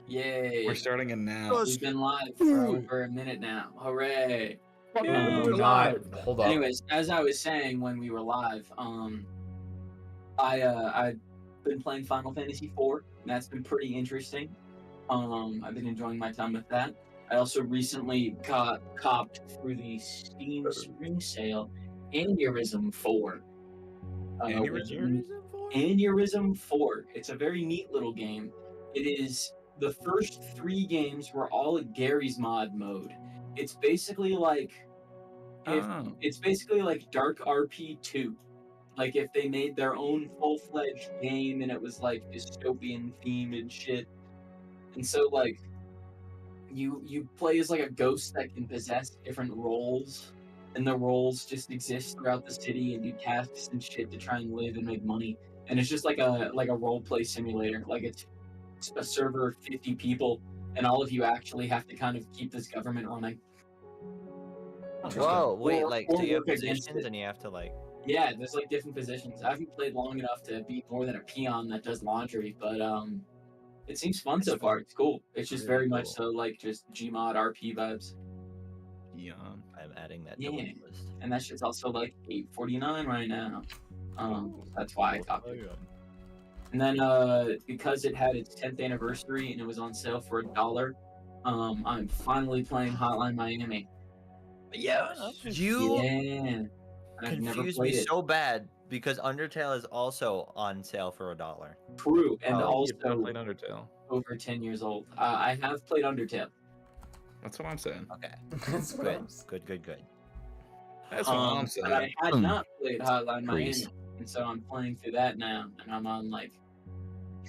Yay. We're starting it now. We've been live for over a minute now. Hooray. Do not hold up. Anyways, as I was saying when we were live, I've been playing Final Fantasy IV, and that's been pretty interesting. I've been enjoying my time with that. I also recently got copped through the Steam Spring Sale Aneurysm 4. Aneurysm 4. It's a very neat little game. It is the first 3 games were all Gary's Mod mode. It's basically like it's basically like Dark RP 2. Like if they made their own full-fledged game and it was like dystopian theme and shit. And so like you play as like a ghost that can possess different roles, and the roles just exist throughout the city, and do tasks and shit to try and live and make money. And it's just like a role play simulator. Like it's a server of 50 people, and all of you actually have to kind of keep this government running. Whoa, wait, Or- like, or so you have work against positions it. and you have to, like... Yeah, there's like different positions. I haven't played long enough to be more than a peon that does laundry, but it seems fun so far. It's cool. It's just Really very much cool. so like just Gmod RP vibes. Yeah. I'm adding that to Yeah. the list. And that shit's also like $8.49 right now. That's why I copied it. And then because it had its 10th anniversary and it was on sale for $1, I'm finally playing Hotline Miami. Yes! You Yeah. I've never confused played me it. so bad, because Undertale is also on sale for $1. True, and Oh, also I played Undertale. over 10 years old. I have played Undertale. That's what I'm saying. Okay, That's what I'm saying. good. That's what I'm saying. But I had not played Hotline Please. Miami, and so I'm playing through that now, and I'm on like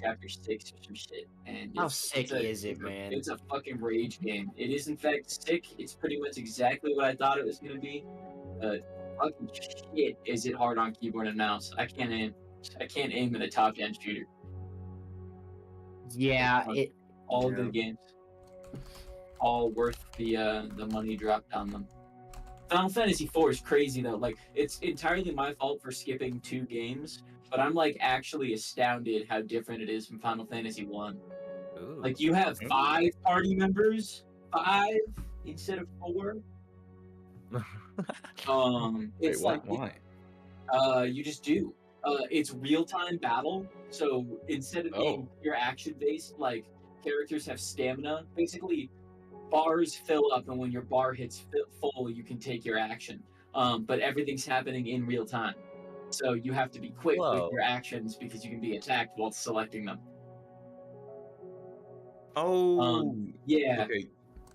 chapter 6 or some shit. And How sick is it, man? It's a fucking rage game. It is in fact sick. It's pretty much exactly what I thought it was gonna be. Fucking shit, is it hard on keyboard and mouse? I can't aim at a top-end shooter. Yeah, All good games, all worth the money dropped on them. Final Fantasy IV is crazy though. Like it's entirely my fault for skipping 2 games, but I'm like actually astounded how different it is from Final Fantasy 1. Ooh. Like you have 5 party members, 5 instead of 4. It's Wait, like why? you just do. It's real-time battle, so instead of being pure action-based, like characters have stamina. Basically, bars fill up, and when your bar hits full, you can take your action. But everything's happening in real time, so you have to be quick with your actions because you can be attacked while selecting them. Oh, Yeah. Okay.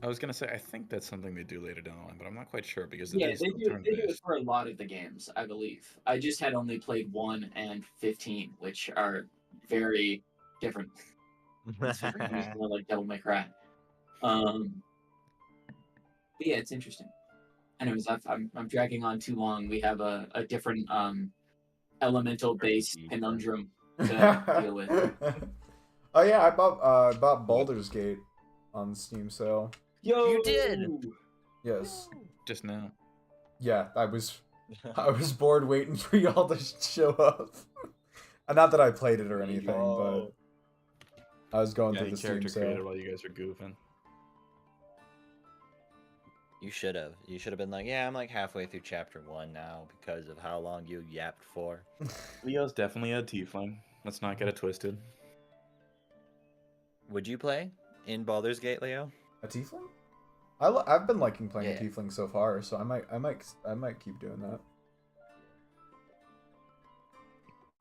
I was gonna say I think that's something they do later down the line, but I'm not quite sure because Yeah, it is they do it turn-based. for a lot of the games, I believe. I just had only played 1 and 15, which are very different. It's more like Devil May Cry. But yeah, it's interesting. Anyways, I'm dragging on too long. We have a different elemental-based conundrum to deal with. Oh yeah, I bought Baldur's Gate on Steam sale. Yo, You did! Yes. Just now. Yeah, I was bored waiting for y'all to show up. Not that I played it or anything, but I was going through the Steam character creator sale. while you guys are goofing. You should have. You should have been like, yeah, I'm like halfway through chapter 1 now because of how long you yapped for. Leo's definitely a tiefling. Let's not get it twisted. Would you play in Baldur's Gate, Leo? A tiefling? I've been liking playing Yeah. a tiefling so far, so I might keep doing that.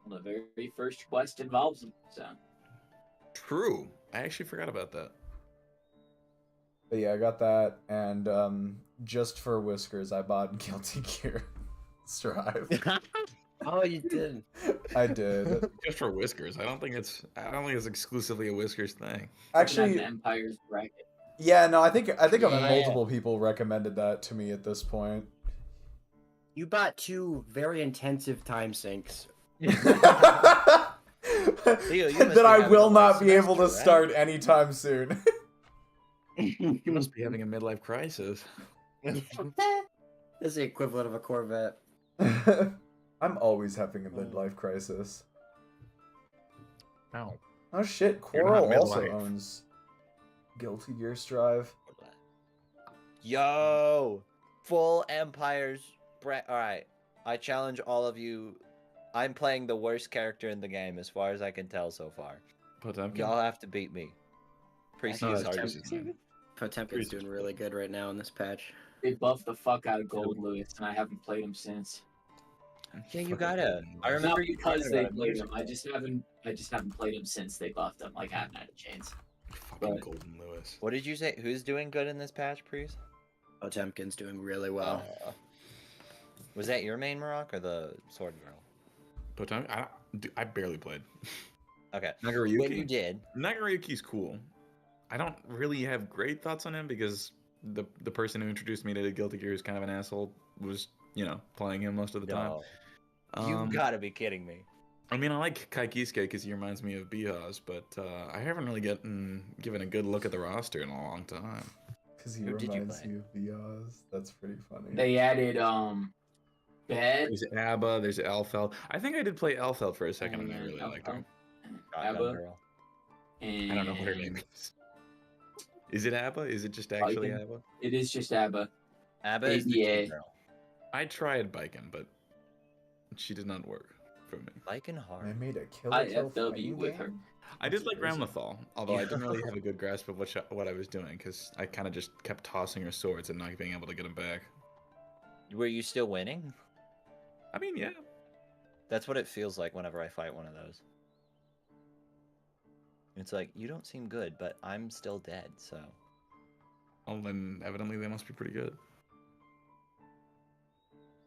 The very first quest involves them, so. True. I actually forgot about that. But yeah, I got that, and just for Whiskers, I bought Guilty Gear Strive. Oh, you did. I did. Just for Whiskers. I don't think it's exclusively a Whiskers thing. Actually, the Empire's bracket. yeah, no, I think Yeah. multiple people recommended that to me at this point. You bought 2 very intensive time sinks. Leo, you must that be I having will a not rough be able to semester, right? start anytime soon. You must be having a midlife crisis. This is the equivalent of a Corvette. I'm always having a midlife crisis. Ow. Oh shit, You're not Coral also midlife. owns Guilty Gear Strive. Yo, full Empires. All right, I challenge all of you. I'm playing the worst character in the game as far as I can tell so far. Potemkin? Y'all have to beat me. Priest No, is it's hard. Priest's name. Potemkin's doing really good right now in this patch. They buffed the fuck out of Gold Lewis, and I haven't played him since. Yeah, you Fucking gotta. Golden I Lewis. remember Not you because talking they about him played years him. ago. I just haven't played him since they buffed him. Like I haven't had a chance. Fucking But- Golden Lewis. What did you say? Who's doing good in this patch, Priest? Potemkin's doing really well. Was that your main Marok or the Sword Girl? Potemkin? I barely played. Okay. Nagoriyuki? When you did, Nagoriyuki's cool. I don't really have great thoughts on him because the person who introduced me to Guilty Gear is kind of an asshole. Was playing him most of the time. no, you gotta be kidding me. I mean, I like Kaikisuke because he reminds me of Bihaz, but I haven't really given a good look at the roster in a long time. Because he Who did you reminds play? me of Viaz. That's pretty funny. They added Bed. There's Abba, there's Elfeld. I think I did play Elfeld for a second and I really liked her. Shotgun Abba. Girl. And I don't know what her name is. Is it Abba? Is it just actually Viking. Abba? It is just Abba. Abba is the ABA. T girl. I tried Biken, but she did not work for me. Biking I hard. made a kill IFW fighting with her. game? I did like Crazy. Ramlethal, although I didn't really have a good grasp of what I was doing because I kind of just kept tossing her swords and not being able to get them back. Were you still winning? I mean, yeah. That's what it feels like whenever I fight one of those. It's like, you don't seem good, but I'm still dead, so. Well, then evidently they must be pretty good.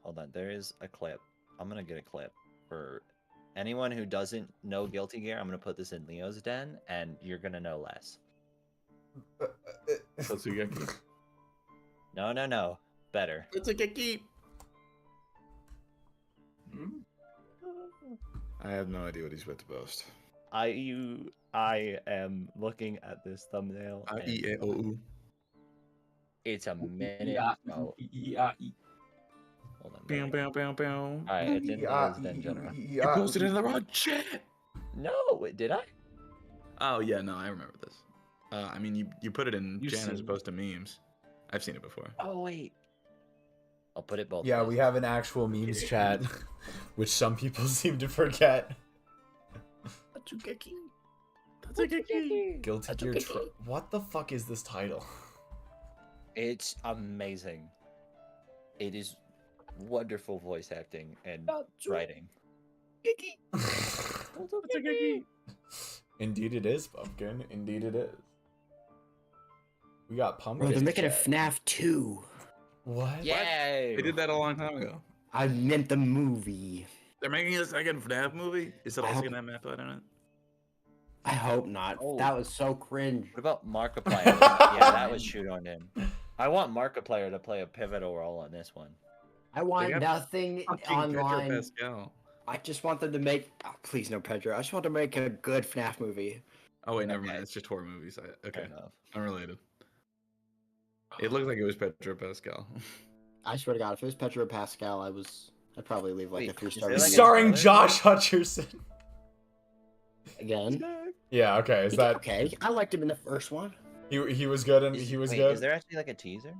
Hold on, there is a clip. I'm gonna get a clip for anyone who doesn't know Guilty Gear. I'm gonna put this in Leo's Den, and you're gonna know less. Totsugeki. No. Better. Totsugeki! Hmm? I have no idea what he's about to boast. I am looking at this thumbnail. and I-E-A-O-U. It's a minute. Yeah. Oh, Yeah. Bow, hold on. bow, bow, bow. Alright, it's in Leo's Den general. You posted it in the wrong chat! No, wait, did I? Oh, yeah, no, I remember this. I mean, you put it in You've Jan seen as it. opposed to memes. I've seen it before. Oh wait. I'll put it both. Yeah, ways. we have an actual memes chat, which some people seem to forget. Guilty Gear. What the fuck is this title? It's amazing. It is wonderful voice acting and writing. Indeed it is, Pumpkin. Indeed it is. We got Bro, Pumpkin. they're making a chat. FNAF 2. What? Yay! They did that a long time ago. I meant the movie. They're making a second FNAF movie? Is it I also hope- gonna have map on it? I hope not. Oh. That was so cringe. What about Markiplier? Yeah, that was shoot on him. I want Markiplier to play a pivotal role on this one. I want got nothing Fucking Pedro online. Pascal. I just want them to make. Oh, please, no Pedro. I just want to make a good FNAF movie. Oh wait, never mind. Okay. It's just horror movies. Fair Okay, enough. unrelated. It looked like it was Pedro Pascal. I swear to God, if it was Pedro Pascal, I'd probably leave like Wait, a is 3-star. there, like, a Starring trailer? Josh Hutcherson. Again. Yeah. Okay. Is that Okay? I liked him in the first one. he was good and Is- he was wait, good? Is there actually like a teaser?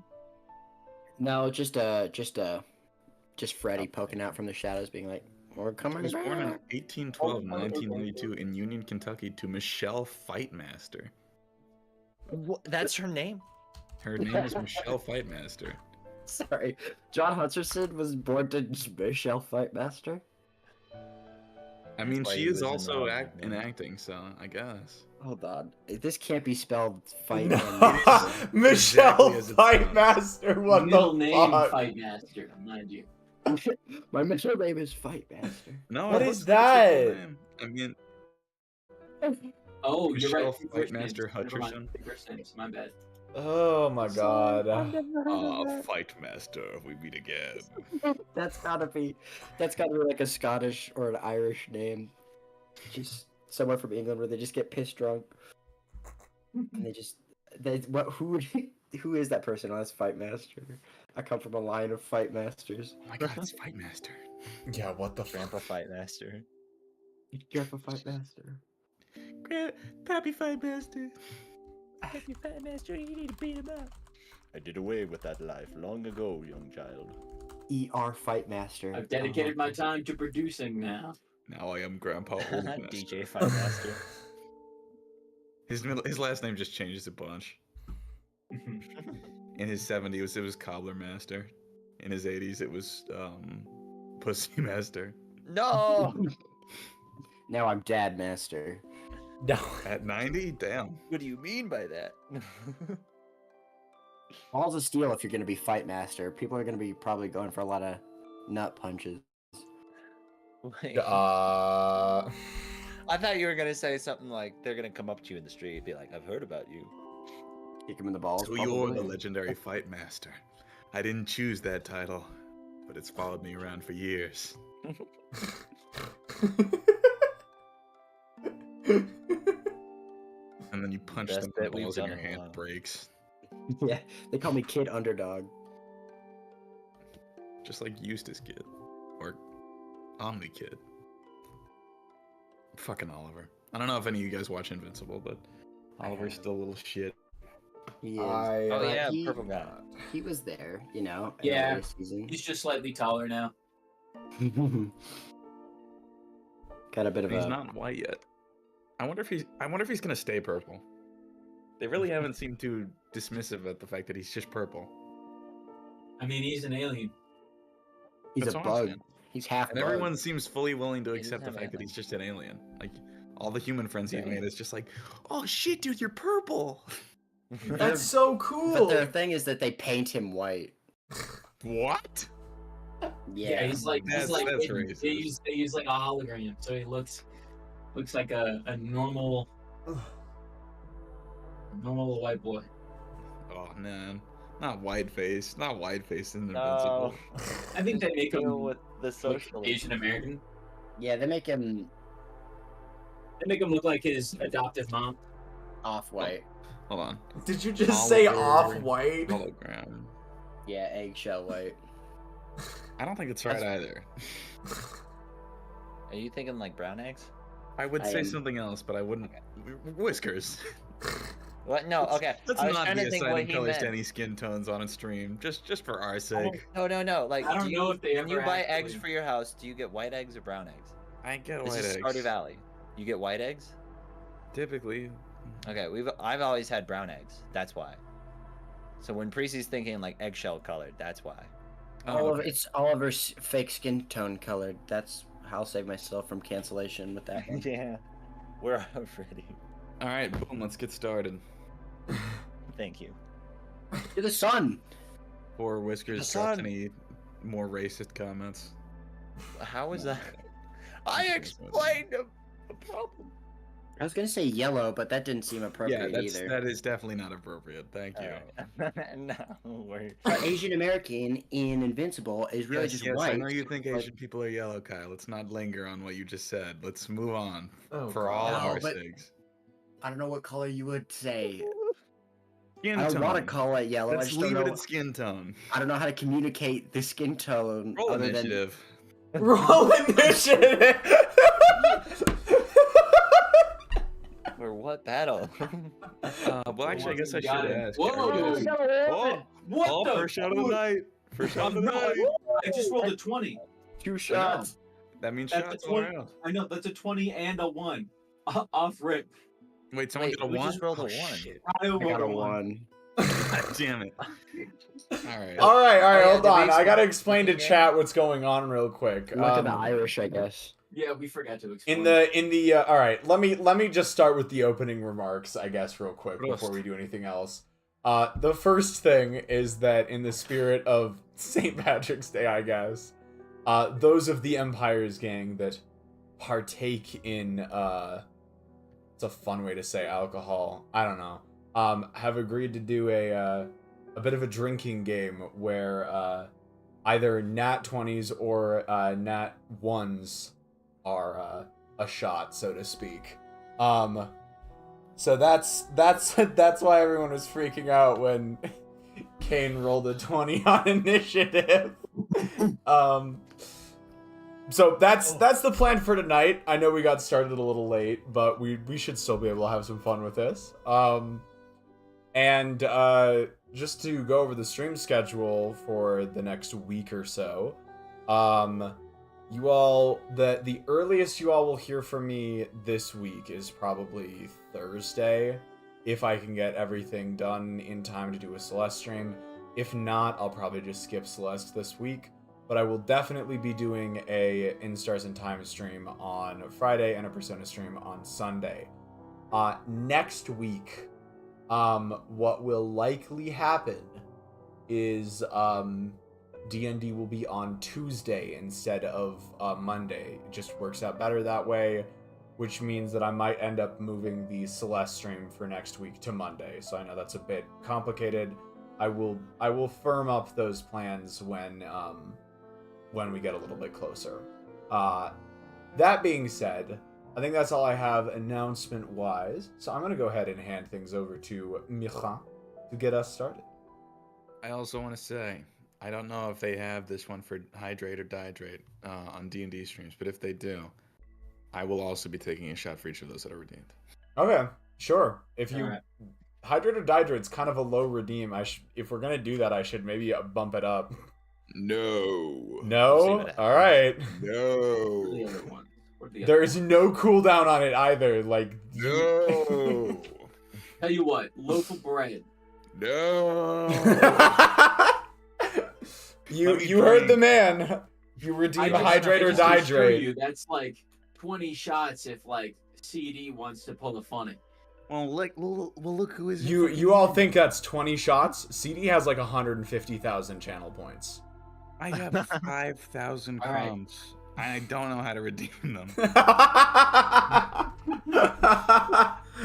No, just Freddy poking out from the shadows, being like, "We're He coming was born in back." 1812 and 1992 in Union, Kentucky to Michelle Fightmaster. That's her name? Her name is Michelle Fightmaster. Sorry, John Hutcherson was born to Michelle Fightmaster. I mean, That's why she he is was in also the- in acting, so I guess. Hold on, this can't be spelled fight. No. and Michelle Exactly as it sounds. Fightmaster. What Middle the name fuck? Fight Master, mind you. My middle name is Fightmaster. No, What it is looks like it's her full that? name. I mean, Oh, you're right. Michelle two first names. Fightmaster Never mind, Hutcherson. two first names, my bad. Oh my god. Fightmaster, we meet again. That's gotta be like a Scottish or an Irish name. Just somewhere from England where they just get pissed drunk. And who is that person? Oh, that's Fightmaster. I come from a line of Fightmasters. Oh my god, it's Fightmaster. Yeah, what the Grandpa fuck? Fightmaster. Grandpa Fightmaster. Pappy Fightmaster. If you Fight Master, you need to beat him up. I did away with that life long ago, young child. ER Fight Master. I've dedicated my time to producing now. Now I am Grandpa Old Master. DJ Fight Master. His last name just changes a bunch. In his 70s, it was Cobbler Master. In his 80s, it was Pussy Master. No! Now I'm Dad Master. No. At 90, damn. What do you mean by that? Balls of steel if you're going to be Fight Master. People are going to be probably going for a lot of nut punches. Wait, Uh. I thought you were gonna say something like they're gonna come up to you in the street and be like, "I've heard about you." Kick him in the balls. So you're the probably. legendary Fight Master. I didn't choose that title, but it's followed me around for years. And then you punch Best them bet and we've balls and done your in a hand while. breaks. Yeah, they call me Kid Underdog. Just like Eustace Kid. Or Omni Kid. Fucking Oliver. I don't know if any of you guys watch Invincible, but Oliver's still a little shit. He is. I, Oh But yeah, he- purple guy. He was there, you know. in Yeah. earlier season. He's just slightly taller now. Got a bit of He's a. not white yet. I wonder if he's gonna stay purple. They really haven't seemed too dismissive at the fact that he's just purple. I mean, he's an alien. He's That's a what I'm bug. saying. He's half And bug. everyone seems fully willing to He doesn't accept the have fact that antlers. he's just an alien. Like all the human friends he's Yeah. made is just like, oh shit, dude, you're purple. That's so But cool. their thing is that they paint him white. What? Yeah. he's like That's racist. they use like a hologram, so he looks like a normal white boy. Oh man, not wide face in No. Invincible. I think they make him Deal with the look social. Asian American. Yeah, they make him They make him look like his adoptive mom. off-white. Hold on, Did you just say Oliver. off-white? hologram. Yeah, eggshell white. I don't think it's right either. Are you thinking like brown eggs? I would I say am- something else, but I wouldn't. Whiskers. What? No. Okay. Let's I was not trying be to think what assigning he colors meant. to any skin tones on a stream, just for our sake. No. Like, I don't know if they when you ever buy actually- eggs for your house, do you get white eggs or brown eggs? I get This white is eggs. Stardew Valley. You get white eggs? Typically. Okay, I've always had brown eggs. That's why. So when Precy's thinking like eggshell colored, that's why. Oh, okay. It's Oliver's fake skin tone colored. That's how I'll save myself from cancellation with that one. Yeah. We're ready. All right, boom. Let's get started. Thank you. To the sun. Before Whiskers The drops sun. any more racist comments. How is No. that? I explained a problem. I was gonna say yellow, but that didn't seem Yeah, appropriate either. that is definitely not appropriate. Thank you. No, we're... Asian American in Invincible is really Yes, just yes, white. I know you think but- Asian people are yellow, Kyle. Let's not linger on what you just said. Let's move on Oh, for all God. of No, our but- sakes. I don't know what color you would say. Skin I don't want to tone. call it yellow. I Let's just don't leave it know. at skin tone. I don't know how to communicate the skin tone Roll other initiative. Roll initiative. For what battle? Well, actually, I guess I should Got it. ask. Whoa! Oh, What oh, the? first shot of the night. First shot of the No, night. I just rolled a 20. Two shots. That means That's shots a all 20. around. I know that's a 20 and a 1. Off rip. Wait, someone Wait, did a we one? just rolled a Oh, one. shit. I I rolled got a one. one. God damn it. All right. All right, yeah, hold did we on. I gotta explain explain to the game? chat what's going on real quick. Look at the Irish, I guess. Yeah, we forgot to explain. In the all right, let me just start with the opening remarks, I guess, real quick before we do anything else. The first thing is that in the spirit of St. Patrick's Day, I guess, those of the Empire's gang that partake in it's a fun way to say alcohol. I don't know. Have agreed to do a bit of a drinking game where either nat 20s or nat 1s are a shot, so to speak. So that's why everyone was freaking out when Kane rolled a 20 on initiative. So that's the plan for tonight. I know we got started a little late, but we should still be able to have some fun with this. And just to go over the stream schedule for the next week or so, you all, the earliest you all will hear from me this week is probably Thursday, if I can get everything done in time to do a Celeste stream. If not, I'll probably just skip Celeste this week. But I will definitely be doing a In Stars and Time stream on Friday and a Persona stream on Sunday. Next week, what will likely happen is D&D will be on Tuesday instead of Monday. It just works out better that way, which means that I might end up moving the Celeste stream for next week to Monday. So I know that's a bit complicated. I will firm up those plans when we get a little bit closer. That being said, I think that's all I have announcement-wise. So I'm going to go ahead and hand things over to Micha to get us started. I also want to say, I don't know if they have this one for Hydrate or Dihydrate on D&D streams, but if they do, I will also be taking a shot for each of those that are redeemed. Okay, sure. If you... Alright. Hydrate or Dihydrate's kind of a low redeem. If we're going to do that, I should maybe bump it up. No. No? Alright. No. The other one. What are the There other is no cooldown on it either. Like, No. Tell you what, local bread. No. you heard the man. You redeem Hydrate or I just assure Dihydrate. you, that's like 20 shots if like CD wants to pull a funny. Well, look who is. You all think that's 20 shots? CD has like 150,000 channel points. I have 5,000 All right. crumbs. I don't know how to redeem them.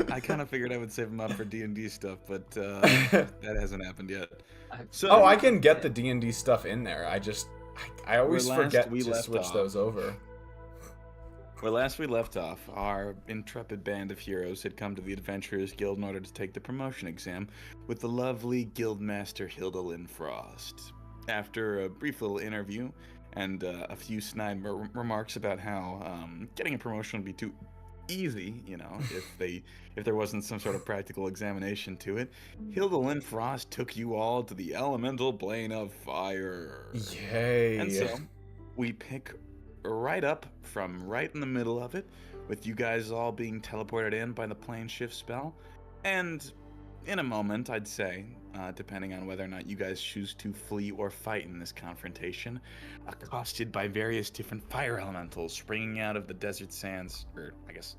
I I kind of figured I would save them up for D&D stuff, but that hasn't happened yet. So, Oh, I can get the D&D stuff in there. I always Where last forget we to left switch off. those over. Where last we left off, our intrepid band of heroes had come to the Adventurers Guild in order to take the promotion exam with the lovely Guildmaster Hildalyn Frost. After a brief little interview and a few snide remarks about how getting a promotion would be too easy, you know, if there wasn't some sort of practical examination to it, Hildalyn Frost took you all to the elemental plane of fire. Yay. And so we pick right up from right in the middle of it, with you guys all being teleported in by the plane shift spell, and in a moment, I'd say, depending on whether or not you guys choose to flee or fight in this confrontation, accosted by various different fire elementals springing out of the desert sands, or I guess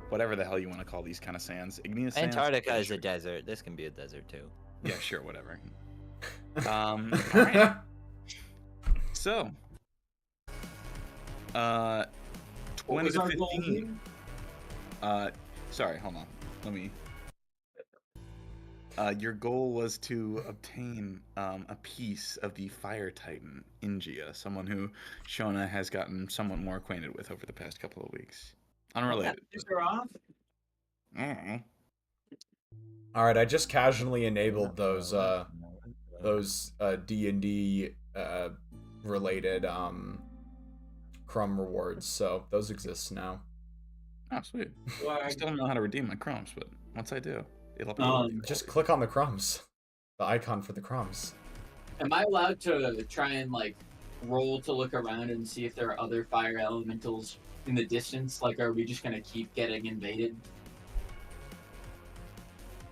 whatever the hell you want to call these kind of sands. Igneous sands? Antarctica Yeah, is sure. a desert. This can be a desert too. Yeah, sure, whatever. All right. So, What 20 was to our goal 15. Sorry, hold on. Let me. Your goal was to obtain a piece of the Fire Titan, Ingia, someone who Shona has gotten somewhat more acquainted with over the past couple of weeks. Unrelated. Is her off? All right, I just casually enabled those D&D related crumb rewards, so those exist now. Oh, sweet. Well, I still don't know how to redeem my crumbs, but once I do, it'll be Just click on the crumbs. The icon for the crumbs. am I allowed to try and like roll to look around and see if there are other fire elementals in the distance? Like, are we just gonna keep getting invaded?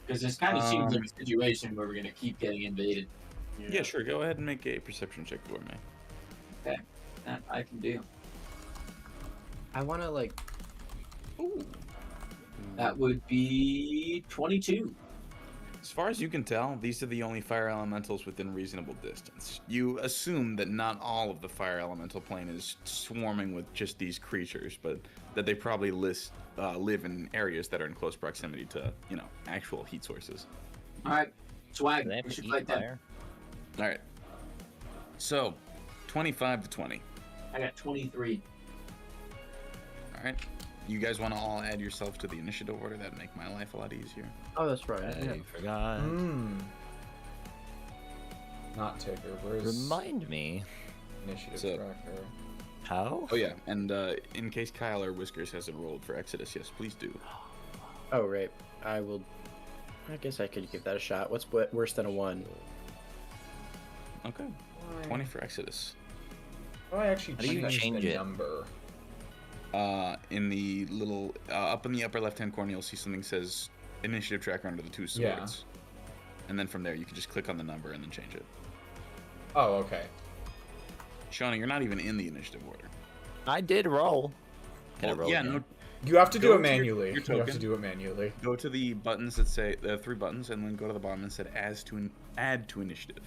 Because this kind of seems like a situation where we're gonna keep getting invaded. Yeah, sure. Go ahead and make a perception check for me. Okay, that I can do. I want to like. Ooh. That would be 22. As far as you can tell, these are the only fire elementals within reasonable distance. You assume that not all of the fire elemental plane is swarming with just these creatures, but that they probably live in areas that are in close proximity to, you know, actual heat sources. All right, swag. Do they have We to should eat fight them. fire? All right. So, 25 to 20. I got 23. All right. You guys want to all add yourself to the initiative order? That'd make my life a lot easier. Oh, that's right. I Yeah. forgot. Not Tigger. Where's Remind me. initiative So- tracker? How? Oh, yeah. And in case Kyle or Whiskers hasn't rolled for Exodus, yes, please do. Oh, right. I will I guess I could give that a shot. What's worse than a 1? Okay. 20 for Exodus. Oh, I actually How do you changed change the it? number. In the little up in the upper left-hand corner, you'll see something that says initiative tracker under the 2 swords. Yeah. And then from there, you can just click on the number and then change it. Oh, okay. Shauna, you're not even in the initiative order. I did roll. Can I Well, roll yeah, again? no. You have to do Go it to manually. your You have to token. do it manually. Go to the buttons that say the 3 buttons, and then go to the bottom and said add to initiative.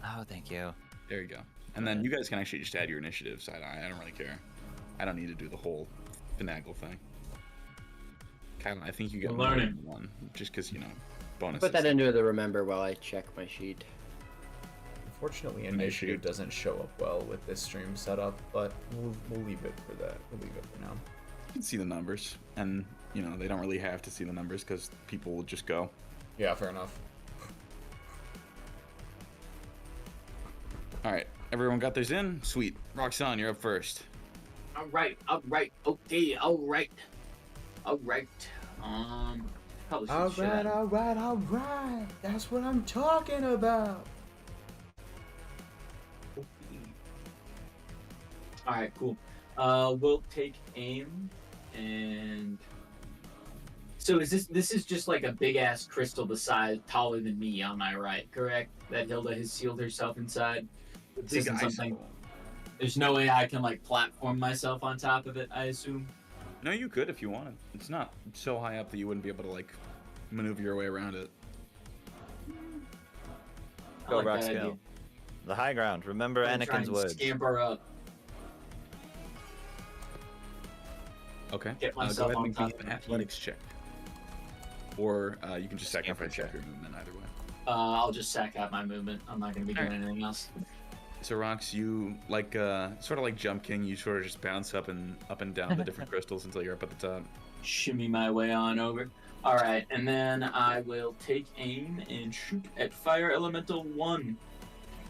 Oh, thank you. There you go. And then you guys can actually just add your initiatives. I don't really care. I don't need to do the whole finagle thing. Kind of, I think you get We're more learning. than 1, just because bonuses. Put that into the remember while I check my sheet. Unfortunately, initiative doesn't show up well with this stream setup, but we'll leave it for that. We'll leave it for now. You can see the numbers, and they don't really have to see the numbers because people will just go. Yeah, fair enough. All right, everyone got theirs in. Sweet, Roxanne, you're up first. All right. Okay. All right. Probably should shut up. all right. That's what I'm talking about. All right, cool. We'll take aim, and so this is just like a big ass crystal the size taller than me on my right, correct? That Hilda has sealed herself inside. This isn't something. There's no way I can like platform myself on top of it, I assume. No, you could if you wanted. It's not so high up that you wouldn't be able to like maneuver your way around it. I Go, like Rox, that go. idea. The high ground. Remember I'm gonna try Anakin's and words. Scamper up. Okay. Get Go myself ahead on and top make of an the athletics check. Or you can just Scamper sacrifice check. your movement either way. I'll just sack out my movement. I'm not gonna be doing Alright. anything else. So Rox, you like sort of like Jump King, you sort of just bounce up and down the different crystals until you're up at the top. Shimmy my way on over. All right, and then I will take aim and shoot at Fire Elemental 1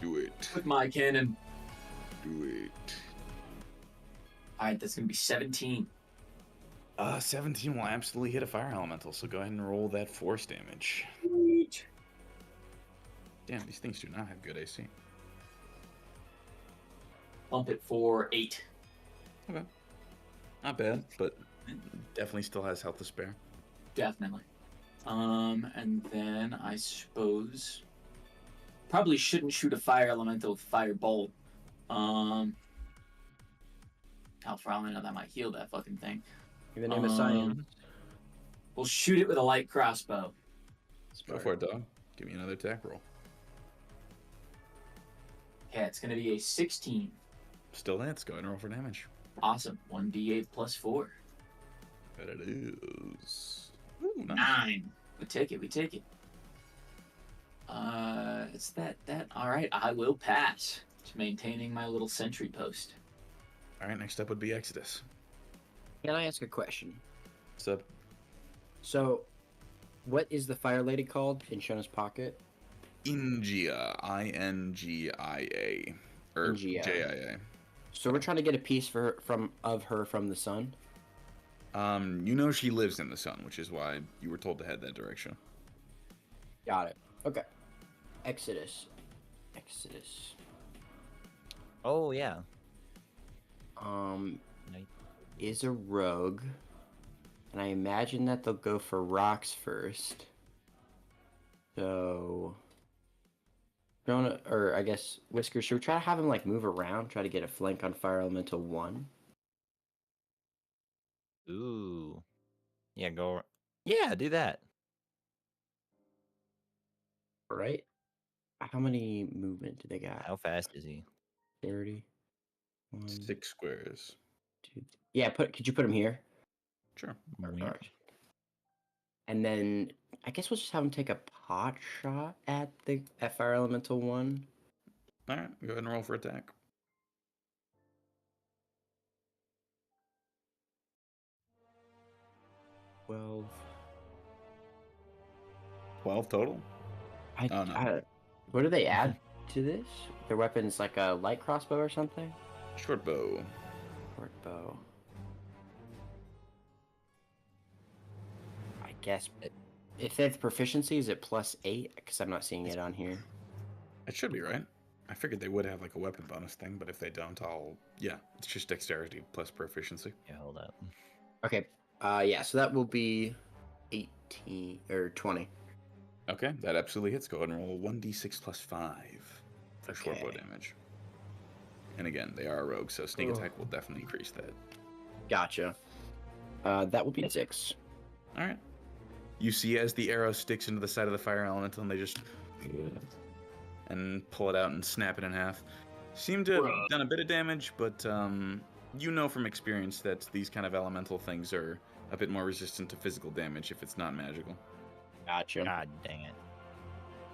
Do it. with my cannon. Do it. All right, that's gonna be 17. 17 will absolutely hit a fire elemental, so go ahead and roll that force damage. Sweet. Damn, these things do not have good AC. Bump it for 8. Okay. Not bad, but definitely still has health to spare. Definitely. And then I suppose probably shouldn't shoot a fire elemental with firebolt. Hell, for all I know, that might heal that fucking thing. In the name of science. We'll shoot it with a light crossbow. Go for it, dog. Give me another attack roll. Yeah, it's gonna be a 16. Still hits. Go ahead and roll for damage. Awesome. 1d8 plus 4. That it is. Ooh, nice. 9. We take it. It's that. All right, I will pass. Just maintaining my little sentry post. All right, next up would be Exodus. Can I ask a question? What's up? So, what is the fire lady called in Shona's pocket? Ingia. I-N-G-I-A. Or Ingia. J-I-A. So we're trying to get a piece for her from the sun. You know she lives in the sun, which is why you were told to head that direction. Got it. Okay. Exodus. Oh, yeah. Nice. Is a rogue, and I imagine that they'll go for rocks first. So, Jonah, or I guess Whisker, should we try to have him like move around, try to get a flank on Fire Elemental 1? Ooh. Yeah, go. Yeah, do that. Right? How many movement do they got? How fast is he? 30. 1, 6 squares. 2. Yeah, could you put him here? Sure. Alright. And then I guess we'll just have him take a pot shot at Fire Elemental 1. All right, go ahead and roll for attack. 12. 12 total? Oh, no. What do they add to this? Their weapon's like a light crossbow or something? Short bow. Short bow. I guess If that's proficiency, is it +8? Because I'm not seeing it on here. It should be, right? I figured they would have like a weapon bonus thing, but if they don't, yeah, it's just dexterity plus proficiency. Yeah, hold up. Okay. Yeah, so that will be 18 or 20. Okay, that absolutely hits. Go ahead and roll 1d6 plus 5 for short bow Okay. damage. And again, they are a rogue, so sneak attack will definitely increase that. Gotcha. That will be 6. All right. You see as the arrow sticks into the side of the fire elemental, and they just and pull it out and snap it in half. Seem to have done a bit of damage, but you know from experience that these kind of elemental things are a bit more resistant to physical damage if it's not magical. Gotcha. God dang it.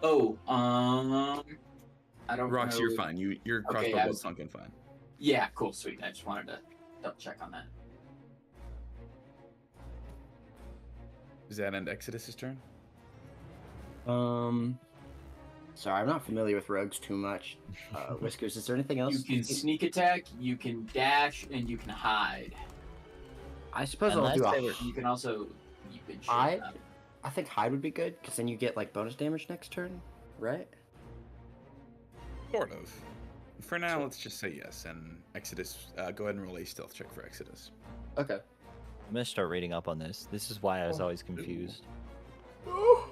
Oh, I don't Rox, know. you're fine. Your crossbow I bolt was- sunk in fine. Yeah, cool, sweet. I just wanted to double check on that. Does that end Exodus's turn? Sorry, I'm not familiar with rogues too much. Whiskers, is there anything else? You can sneak attack, you can dash, and you can hide. I suppose Unless I'll do they a were- You can also shoot hide. them. I think hide would be good because then you get like bonus damage next turn, right? Sort of. For now, let's just say yes. And Exodus, go ahead and roll a stealth check for Exodus. Okay. I'm gonna start reading up on this. This is why I was always confused.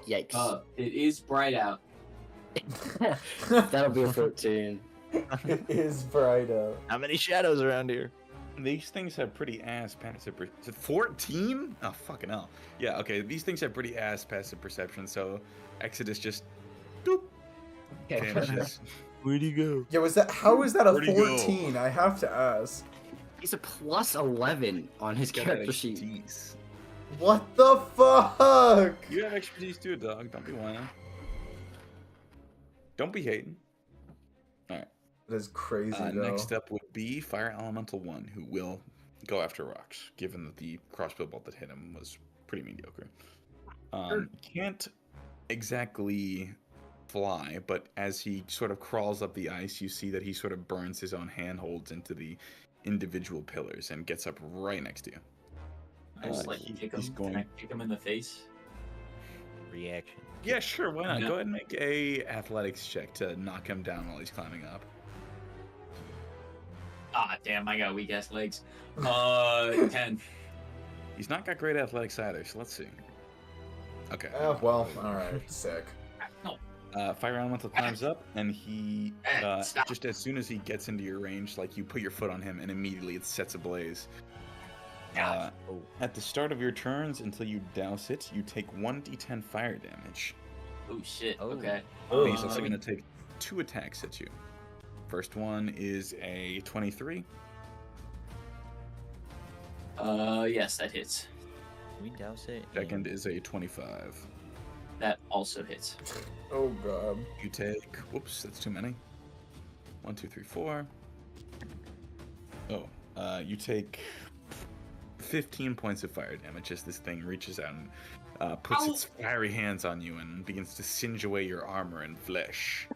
Yikes. It is bright out. That'll be a 14. It is bright out. How many shadows around here? These things have pretty ass passive. Is it 14? Oh, fucking hell. Yeah, okay. These things have pretty ass passive perception. So Exodus just doop, vanishes. Where'd he go? Yeah, was that? How is that a Where'd he go? 14? I have to ask. He's a +11 on his You got character sheet. expertise. What the fuck? You have expertise too, dog. Don't be whining. Don't be hating. Alright. That is crazy, though. Next up would be Fire Elemental 1, who will go after Rox, given that the crossbow bolt that hit him was pretty mediocre. Can't exactly fly, but as he sort of crawls up the ice, you see that he sort of burns his own handholds into the individual pillars and gets up right next to you. I just like he- kick he's him. going- Can I kick him in the face? Reaction. Yeah, sure, why not? Yeah. Go ahead and make a athletics check to knock him down while he's climbing up. Ah, damn! I got weak ass legs. 10. He's not got great athletics either, so let's see. Okay. Oh, well, alright. Sick. No. Fire Elemental climbs up, and he, Stop. just as soon as he gets into your range, like you put your foot on him, and immediately it sets ablaze. Oh. At the start of your turns, until you douse it, you take 1d10 fire damage. Oh shit. Oh. Okay. And he's also going to take 2 attacks at you. First one is a 23. Yes, that hits. Can we douse it? Second is a 25. That also hits. Oh, God. You take, whoops, that's too many. 1, 2, 3, 4. Oh, you take 15 points of fire damage as this thing reaches out and puts its fiery hands on you and begins to singe away your armor and flesh.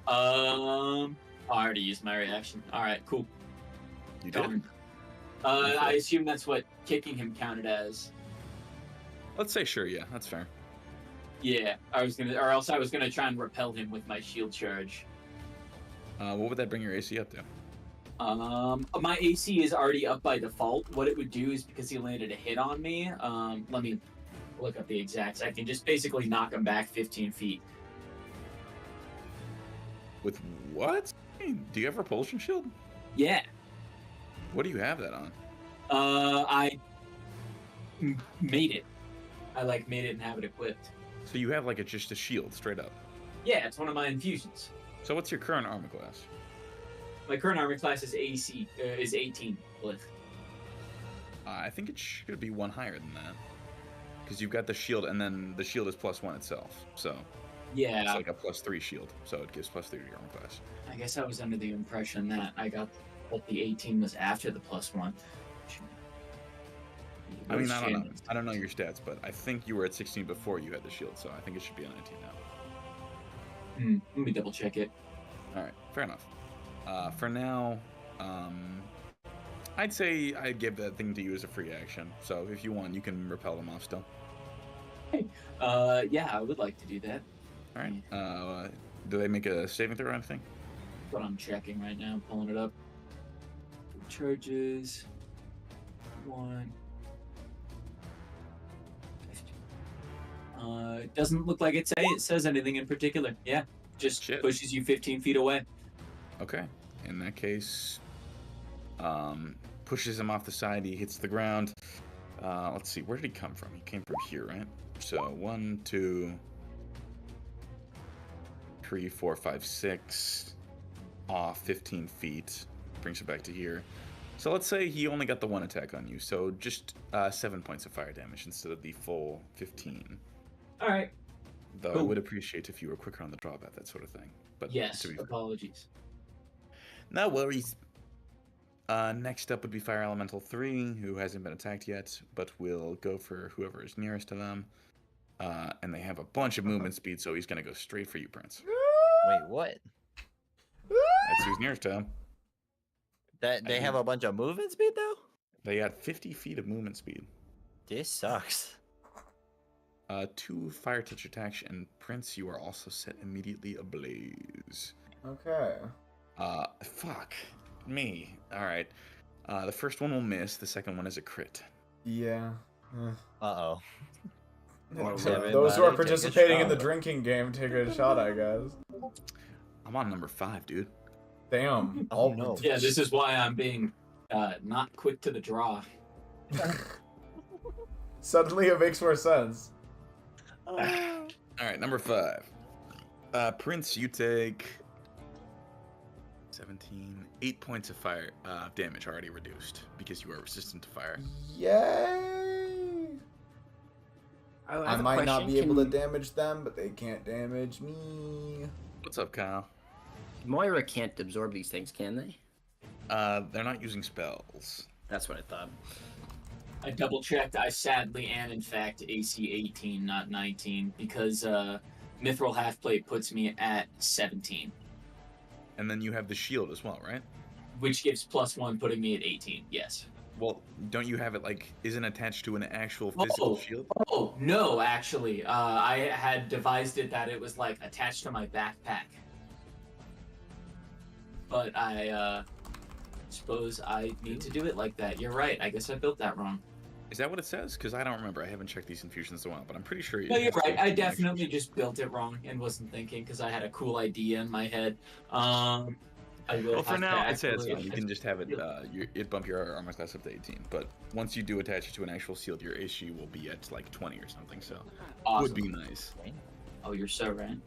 I already used my reaction. All right, cool. You did? Done. I assume that's what kicking him counted as. Let's say sure, yeah, that's fair. Yeah, I was gonna, or else I was gonna try and repel him with my shield charge. What would that bring your AC up to? My AC is already up by default. What it would do is because he landed a hit on me. Let me look up the exacts. I can just basically knock him back 15 feet. With what? Hey, do you have repulsion shield? Yeah. What do you have that on? I made it. I made it and have it equipped. So you have like just a shield straight up. Yeah, it's one of my infusions. So what's your current armor class? My current armor class is is 18. With I think it should be one higher than that. Because you've got the shield, and then the shield is +1 itself. So yeah, it's like a +3 shield. So it gives +3 to your armor class. I guess I was under the impression that the 18 was after the +1. I mean, I don't know. I don't know your stats, but I think you were at 16 before you had the shield, so I think it should be a 19 now. Let me double check it. All right, fair enough. For now, I'd say I'd give that thing to you as a free action. So if you want, you can repel them off still. Yeah, I would like to do that. All right. Do they make a saving throw or anything? That's what I'm checking right now, pulling it up. Charges. 1. It doesn't look like it says anything in particular. Yeah, just pushes you 15 feet away. Okay. In that case, pushes him off the side. He hits the ground. Let's see. Where did he come from? He came from here, right? So 1, 2, 3, 4, 5, 6. Off 15 feet. Brings it back to here. So let's say he only got the 1 attack on you. So just 7 points of fire damage instead of the full 15. All right. Though I would appreciate if you were quicker on the drawback, that sort of thing. But yes, apologies. No worries. Next up would be Fire Elemental 3, who hasn't been attacked yet, but will go for whoever is nearest to them. And they have a bunch of movement speed, so he's going to go straight for you, Prince. Wait, what? That's who's nearest to him. They have a bunch of movement speed, though? They got 50 feet of movement speed. This sucks. 2 fire touch attacks, and Prince, you are also set immediately ablaze. Okay. Fuck me. All right. The first one will miss. The second one is a crit. Yeah. Uh-oh. Those who are participating in the drinking game take a shot, I guess. I'm on number 5, dude. Damn. Oh no. Yeah, this is why I'm being not quick to the draw. Suddenly it makes more sense. All right, number 5. Prince, you take 17, 8 points of fire damage already reduced because you are resistant to fire. Yay! I might not be able to damage them, but they can't damage me. What's up, Kyle? Moira can't absorb these things, can they? They're not using spells. That's what I thought. I double checked. I sadly am in fact AC 18, not 19, because Mithril Halfplate puts me at 17. And then you have the shield as well, right? Which gives +1, putting me at 18. Yes. Well, don't you have it isn't attached to an actual physical shield? Oh no, actually, I had devised it that it was attached to my backpack. But I suppose I need to do it like that. You're right. I guess I built that wrong. Is that what it says? Because I don't remember. I haven't checked these infusions in a while, but I'm pretty sure. No, you're right. I definitely just built it wrong and wasn't thinking because I had a cool idea in my head. Well, for now, it says you can just have it. It bump your armor class up to 18. But once you do attach it to an actual shield, your AC will be at 20 or something. So awesome. Would be nice. Oh, you're so right.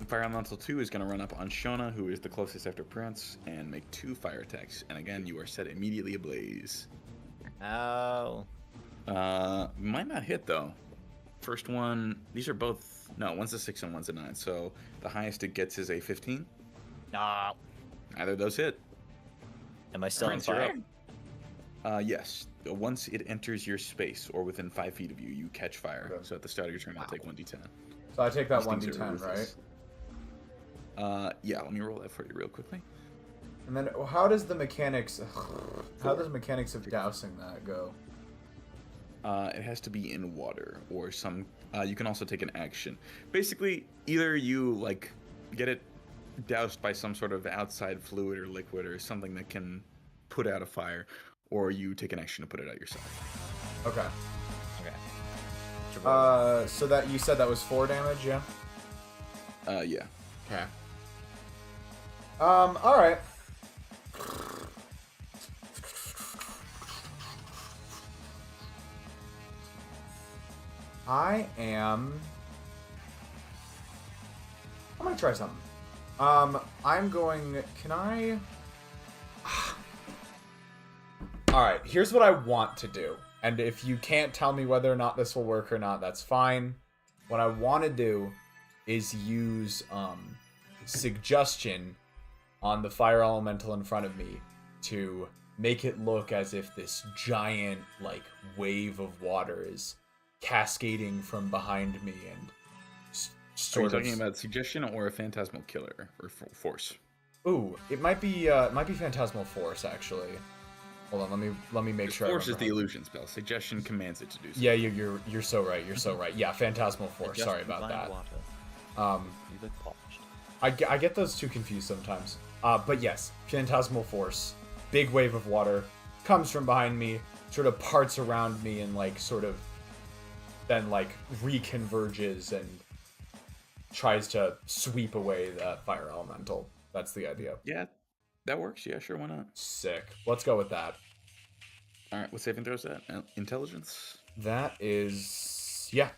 Fire Elemental 2 is going to run up on Shona, who is the closest after Prince, and make 2 fire attacks. And again, you are set immediately ablaze. Ow. Might not hit, though. First one, these are both, no, one's a 6 and one's a 9. So the highest it gets is a 15. Nah. Either of those hit. Am I still on Prince, you're fire? Yes. Once it enters your space, or within 5 feet of you, you catch fire. Okay. So at the start of your turn, I'll take 1d10. So I take that 1d10, right? Yeah, let me roll that for you real quickly. And then how does the mechanics of dousing that go? It has to be in water or some you can also take an action. Basically, either you get it doused by some sort of outside fluid or liquid or something that can put out a fire, or you take an action to put it out yourself. Okay. Okay. So that you said that was 4 damage, yeah? Yeah. Okay. Alright. I'm gonna try something. Can I... Alright, here's what I want to do. And if you can't tell me whether or not this will work or not, that's fine. What I want to do is use suggestion on the fire elemental in front of me to make it look as if this giant wave of water is cascading from behind me and Are you talking about suggestion or a phantasmal killer or force? Ooh, it might be phantasmal force actually. Hold on, let me make sure. Force is I the remember. illusion spell. Suggestion commands it to do so. Yeah, you're so right. You're so right. Yeah, Phantasmal Force. Just Sorry about divine that. water. You look polished. I get those two confused sometimes. But yes, Phantasmal Force, big wave of water, comes from behind me, sort of parts around me, and like sort of then like reconverges and tries to sweep away that fire elemental. That's the idea. Yeah, that works. Yeah, sure, why not? Sick. Let's go with that. All right, what saving throws that? Intelligence? That is yeah.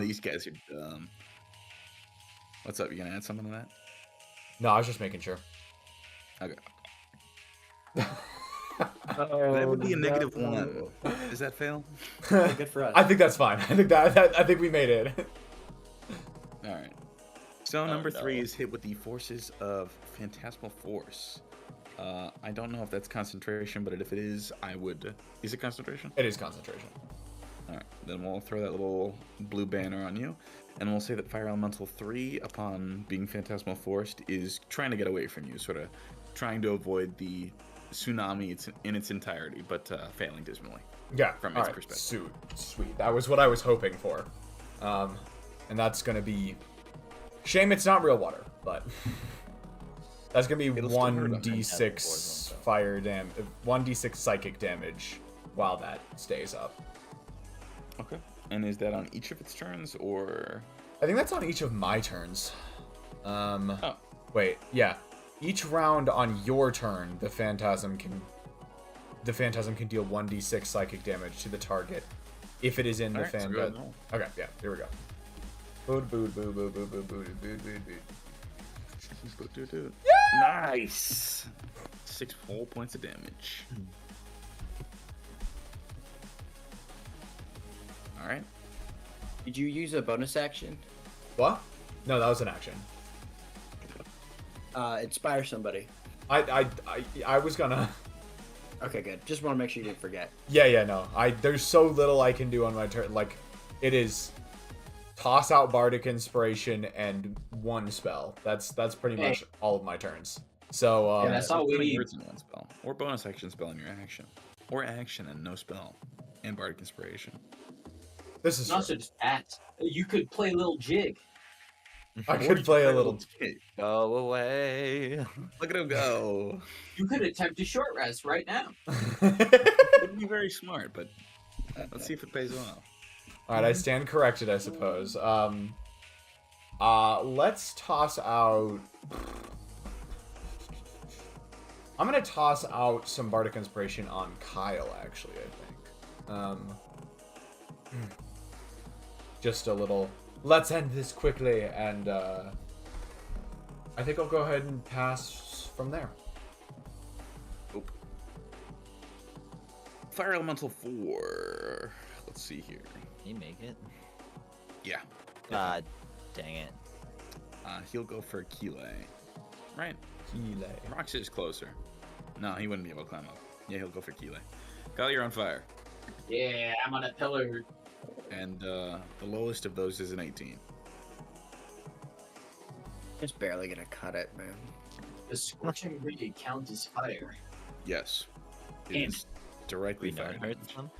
These guys are dumb. What's up? You gonna add something to that? No, I was just making sure. Okay. Oh, That would be a no. -1. Does that fail? Good for us. I think that's fine. I think we made it. All right. So number no. 3 is hit with the forces of Phantasmal Force. I don't know if that's concentration, but if it is, I would. Is it concentration? It is concentration. All right. Then we'll throw that little blue banner on you, and we'll say that Fire Elemental 3, upon being Phantasmal Forced, is trying to get away from you, sort of trying to avoid the tsunami in its entirety, but failing dismally. Yeah, From all its right, perspective. Sweet. That was what I was hoping for. And that's going to be... Shame it's not real water, but... That's going to be It'll still hurt 1d6 fire damage... 1d6 psychic damage while that stays up. Okay. And is that on each of its turns, or... I think that's on each of my turns. Oh. Wait, yeah. Each round on your turn, the phantasm can deal 1d6 psychic damage to the target if it is in the Alright, so go ahead phantasm. and roll. Okay, yeah, here we go. Boot, boot, boot, boot, boot, boot, boot, boot, boot, boot. Nice! 6 whole points of damage. Alright. Did you use a bonus action? What? No, that was an action. Inspire somebody. I was gonna. Okay, good. Just want to make sure you didn't forget. Yeah, no. There's so little I can do on my turn. Like, it is toss out Bardic Inspiration and one spell. That's pretty much all of my turns. So Yeah, that's all we need. Words in one spell, or bonus action spell in your action, or action and no spell, and Bardic Inspiration. this is Not true. just that. You could play a little jig. I Or could you play a little. jig. Go away. Look at him go. You could attempt a short rest right now. Wouldn't be very smart, but let's see if it pays off. All right, I stand corrected, I suppose. Let's toss out. I'm gonna toss out some Bardic Inspiration on Kyle. Actually, I think. Just a little. Let's end this quickly, and I think I'll go ahead and pass from there. Oop. Fire Elemental 4. Let's see here. Can you make it? Yeah. God dang it. He'll go for Keeley. Right. Keeley. Rox is closer. No, he wouldn't be able to climb up. Yeah, he'll go for Keeley. Kyle, you're on fire. Yeah, I'm on a pillar. And the lowest of those is an 18. Just barely gonna cut it, man. Does scorching ray count as fire? Yes. It Damn. is directly We know fire it hurts damage. them.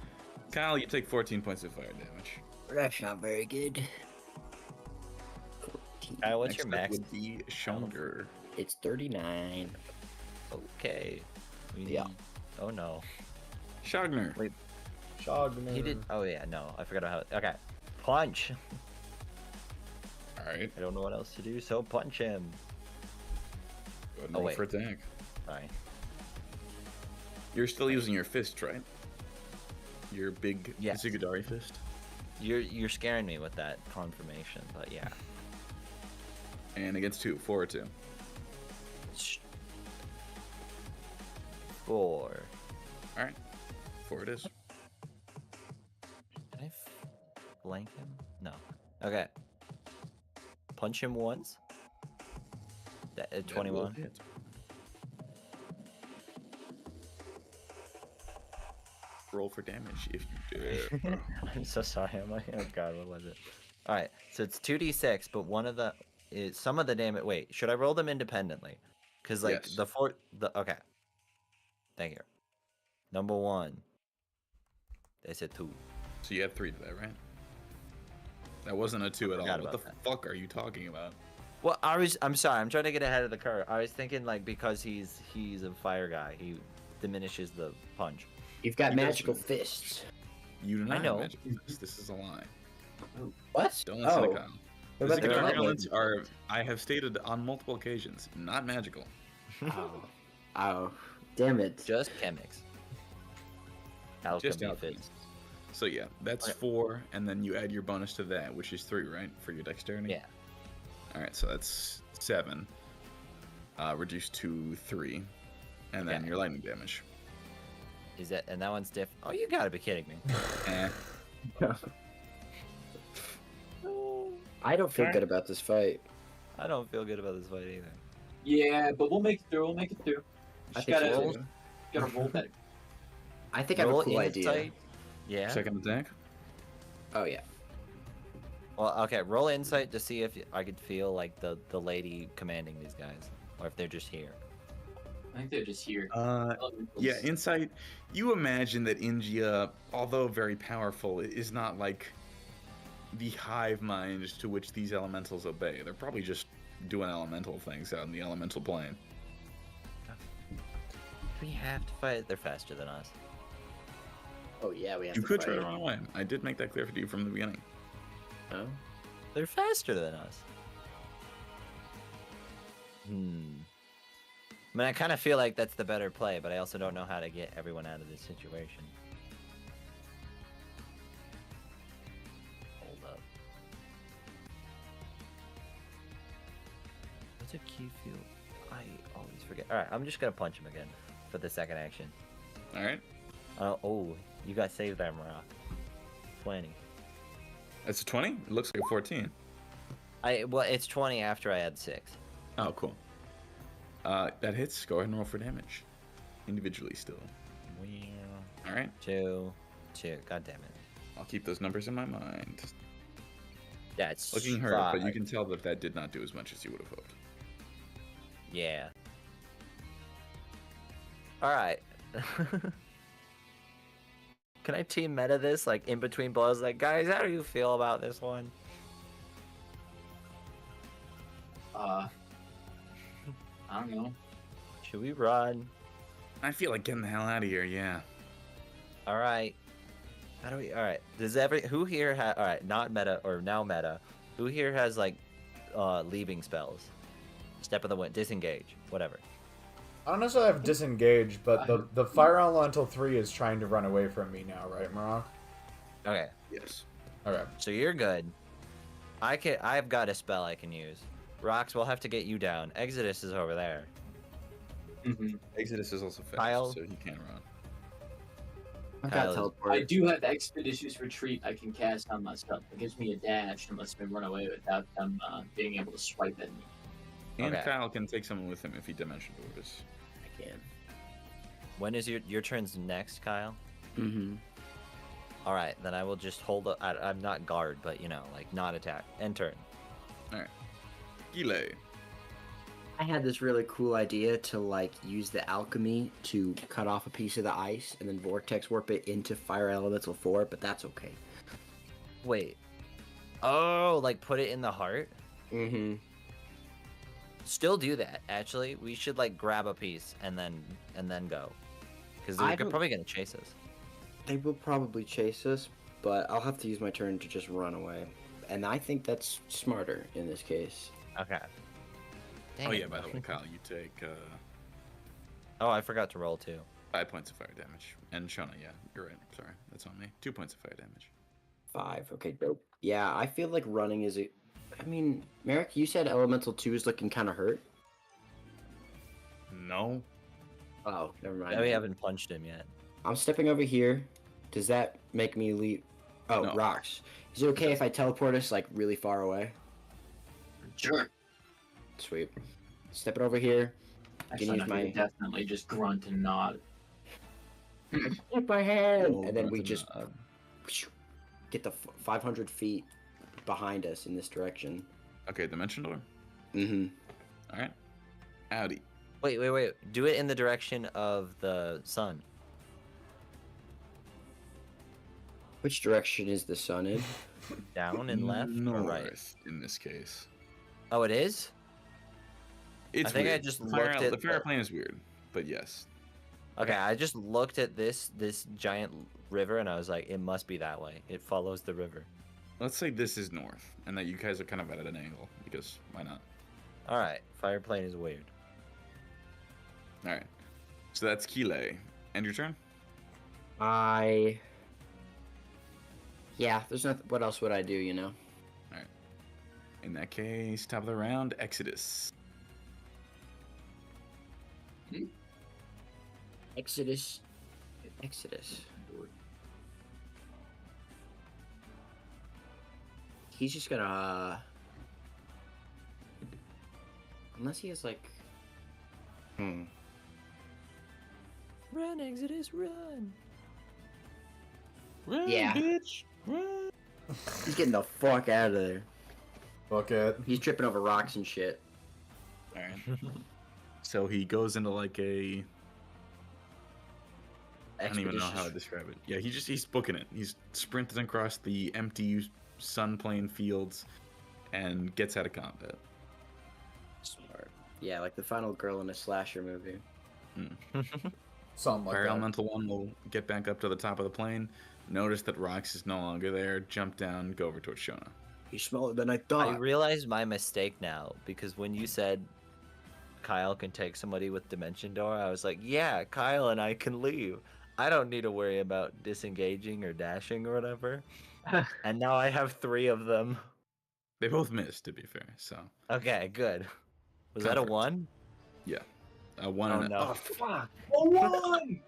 Kyle, you take 14 points of fire damage. That's not very good. What's your Next up max? would be Shonger. It's 39. Okay. We Yeah. need- Oh no. Shogner. Wait, Shogner. he did. Oh yeah, no, I forgot how. Okay. Punch. Alright. I don't know what else to do, so punch him. Go ahead and Oh, roll wait. for attack. Sorry. You're still using your fist, right? Your big Yes. Zigudari fist. You're scaring me with that confirmation, but yeah. And against 2, 4 or 2. 4. Alright. 4 it is. Can I blank him? No. Okay. Punch him once. That will 21. hit. Roll for damage if you do. I'm so sorry. I'm like, oh god, what was it? All right, so it's 2d6, but one of the is some of the damage. Wait, should I roll them independently? Because like Yes. okay. Thank you. Number 1. They said 2. So you had 3 today, right? That wasn't a 2 at all. Forgot What the about that. fuck are you talking about? Well, I'm sorry. I'm trying to get ahead of the curve. I was thinking like because he's a fire guy, he diminishes the punch. You've got He magical doesn't. fists. You do not have know. magical fists. This is a lie. What? Don't listen to Oh. Kyle. What about the Physical gauntlet? violence are, I have stated on multiple occasions, not magical. Oh. Oh. Damn it. Just chemics. Just Alchemy alchemy. fits. So yeah, that's Okay. 4, and then you add your bonus to that, which is 3, right? For your dexterity? Yeah. Alright, so that's 7. Reduced to 3. And then Okay. your lightning damage. Is that and that one's diff? Oh, you gotta be kidding me. Eh. I don't feel good about this fight. I don't feel good about this fight either. Yeah, but we'll make it through. We'll make it through. I Just think gotta, so, gotta roll better. I think I have a Roll cool idea. insight. Yeah. Second attack? Oh yeah. Well, okay. Roll insight to see if I could feel like the lady commanding these guys, or if they're just here. I think they're just here. Yeah, insight. You imagine that Ingia, although very powerful, is not like the hive mind to which these elementals obey. They're probably just doing elemental things out in the elemental plane. We have to fight. They're faster than us. Oh yeah, we have You to could fight. try to run away. I did make that clear for you from the beginning. Oh. They're faster than us. I mean, I kind of feel like that's the better play, but I also don't know how to get everyone out of this situation. Hold up. What's a key field? I always forget. Alright, I'm just gonna punch him again for the second action. Alright? Oh, you got saved there, Rock. 20. That's a 20? It looks like a 14. Well, it's 20 after I had 6. Oh, cool. That hits. Go ahead and roll for damage. Individually still. Alright? 2. God damn it. I'll keep those numbers in my mind. Yeah, it's Looking hurt, but you 5. can tell that that did not do as much as you would have hoped. Yeah. Alright. Can I team meta this, like, in between blows? Like, guys, how do you feel about this one? I don't know. Should we run? I feel like getting the hell out of here, yeah. Alright. How do we... Alright. Who here has... Alright, not meta, or now meta. Who here has, like, leaving spells? Step of the wind, disengage, whatever. I don't necessarily have disengage, but the Fire Elemental 3 is trying to run away from me now, right, Marok? Okay. Yes. Okay. So you're good. I've got a spell I can use. Rox, we'll have to get you down. Exodus is over there. Mm-hmm. Exodus is also fast, Kyle? so he can't run. I Kyle got is- teleport. I do have Expeditious Retreat I can cast on myself. It gives me a dash and lets me run away without them being able to swipe at me. And Okay. Kyle can take someone with him if he dimension doors. I can. When is your turn's next, Kyle? Mm-hmm. All right, then I will just hold up. I'm not guard, but you know, like not attack. End turn. Gile. I had this really cool idea to like use the alchemy to cut off a piece of the ice and then vortex warp it into Fire Elemental 4, but that's okay. Wait. Oh, like put it in the heart? Mm-hmm. Still do that. Actually, we should like grab a piece and then go, because I they're don't- probably gonna chase us. They will probably chase us, but I'll have to use my turn to just run away. And I think that's smarter in this case. Okay. Dang Oh it. yeah, by the way, Kyle, you take Oh, I forgot to roll too. 5 points of fire damage. And Shona, yeah, you're right. Sorry, that's on me. 2 points of fire damage. 5. Okay, dope. Yeah, I feel like running is a... I mean, Merrick, you said Elemental 2 is looking kind of hurt. No. Oh, never mind. Yeah, we haven't punched him yet. I'm stepping over here. Does that make me leave? Oh, No. rocks. Is it okay if I teleport us, like, really far away? Sure. Sweet. Stepping over here. Actually, use no, you my- definitely just grunt and nod. Hit my hand! Oh, And then we that's just an, get the 500 feet behind us in this direction. Okay, dimension door. Mm-hmm. All right. Howdy. Wait. Do it in the direction of the sun. Which direction is the sun in? Down and left or right? North, in this case. Oh, it is? It's I think weird. I just the looked fire, at the fire the- plane is weird, but yes. Okay, I just looked at this giant river and I was like, it must be that way. It follows the river. Let's say this is north, and that you guys are kind of at an angle, because why not? All right, fire plane is weird. All right. So that's Kile. End your turn? Yeah, there's nothing. What else would I do, you know? In that case, top of the round, Exodus. Exodus. He's just gonna. Unless he has like. Hmm. Run, Exodus, run! Run, Yeah. bitch! Run! He's getting the fuck out of there. Fuck it. He's tripping over rocks and shit. All right. So he goes into like a. I don't even know how to describe it. Yeah, he's booking it. He's sprinting across the empty sun plane fields and gets out of combat. Smart. Yeah, like the final girl in a slasher movie. Something like Fire that. Elemental 1 will get back up to the top of the plane, notice that Rox is no longer there, jump down, go over towards Shona. He's smaller than I I thought. realize my mistake now because when you said Kyle can take somebody with Dimension Door, I was like, yeah, Kyle and I can leave. I don't need to worry about disengaging or dashing or whatever. And now I have 3 of them. They both missed, to be fair, so. Okay, good. Was that a Comfort. 1? Yeah. One Oh and no. oh, fuck. A 1!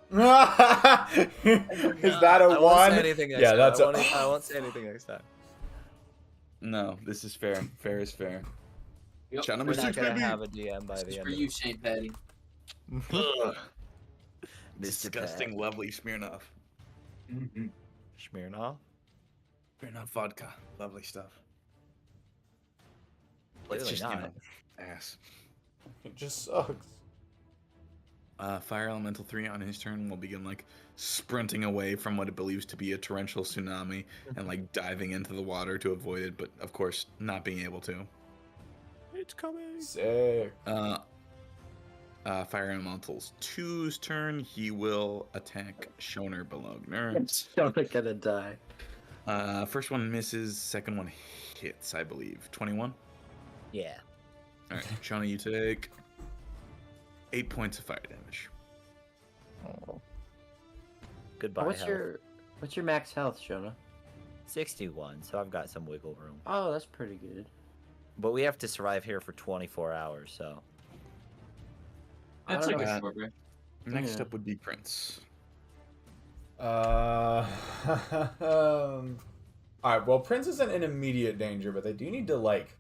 Is that a I won't one? say anything next Yeah, time. that's I won't say anything next time. No, this is fair. Fair is fair. Yep. Shot number We're not 6, gonna baby! have a DM by This the is end. for of you, it. St. Patty. Ugh. Mr. Disgusting, Pat. lovely Smirnoff. Mhm. Smirnoff? Smirnoff vodka. Lovely stuff. Clearly It's just, not. ass. It just sucks. Fire Elemental 3 on his turn will begin like sprinting away from what it believes to be a torrential tsunami and like diving into the water to avoid it, but of course not being able to. It's coming. Sick. Fire Elemental's 2's turn, he will attack Shoner Bologner. It's still gonna die. First one misses, second one hits, I believe. 21? Yeah. Alright, Shona, you take 8 points of fire damage. Oh. Goodbye. What's health. your max health, Shona? 61, so I've got some wiggle room. Oh, that's pretty good. But we have to survive here for 24 hours, so. That's I like don't a know. short break. Next Yeah. up would be Prince. All right. Well, Prince isn't in immediate danger, but they do need to like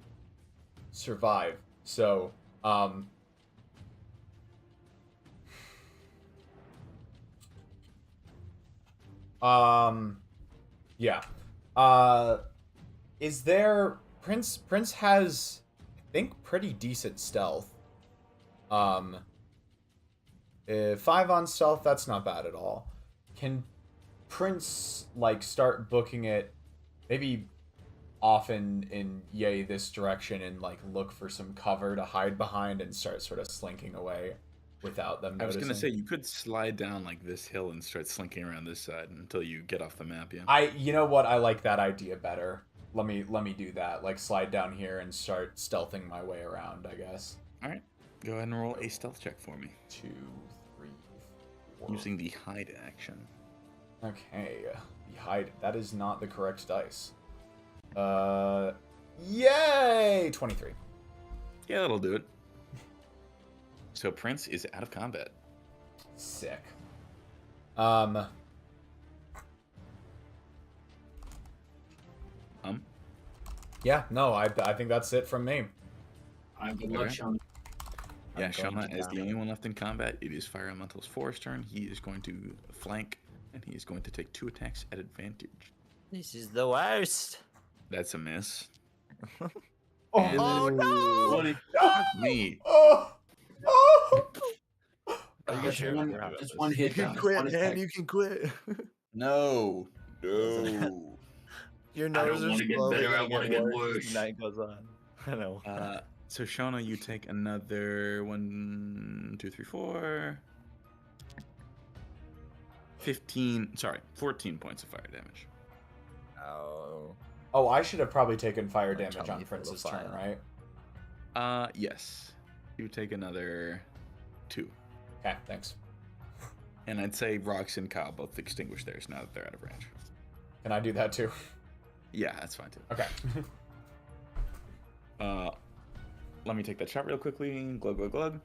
survive. So, yeah. Is there Prince has, I think, pretty decent stealth. 5 on stealth, that's not bad at all. Can Prince like start booking it maybe often in this direction and like look for some cover to hide behind and start sort of slinking away without them I was noticing? gonna say you could slide down like this hill and start slinking around this side until you get off the map. Yeah. You know what? I like that idea better. Let me do that. Like slide down here and start stealthing my way around, I guess. All right. Go ahead and roll a stealth check for me 2, 3, 4. using the hide action. Okay, the hide. That is not the correct dice. Yay! 23. Yeah, that'll do it. So Prince is out of combat. Sick. Yeah, no, I think that's it from me. Good luck, Okay. Sean. Yeah, I'm going Shama to is the die. only one left in combat. It is Fire Elemental's 4's turn. He is going to flank, and he is going to take 2 attacks at advantage. This is the worst. That's a miss. Oh, no! Twenty. Me. Oh! Oh! Are you Just sure? one- We're having just this. one hit. You can John, quit, one man. attack. You can quit. No. No. Your I don't nose is wanna get slowly better, I gonna wanna get get worse as worse. the night goes on. I know. So Shona, you take another 1, 2, 3, 4. 14 points of fire damage. Oh. Oh, I should have probably taken fire Don't damage tell on me full of Prince's turn, fire. right? Yes. You take another 2. Okay, thanks. And I'd say Rox and Kyle both extinguish theirs now that they're out of range. Can I do that too? Yeah, that's fine too. Okay. Let me take that shot real quickly. Glug, glug, glug.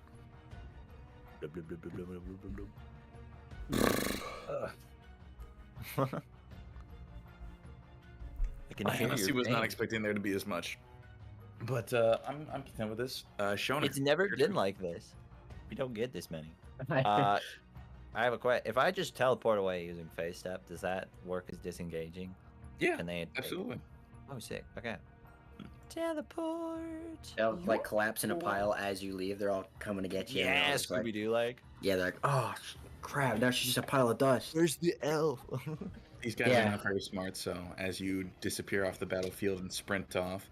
I can I hear honestly your was not pain. expecting there to be as much. But I'm content with this. Shona. It's never your been turn. like this. We don't get this many. I have a question. If I just teleport away using phase step, does that work as disengaging? Yeah, Can they? absolutely. Oh, sick. Okay. Teleport. They'll like collapse in a pile as you leave. They're all coming to get you. and they're all Yeah, just like- Scooby Doo like. Yeah, they're like, oh crap! Now she's just a pile of dust. Where's the elf? These guys Yeah. are not very smart, so as you disappear off the battlefield and sprint off,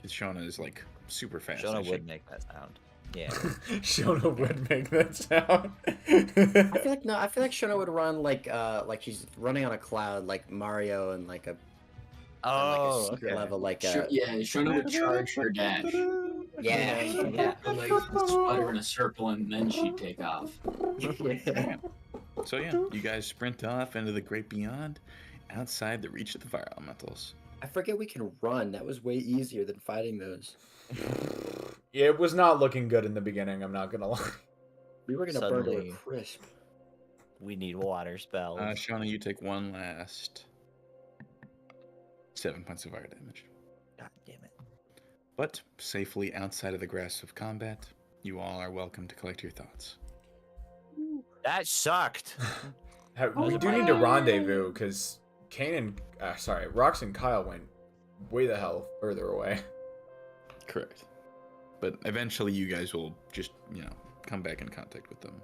Shona is like super fast. Shona and she- would make that sound. Yeah. Shona would make that sound. I feel like no. I feel like Shona would run like she's running on a cloud, like Mario, and like a Oh, secret okay. level, like Yeah, Shona would charge her dash. yeah, yeah. Like sputter in a circle and then she'd take off. yeah. So yeah, you guys sprint off into the great beyond, outside the reach of the fire elementals. I forget we can run. That was way easier than fighting those. It was not looking good in the beginning, I'm not gonna lie. We were gonna burn to Suddenly- a crisp. We need water spells. Shona, you take one last 7 points of fire damage. God damn it. But safely outside of the grasp of combat, you all are welcome to collect your thoughts. That sucked. We do need to rendezvous, because Rox and Kyle went way the hell further away. Correct. But eventually you guys will just, come back in contact with them.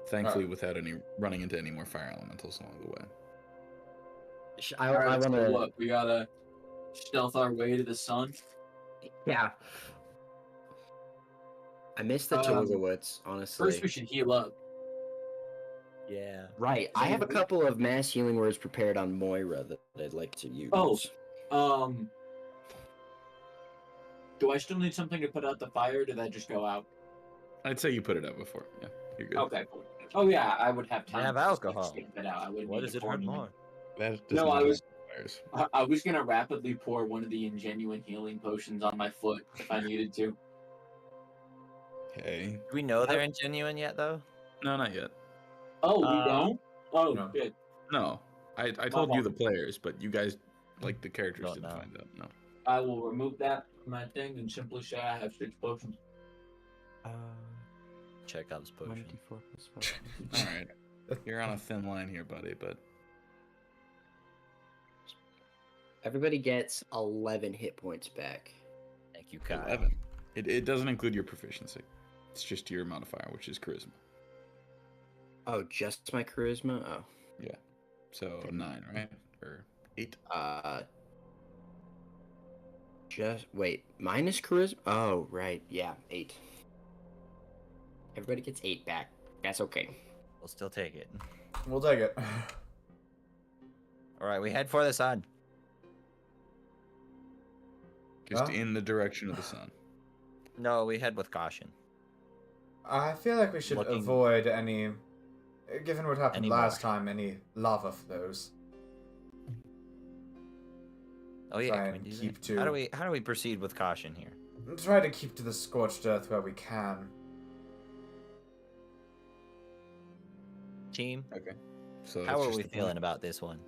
Thankfully, without any running into any more fire elementals along the way. I Alright, want so to. what? We gotta stealth our way to the sun. Yeah. I miss the Tolgowitz, honestly. First, we should heal up. Yeah. Right. I have a couple of mass healing words prepared on Moira that I'd like to use. Oh. Do I still need something to put out the fire? Or did that just go out? I'd say you put it out before. Yeah, you're good. Okay, cool. Oh yeah, I would have time. have to just, alcohol. skip it out. I wouldn't What need does to it pour hurt anything. more? That does No, not I was- fires. I was gonna rapidly pour one of the ingenuine healing potions on my foot if I needed to. Okay. Do we know they're genuine yet, though? No, not yet. Oh, we don't? Oh, No. good. No. I told you the players, but you guys, like the characters, Don't didn't know. find out. No. I will remove that from my thing and simply say I have 6 potions. Chekhov's potion. 1d4 plus 5. All right. You're on a thin line here, buddy, but Everybody gets 11 hit points back. Thank you, Kyle. 11. It doesn't include your proficiency. It's just your modifier, which is charisma. Oh, just my charisma? Oh. So 9, right? Or 8? Just wait, minus charisma? Oh, right. Yeah, 8. Everybody gets 8 back. That's okay. We'll still take it. We'll take it. All right, we head for the sun. Just Huh? in the direction of the sun. No, we head with caution. I feel like we should Looking- avoid any, given what happened Any last more. time, any lava flows. Oh yeah, Try can we and do keep that? to- How do we proceed with caution here? Try to keep to the scorched earth where we can. Team, Okay. So how that's are just we the plan. feeling about this one?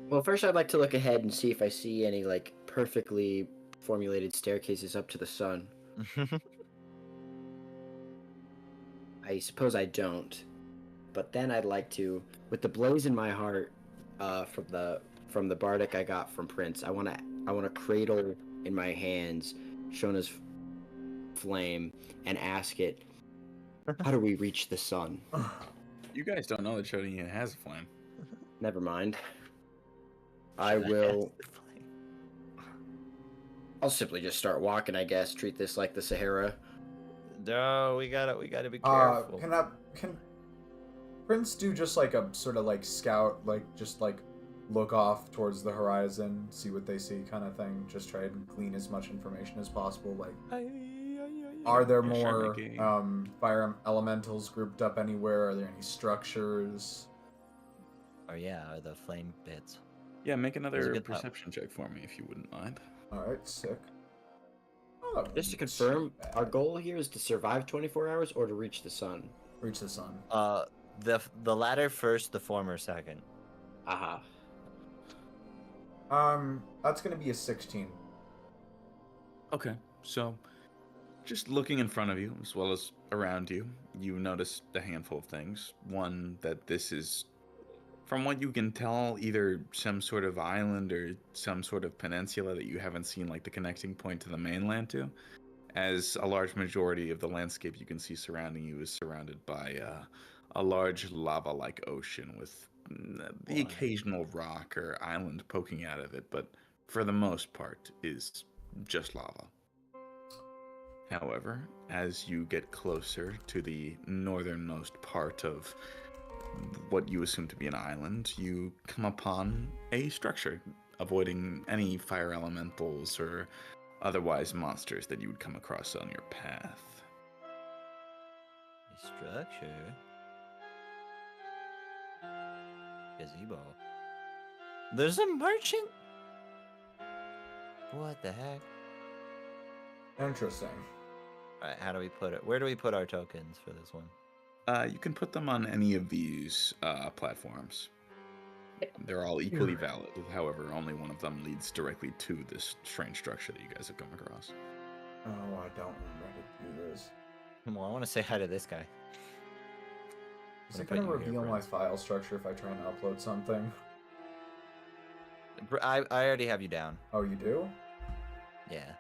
Well, first I'd like to look ahead and see if I see any, like, perfectly formulated staircases up to the sun. I suppose I don't. But then I'd like to, with the blaze in my heart, from the bardic I got from Prince, I wanna cradle in my hands Shona's flame and ask it, how do we reach the sun? You guys don't know that Shodian has a flame. Never mind. I will. I'll simply just start walking, I guess. Treat this like the Sahara. No, we gotta be careful. Can Prince do just like a sort of like scout, like just like look off towards the horizon, see what they see, kind of thing? Just try and glean as much information as possible. Like, are there more fire elementals grouped up anywhere? Are there any structures? Oh yeah, the flame bits. Yeah, make another perception check for me if you wouldn't mind. All right, sick. Oh, Just to confirm, our goal here is to survive 24 hours or to reach the sun. Reach the sun. The latter first, the former second. Aha. That's gonna be a 16. Okay, so just looking in front of you as well as around you, you notice a handful of things. One, that this is, from what you can tell, either some sort of island or some sort of peninsula that you haven't seen like the connecting point to the mainland to, as a large majority of the landscape you can see surrounding you is surrounded by a large lava-like ocean with the occasional rock or island poking out of it, but for the most part is just lava. However, as you get closer to the northernmost part of what you assume to be an island, you come upon a structure, avoiding any fire elementals or otherwise monsters that you would come across on your path. A structure? Gazebo. There's a merchant? What the heck? Interesting. Alright, how do we put it? Where do we put our tokens for this one? You can put them on any of these platforms. They're all equally valid. However, only one of them leads directly to this strange structure that you guys have come across. Oh, I don't remember how to do this. Well, I want to say hi to this guy. Is it going to reveal my file structure if I try and upload something? I already have you down. Oh, you do? Yeah.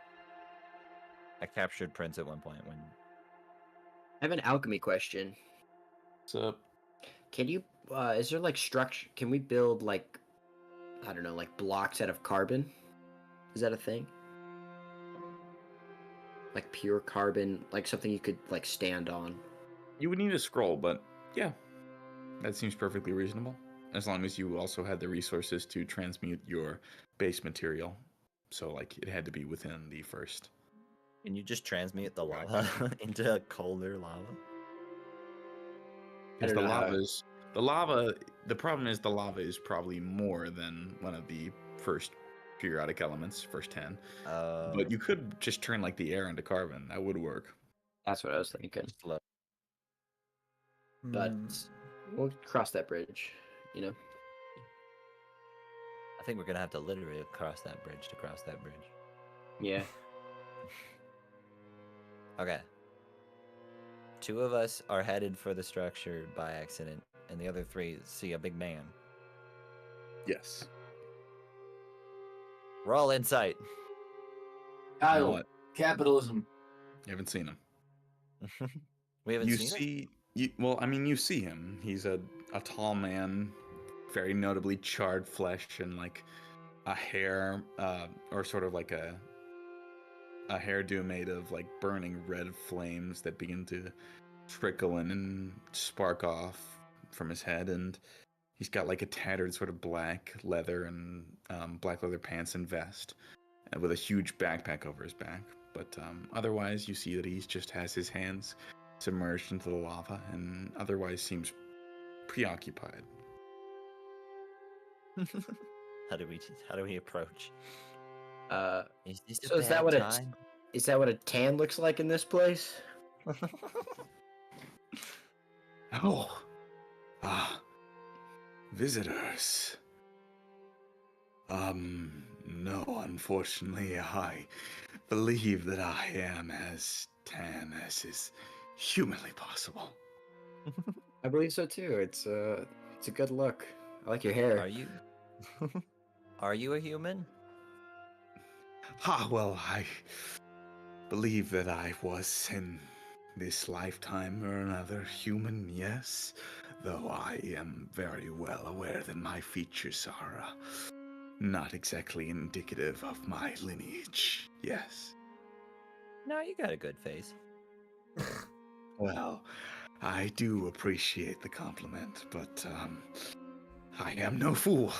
I captured Prince at one point when... I have an alchemy question. What's up? Can you, is there like structure, can we build like, I don't know, like blocks out of carbon? Is that a thing? Like pure carbon, like something you could like stand on? You would need a scroll, but yeah, that seems perfectly reasonable. As long as you also had the resources to transmute your base material. So like it had to be within the first. Can you just transmute the lava into colder lava? Because the problem is the lava is probably more than one of the first periodic elements, first 10. But you could just turn like the air into carbon. That would work. That's what I was thinking. But we'll cross that bridge, you know? I think we're going to have to literally cross that bridge to cross that bridge. Yeah. Okay. 2 of us are headed for the structure by accident, and the other 3 see a big man. Yes. We're all in sight. Kyle, What? capitalism. You haven't seen him. We haven't You seen see, you see him. He's a tall man, very notably charred flesh and like a hair, or sort of like a hairdo made of like burning red flames that begin to trickle in and spark off from his head, and he's got like a tattered sort of black leather and black leather pants and vest, and with a huge backpack over his back. But otherwise, you see that he just has his hands submerged into the lava, and otherwise seems preoccupied. How do we approach? Is this So a is that bad what time? is that what a tan looks like in this place? Oh, visitors. No, unfortunately, I believe that I am as tan as is humanly possible. I believe so too. It's a good look. I like your hair. Are you? Are you a human? Well, I believe that I was in this lifetime or another human, yes, though I am very well aware that my features are not exactly indicative of my lineage, yes. No, you got a good face. Well, I do appreciate the compliment, but I am no fool.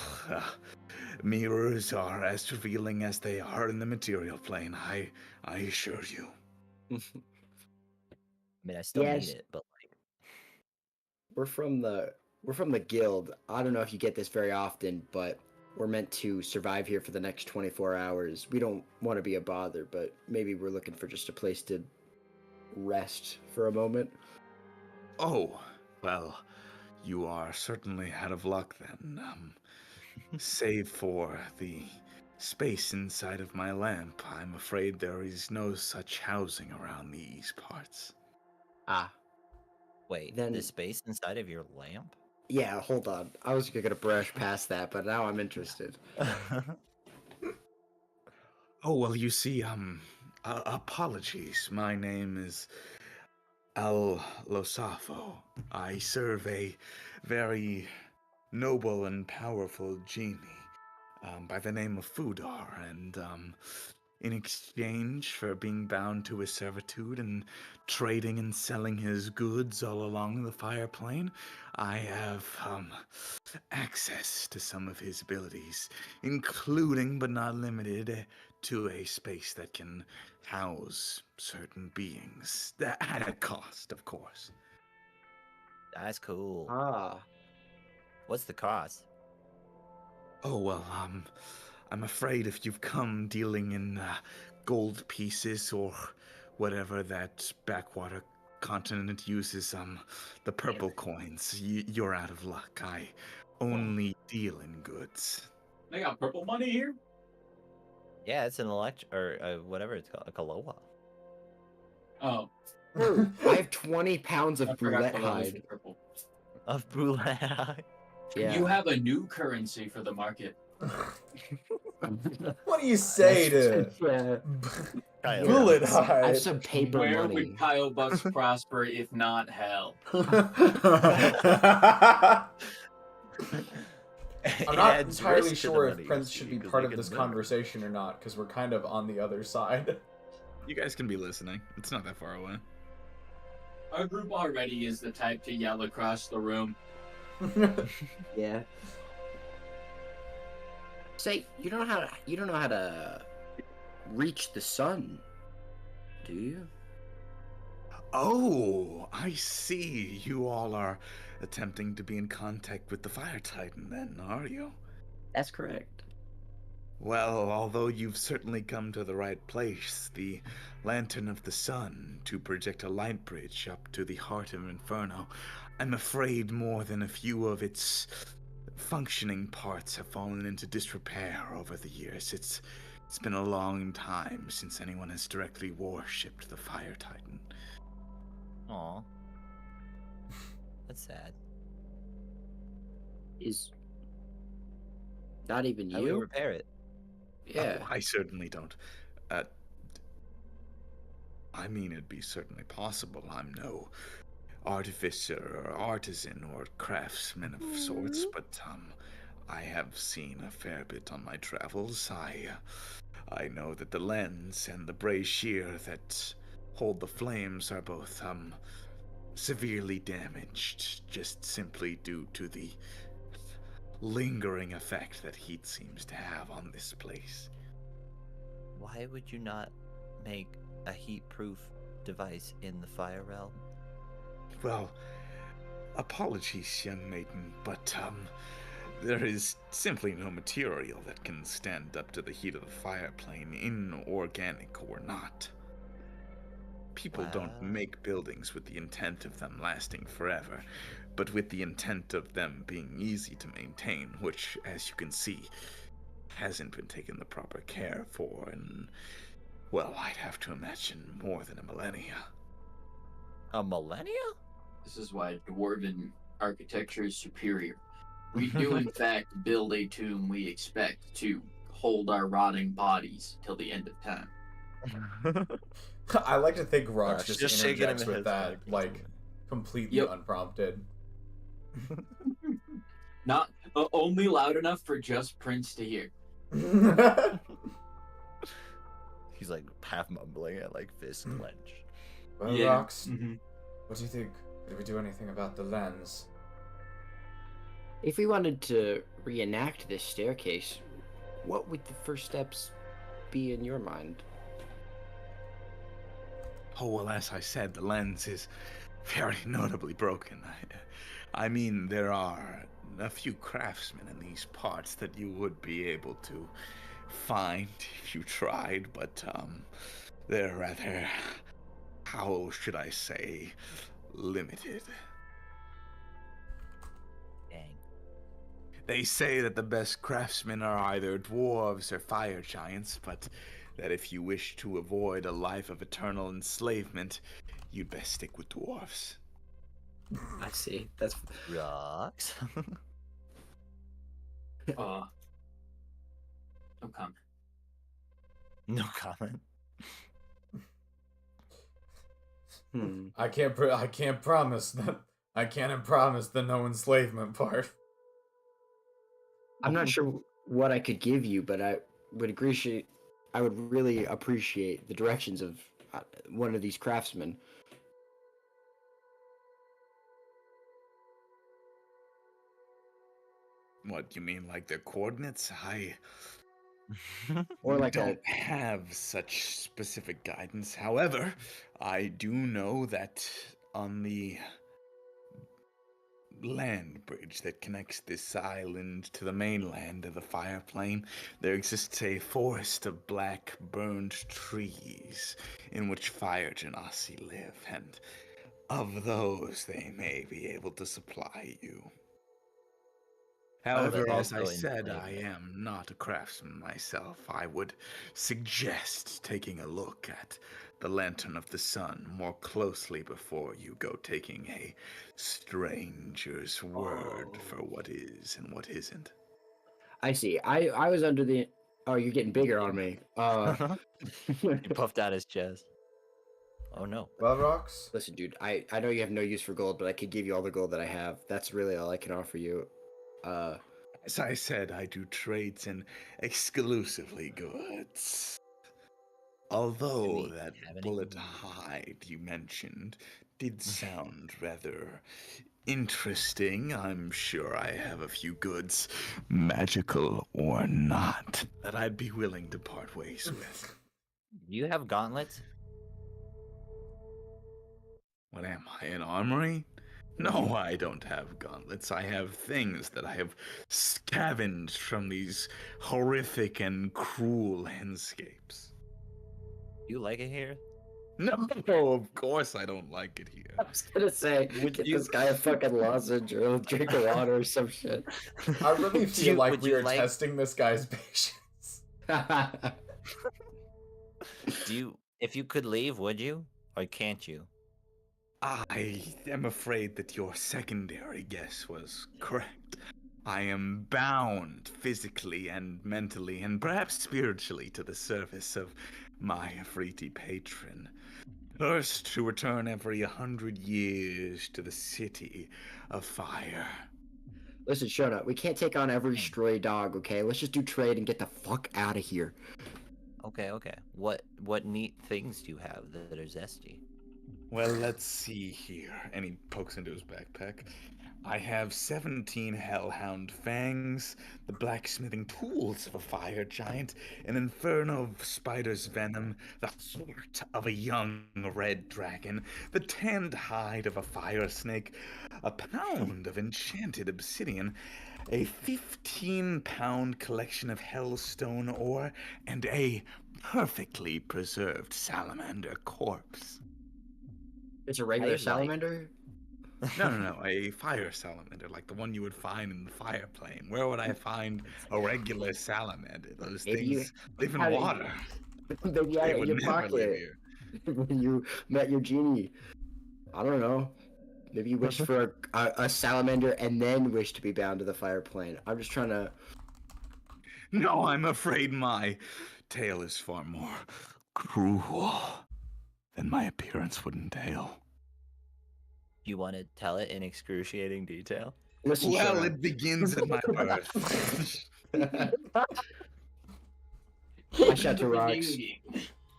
Mirrors are as revealing as they are in the material plane, I assure you. I mean, I still need Yes. it, but We're from the guild. I don't know if you get this very often, but we're meant to survive here for the next 24 hours. We don't want to be a bother, but maybe we're looking for just a place to rest for a moment. Oh, well, you are certainly out of luck then. Save for the space inside of my lamp, I'm afraid there is no such housing around these parts. Ah, wait, Then- the space inside of your lamp? yeah, hold on. I was gonna brush past that, but now I'm interested. Oh, well, you see, apologies. My name is Al Losafo. I serve a very noble and powerful genie by the name of Fudar, and in exchange for being bound to his servitude and trading and selling his goods all along the fire plane, I have access to some of his abilities, including but not limited to a space that can house certain beings at a cost, of course. That's cool. Ah, What's the cost? Oh, well, I'm afraid if you've come dealing in gold pieces or whatever that backwater continent uses, the purple coins, you're out of luck. I only deal in goods. They got purple money here? Yeah, it's an or whatever it's called, a Kaloa. Oh, oh, I have 20 pounds I of forgot brulette the levels hide. for purple. Of Brulé. Yeah. You have a new currency for the market. What do you say to Yeah. bullet I have hide? some paper Where money. would Kyle Bucks prosper if not hell? I'm not entirely sure if Prince should be part of this conversation or not, because we're kind of on the other side. You guys can be listening. It's not that far away. Our group already is the type to yell across the room. Yeah. Say, you don't know how to reach the sun, do you? Oh, I see. You all are attempting to be in contact with the Fire Titan, then, are you? That's correct. Well, although you've certainly come to the right place, the Lantern of the Sun, to project a light bridge up to the heart of Inferno, I'm afraid more than a few of its functioning parts have fallen into disrepair over the years. It's been a long time since anyone has directly worshipped the Fire Titan. Aw. That's sad. Is not even How do we you? repair it? Yeah. Oh, I certainly don't. I mean, it'd be certainly possible. I'm no artificer or artisan or craftsman of sorts, but I have seen a fair bit on my travels. I know that the lens and the brazier that hold the flames are both severely damaged, just simply due to the lingering effect that heat seems to have on this place. Why would you not make a heat-proof device in the fire realm? Well, apologies, young maiden, but there is simply no material that can stand up to the heat of the fire plane, inorganic or not. People don't make buildings with the intent of them lasting forever, but with the intent of them being easy to maintain, which, as you can see, hasn't been taken the proper care for in, well, I'd have to imagine more than a millennia. A millennia? This is why dwarven architecture is superior. We do, in fact, build a tomb we expect to hold our rotting bodies till the end of time. I like to think Rox Gosh, just just shaking him interjects in with his that, head. like, completely Yep. unprompted. Not only loud enough for just Prince to hear. He's like half mumbling and like fist clenched. Well, Yeah. Rox, Mm-hmm. what do you think? Did we do anything about the lens? If we wanted to reenact this staircase, what would the first steps be in your mind? Oh, well, as I said, the lens is very notably broken. I mean, there are a few craftsmen in these parts that you would be able to find if you tried, but they're rather, how should I say, limited. Dang. They say that the best craftsmen are either dwarves or fire giants, but that if you wish to avoid a life of eternal enslavement, you'd best stick with dwarves. I see. That's Rocks. No comment. No comment. I can't promise that. I can't promise the no enslavement part. I'm not sure what I could give you, but I would appreciate. I would really appreciate the directions of one of these craftsmen. What, you mean like their coordinates? I Or like don't have such specific guidance. However, I do know that on the land bridge that connects this island to the mainland of the fire plane, there exists a forest of black burned trees in which fire genasi live, and of those they may be able to supply you. However, but as I also said, I enslavement. am not a craftsman myself. I would suggest taking a look at the Lantern of the Sun more closely before you go taking a stranger's word for what is and what isn't. I see. I was under the. Oh, you're getting bigger on me. He puffed out his chest. Oh no. Well, Rox, Listen, dude. I know you have no use for gold, but I could give you all the gold that I have. That's really all I can offer you. As I said, I do trades in exclusively goods. Although that have any bullet gold? hide you mentioned did sound rather interesting, I'm sure I have a few goods, magical or not, that I'd be willing to part ways with. Do you have gauntlets? What am I, an armory? No, I don't have gauntlets. I have things that I have scavenged from these horrific and cruel landscapes. Do you like it here? No, of course I don't like it here. I was gonna say, Would get you- this guy a fucking lozenge or a drink of water or some shit. I really feel like would we you are like- testing this guy's patience. Do you? If you could leave, would you? Or can't you? I am afraid that your secondary guess was correct. I am bound physically and mentally and perhaps spiritually to the service of my Afriti patron. First, to return every 100 years to the city of fire. Listen, shut up. We can't take on every stray dog, okay? Let's just do trade and get the fuck out of here. Okay, okay. What neat things do you have that are zesty? Well, let's see here. And he pokes into his backpack. I have 17 hellhound fangs, the blacksmithing tools of a fire giant, an inferno of spider's venom, the heart of a young red dragon, the tanned hide of a fire snake, a pound of enchanted obsidian, a 15-pound collection of hellstone ore, and a perfectly preserved salamander corpse. It's a regular like- salamander? No, a fire salamander, like the one you would find in the fire plane. Where would I find a regular salamander? Those Maybe you things live in had it- water. Maybe you had They it in would your never live pocket here. when you met your genie. I don't know. Maybe you wished for a salamander and then wished to be bound to the fire plane. I'm just trying to. No, I'm afraid my tale is far more cruel than my appearance would entail. You want to tell it in excruciating detail? Listen, Well, shut it begins at my birth. up. I shut to rocks.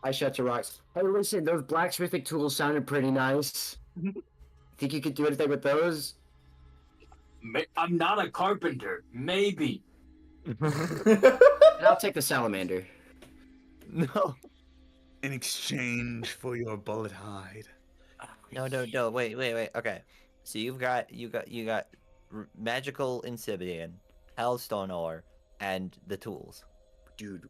I shut to rocks. Hey, listen, those blacksmithing tools sounded pretty nice. Think you could do anything with those? I'm not a carpenter. Maybe. And I'll take the salamander. No. In exchange for your bullet hide. No. Wait. Okay. So you got magical insidian, hellstone ore, and the tools. Dude,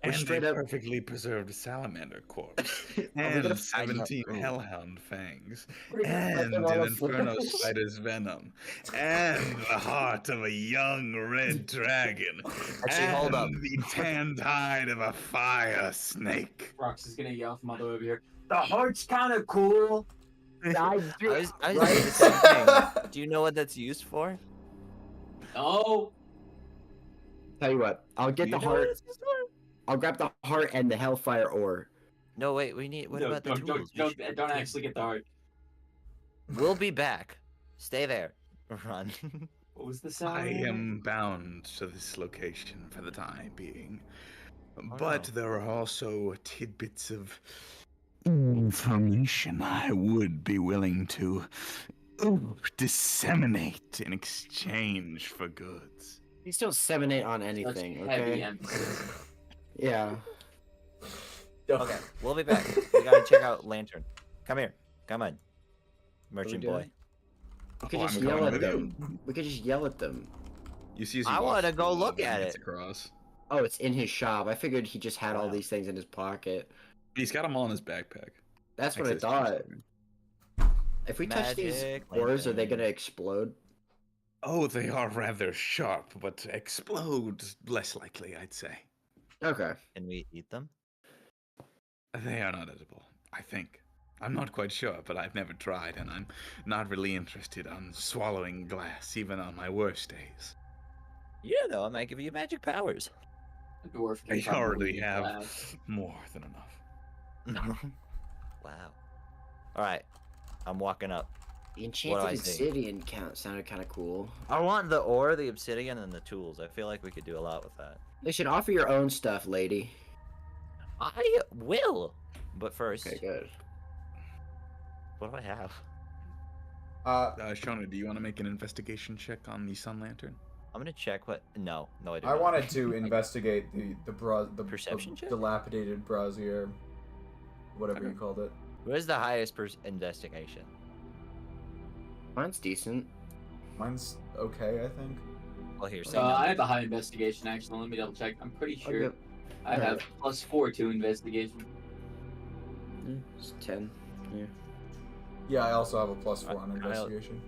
we're And straight a up. perfectly preserved salamander corpse. Are we And gonna- 17 I know. hellhound fangs. We're gonna And fight them on an the inferno floor. spider's venom. And the heart of a young red dragon. Actually, hold up. And the tanned hide of a fire snake. Rox is gonna yell from all the way over here. The heart's kind of cool. I was Right? thinking the same thing. Do you know what that's used for? Oh, Tell you what, I'll get Do the you know what heart. it's used for? I'll grab the heart and the hellfire ore. No, wait. We need. What no, about the don't, tools? don't actually get the heart. We'll be back. Stay there. Run. What was the I sound? am bound to this location for the time being. But no. there are also tidbits of information I would be willing to disseminate in exchange for goods. You still 7-8 on Such anything, heavy okay? emphasis. Yeah. Okay, we'll be back. We gotta check out Lantern. Come here. Come on. Merchant doing? boy. We could Oh, just I'm yell coming at with them. you. We could just yell at them. You see as he I walks wanna go through the look at gets it. across. Oh, it's in his shop. I figured he just had all Wow. these things in his pocket. He's got them all in his backpack. That's what I Access thought. control. If we touch these Magic ores, are they lantern. gonna explode? Oh, they are rather sharp, but explode less likely, I'd say. Okay. Can we eat them? They are not edible, I think. I'm not quite sure, but I've never tried, and I'm not really interested on swallowing glass, even on my worst days. Yeah, though. I might give you magic powers. The dwarf can I probably already eat have glass. more than enough. Wow. All right. I'm walking up. The What do enchanted I see? obsidian count sounded kind of cool. I want the ore, the obsidian, and the tools. I feel like we could do a lot with that. They should offer your own stuff, lady. I will. But first, Okay, good. what do I have? Shona, do you want to make an investigation check on the Sun Lantern? I'm gonna check what. No, I do I not. wanted to investigate the Perception check? dilapidated brazier, whatever Okay. you called it. Where's the highest investigation? Mine's decent. Mine's okay, I think. Well, here, say I number. have a high investigation, actually. Let me double check. I'm pretty I'll sure give- I have +4 to investigation. It's 10. Yeah. Yeah, I also have a +4 on Kyle- investigation.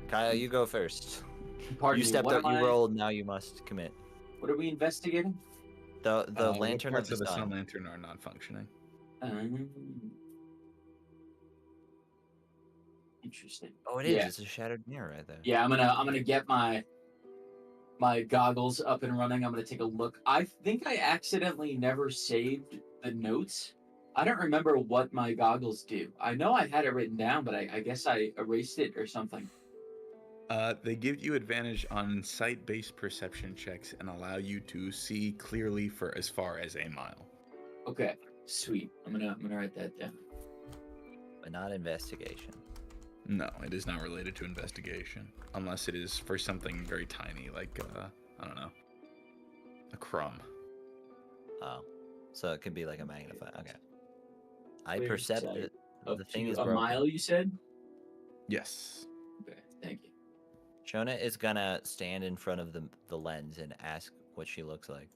Kyle, you go first. Pardon You me, stepped what up, am you I- rolled, now you must commit. What are we investigating? The What lantern of parts the of the Sun sun. Lantern are not functioning? Interesting. Oh, it is. Yeah. It's a shattered mirror right there. Yeah, I'm gonna get my goggles up and running. I'm gonna take a look. I think I accidentally never saved the notes. I don't remember what my goggles do. I know I had it written down, but I guess I erased it or something. They give you advantage on sight-based perception checks and allow you to see clearly for as far as a mile. Okay, sweet. I'm gonna write that down. But not investigation. No, it is not related to investigation, unless it is for something very tiny, like I don't know, a crumb. Oh. So it could be like a magnify. Okay. I Clear percept sight it. Up The thing to is a broken. mile, you said? Yes. Okay, thank you. Shona is gonna stand in front of the lens and ask what she looks like.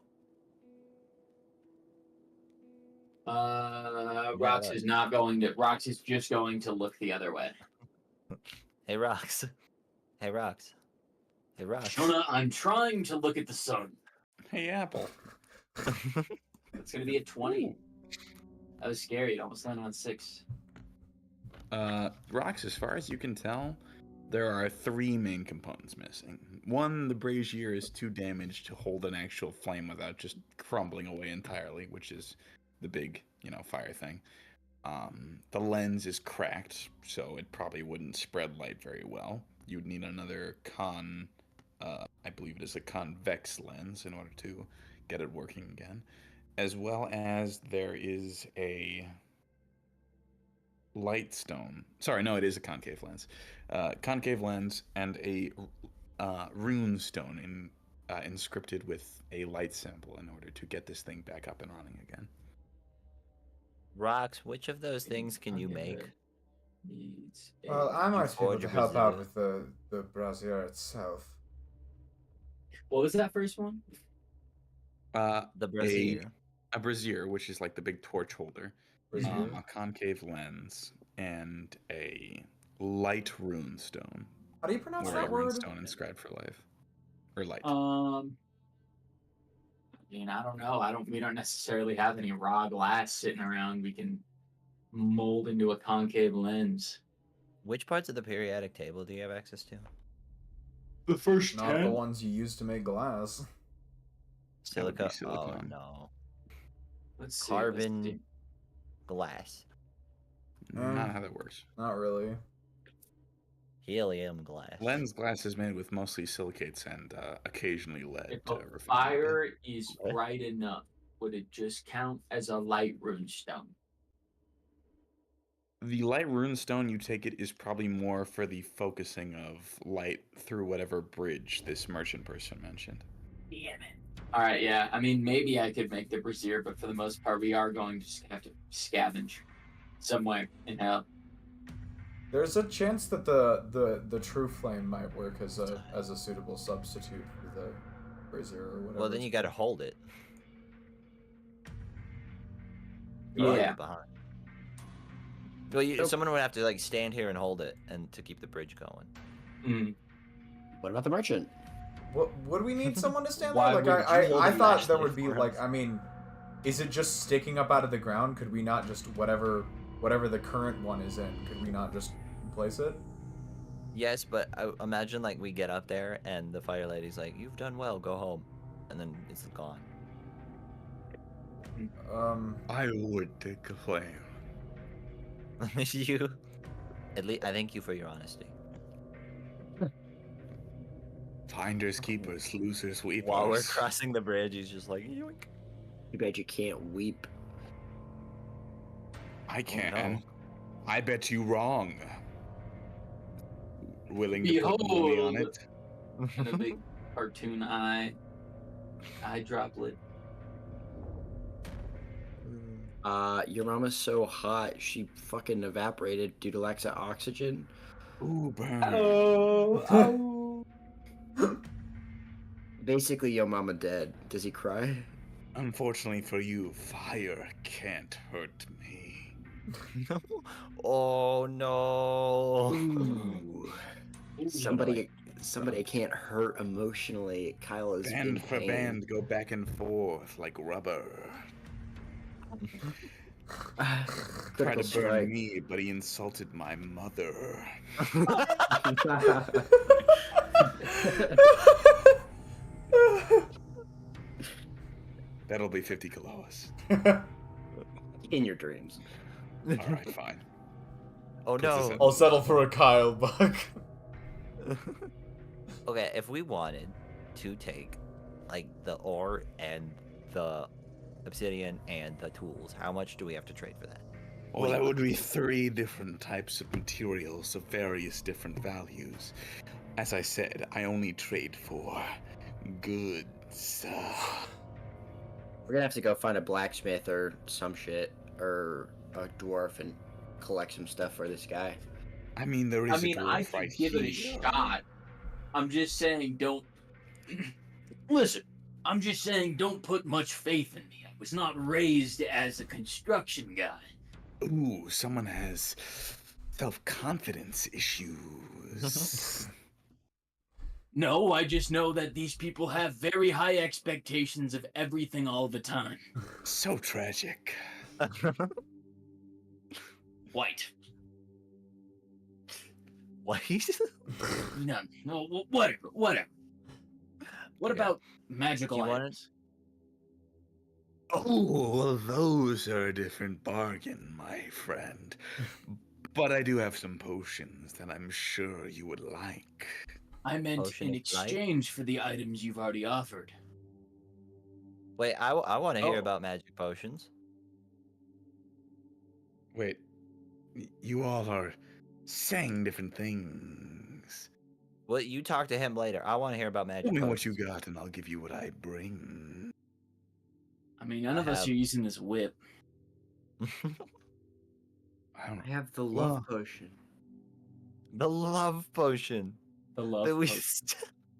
Rox is not going to. Rox is just going to look the other way. Hey, Rox. Hey, Rox. Hey, Rox. Shona, I'm trying to look at the sun. Hey, Apple. It's gonna be a 20. That was scary. It almost landed on 6. Rox, as far as you can tell, there are 3 main components missing. One, the brazier is too damaged to hold an actual flame without just crumbling away entirely, which is the big, fire thing. The lens is cracked, so it probably wouldn't spread light very well. You would need another I believe it is a convex lens in order to get it working again. As well as there is a light stone. Sorry, no, it is a concave lens. Concave lens and a rune stone inscripted with a light symbol in order to get this thing back up and running again. Rocks, which of those things can you make? Well, I might be able forge to a help out brazier? with the brazier itself. What was that first one? The brazier. A brazier, which is like the big torch holder, Brazier? a concave lens, and a light rune stone. How do you pronounce Or that a rune word? stone inscribed for life. Or light. I mean, I don't know. We don't necessarily have any raw glass sitting around we can mold into a concave lens. Which parts of the periodic table do you have access to? The first Not the ones you use to make glass. That would be Silica? Oh silicon. no. Let's see. Carbon glass. Not how that works. Not really. Helium glass. Lens glass is made with mostly silicates and occasionally lead. If to a refine fire is What? bright enough, would it just count as a light rune stone? The light rune stone, you take it, is probably more for the focusing of light through whatever bridge this merchant person mentioned. Damn it. All right, yeah. I mean, maybe I could make the brazier, but for the most part, we are going to just have to scavenge some way in hell. There's a chance that the true flame might work as a suitable substitute for the brazier or whatever. Well, then you gotta hold it. Yeah. Leave it behind. Well, someone would have to like stand here and hold it, and to keep the bridge going. Mm. What about the merchant? What would we need someone to stand Why there? Like would you I hold thought it there actually would be for like us? I mean, is it just sticking up out of the ground? Could we not just whatever the current one is in? Could we not just place it? Yes, but I imagine like we get up there and the fire lady's like, "You've done well, go home," and then it's gone. I would take a flame. You, at least, I thank you for your honesty. Finders keepers, losers weepers. While we're crossing the bridge, he's just like, yoink. Too bad you can't weep. I can. no. I bet you wrong. Willing to put money on it? And a big cartoon eye droplet. Your mama's so hot, she fucking evaporated due to lack of oxygen. Ooh, burn. Oh. Basically, your mama dead. Does he cry? Unfortunately for you, fire can't hurt me. Oh no. Ooh. Somebody can't hurt emotionally. Kyle is in Band for pain. band, go back and forth like rubber. Tried Critical to burn strike. me, but he insulted my mother. That'll be 50 kilos. In your dreams. All right, fine. Oh no. I'll settle for a Kyle buck. Okay, if we wanted to take like the ore and the obsidian and the tools, how much do we have to trade for that? Well, that would be 3 different types of materials of various different values. As I said, I only trade for goods. We're gonna have to go find a blacksmith or some shit, or a dwarf and collect some stuff for this guy. I mean, there is I mean, a dwarf I could right give it a here. shot. I'm just saying, don't. Listen, I'm just saying, don't put much faith in me. I was not raised as a construction guy. Ooh, someone has self-confidence issues. No, I just know that these people have very high expectations of everything all the time. So tragic. White. What? No, whatever. What Okay. about magical Do you want items? Oh, well, those are a different bargain, my friend. But I do have some potions that I'm sure you would like. I meant Potion in of life? exchange for the items you've already offered. Wait, I want to hear Oh. about magic potions. Wait, you all are saying different things. Well, you talk to him later. I want to hear about magic Tell me potions. what you got, and I'll give you what I bring. I mean, none I of us have- are using this whip. I don't I have the Well- love potion. The love potion. The love That we potion.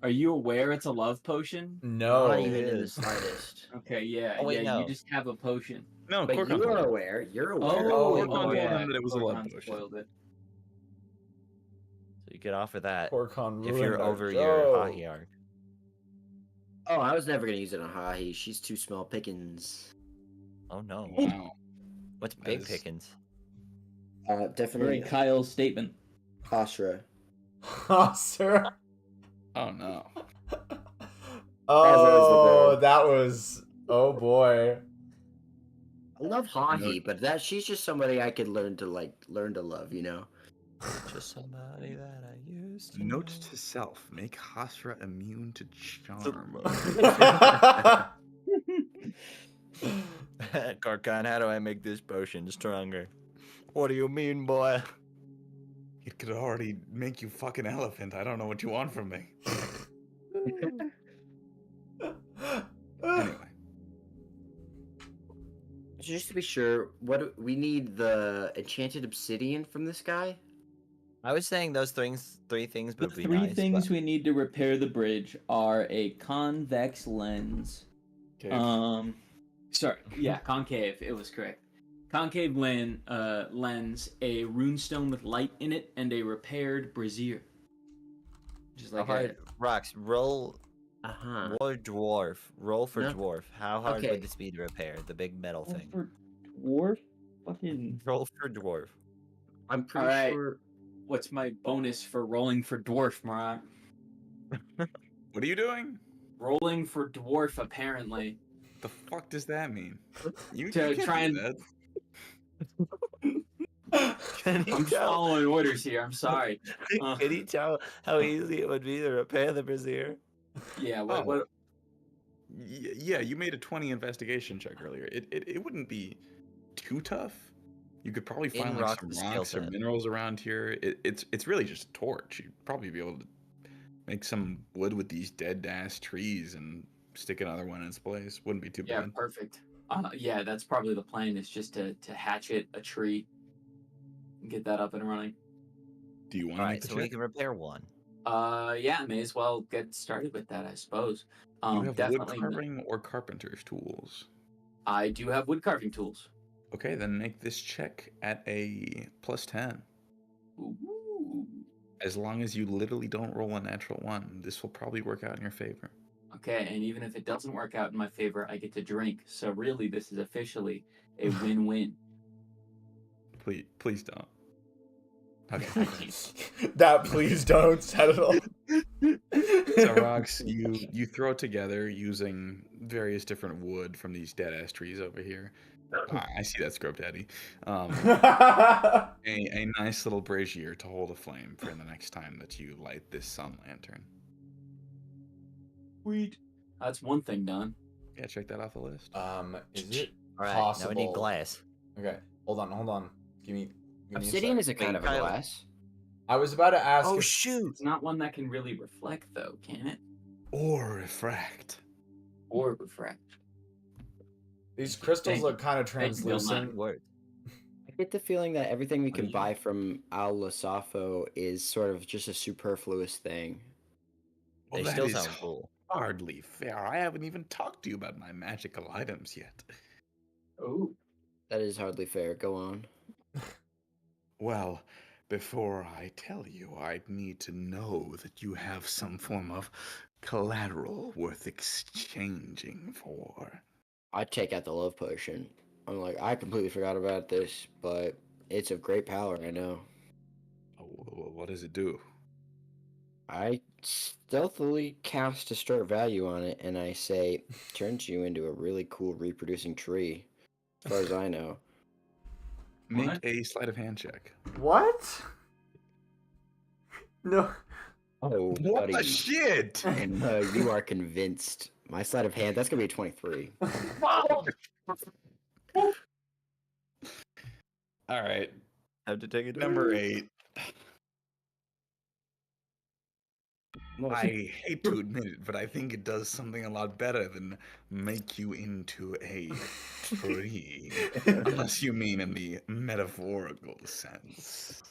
Are you aware it's a love potion? No. Not even in the is. slightest. Okay, yeah, Oh, wait, yeah. no. You just have a potion. No, But Korkan you told are him. aware. You're Oh, aware. Korkan oh, told yeah. him that it was a love Korkan potion. spoiled it. So you get offer that Korkan if ruined you're our over your joke. Hahi arc. Oh, I was never gonna use it on Hahi. She's too small pickings. Oh no. Wow. What's That big is- pickings? Definitely During Kyle's statement. Hashra. Sir. Oh no. Oh, that was. Oh boy. I love Hahi, but she's just somebody I could learn to love. You know. Just somebody that I used to Note know. to self: make Hasra immune to charm. Karkan, how do I make this potion stronger? What do you mean, boy? It could already make you fucking elephant. I don't know what you want from me. Anyway, Just to be sure, we need the enchanted obsidian from this guy. I was saying those three things The would be three nice. things we need to repair the bridge are a convex lens. Cave. Sorry, yeah, concave. It was correct. Concave lens, a runestone with light in it, and a repaired brazier. Just How like hard? Rox, roll Uh-huh. or dwarf. Roll for No. dwarf. How hard Okay. would this be to repair? The big metal thing. For dwarf, fucking. Roll for dwarf. I'm pretty Alright. sure. What's my bonus for rolling for dwarf, Marat? What are you doing? Rolling for dwarf, apparently. The fuck does that mean? You To can't try do and- that. Can you I'm tell? following orders here. I'm sorry. Can you tell how easy it would be to repair the brazier? Yeah. Oh. What? Yeah, you made a 20 investigation check earlier. It wouldn't be too tough. You could probably In find rock like the some skill rocks or set. minerals around here. It's really just a torch. You'd probably be able to make some wood with these dead ass trees and stick another one in its place. Wouldn't be too Yeah. bad. Perfect. Yeah, that's probably the plan. Is just to hatchet a tree and get that up and running. Do you want All to right, make the so we check? can repair one. Yeah, may as well get started with that, I suppose. You have wood Definitely. carving or carpenter's tools. I do have wood carving tools. Okay, then make this check at a +10. Ooh. As long as you literally don't roll a natural one, this will probably work out in your favor. Okay, and even if it doesn't work out in my favor, I get to drink. So really, this is officially a win-win. Please don't. Okay. That please don't settle. So rocks, you throw together using various different wood from these dead ass trees over here. I see that, Scrub Daddy. A nice little brazier to hold a flame for the next time that you light this sun lantern. Sweet. That's one thing done. Yeah, check that off the list. Is it All right, possible? now we need glass. Okay, hold on. Give me Obsidian a is a sec. kind of a Kyle. glass. I was about to ask. Oh if- shoot! It's not one that can really reflect, though, can it? Or refract. Or refract. These crystals Thank look kind of Thank you, Bill Nye. translucent. Word. I get the feeling that everything we can you- buy from Al Lasafo is sort of just a superfluous thing. Well, They that still is sound cool. hardly fair. I haven't even talked to you about my magical items yet. Oh. That is hardly fair. Go on. Well, before I tell you, I'd need to know that you have some form of collateral worth exchanging for. I take out the love potion. I'm like, I completely forgot about this, but it's of great power, I know. Oh, what does it do? I stealthily cast Distort Value on it, and I say, turns you into a really cool reproducing tree, as far as I know. Make What? a sleight of hand check. What? No. Oh, What buddy. the shit? And you are convinced. My sleight of hand, that's going to be a 23. All right. Have to take it. Number 8. No, I hate to admit it, but I think it does something a lot better than make you into a tree. Unless you mean in the metaphorical sense.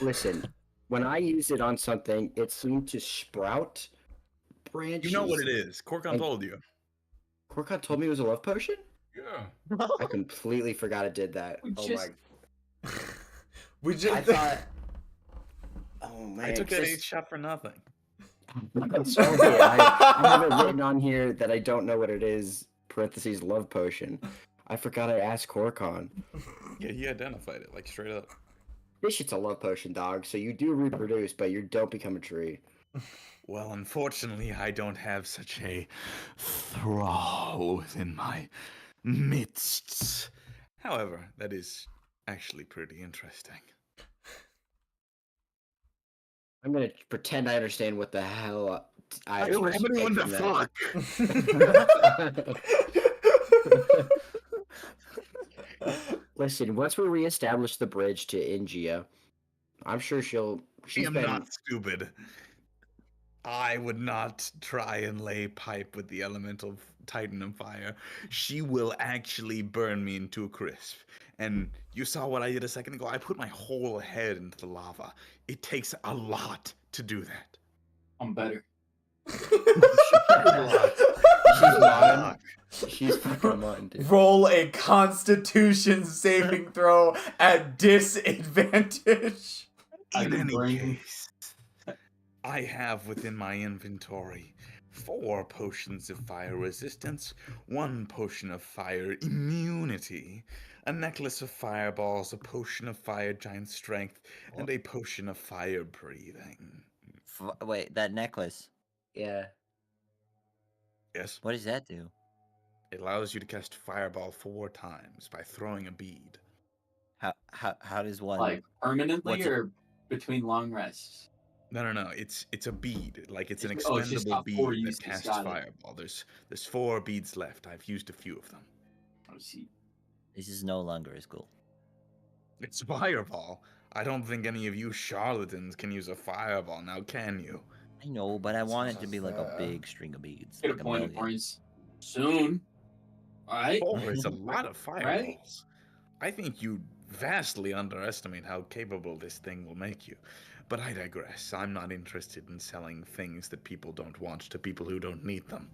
Listen, when I use it on something, it seemed to sprout branches. You know what it is. Korkan And- told you. Korkan told me it was a love potion? Yeah. I completely forgot it did that. We Oh just- my. We just I thought. Oh man. I took that 'cause 8 shot for nothing. so did I have it written on here that I don't know what it is. Parentheses love potion. I forgot I asked Korkan. Yeah, he identified it, like, straight up. This shit's a love potion, dog. So you do reproduce, but you don't become a tree. Well, unfortunately, I don't have such a thrall within my midst. However, that is actually pretty interesting. I'm gonna pretend I understand what the hell I. Ew, expect everyone from the that. fuck! Listen, once we reestablish the bridge to Ingia, I'm sure she's I'm been. not stupid. I would not try and lay pipe with the elemental titan of fire. She will actually burn me into a crisp. And you saw what I did a second ago? I put my whole head into the lava. It takes a lot to do that. I'm better. She's mine. She's fucking mine, dude. Roll a Constitution saving throw at disadvantage. I In can any bring- case, I have within my inventory 4 potions of fire resistance, 1 potion of fire immunity, a necklace of fireballs, a potion of fire giant strength, and a potion of fire breathing. Wait, that necklace. Yeah. Yes, What does that do? it allows you to cast fireball 4 times by throwing a bead. How does one? Like permanently What's it- or between long rests? No. It's a bead. Like it's an It's just expendable got 4 bead that uses, casts got it. fireball. There's 4 beads left. I've used a few of them. Oh, see. This is no longer a school. It's fireball. I don't think any of you charlatans can use a fireball now, can you? I know, but I want it to be like a fair. big string of beads. Get a like point of million. points soon. All right. 4 is a lot of fireballs. I think you vastly underestimate how capable this thing will make you. But I digress. I'm not interested in selling things that people don't want to people who don't need them.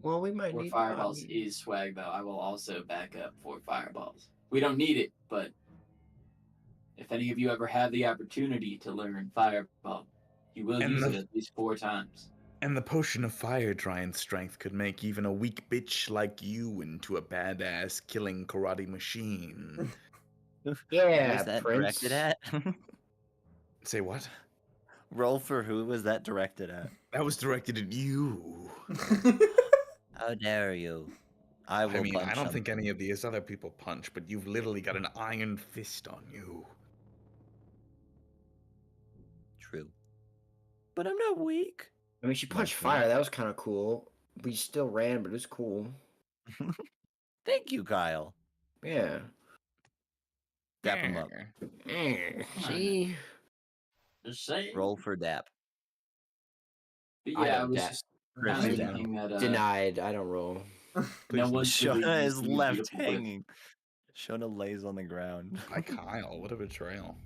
Well, we might 4 need fireballs is swag, though. I will also back up 4 fireballs. We don't need it, but if any of you ever have the opportunity to learn fireball, you will And use the- it at least 4 times. And the potion of fire giant strength could make even a weak bitch like you into a badass killing karate machine. Yeah, Was that Prince. directed at? Say what? Roll for who was that directed at? That was directed at you. How dare you? I will I mean, punch I don't him. think any of these other people punch, but you've literally got an iron fist on you. True. But I'm not weak. I mean, she punched That's fire. right. That was kind of cool. We still ran, but it was cool. Thank you, Kyle. Yeah. Dap him up. See? Just saying. Roll for dap. But I yeah, I don't was dap. just Chris kind of is down. thinking that Denied. I don't roll. no Please one's don't. really Shona is used to be left beautiful with. hanging. Shona lays on the ground. By Kyle, what a betrayal.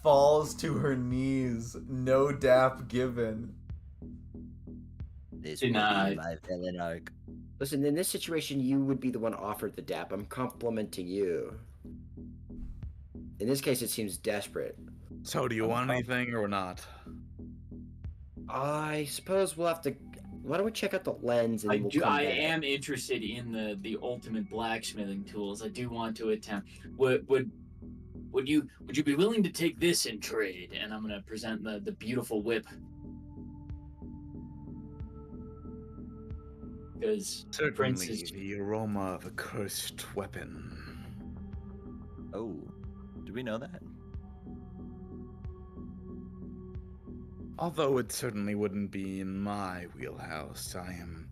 Falls to her knees. No dap given. This will be Denied. my villain arc. Listen, in this situation, you would be the one offered the dap. I'm complimenting you. In this case, it seems desperate. So, do you want anything or not? I suppose we'll have to. Why don't we check out the lens and I then we'll do. come I back. am interested in the ultimate blacksmithing tools. I do want to attempt. Would would you be willing to take this in trade? And I'm gonna present the beautiful whip. Because Prince Certainly, is the aroma of a cursed weapon. Oh, do we know that? Although it certainly wouldn't be in my wheelhouse, I am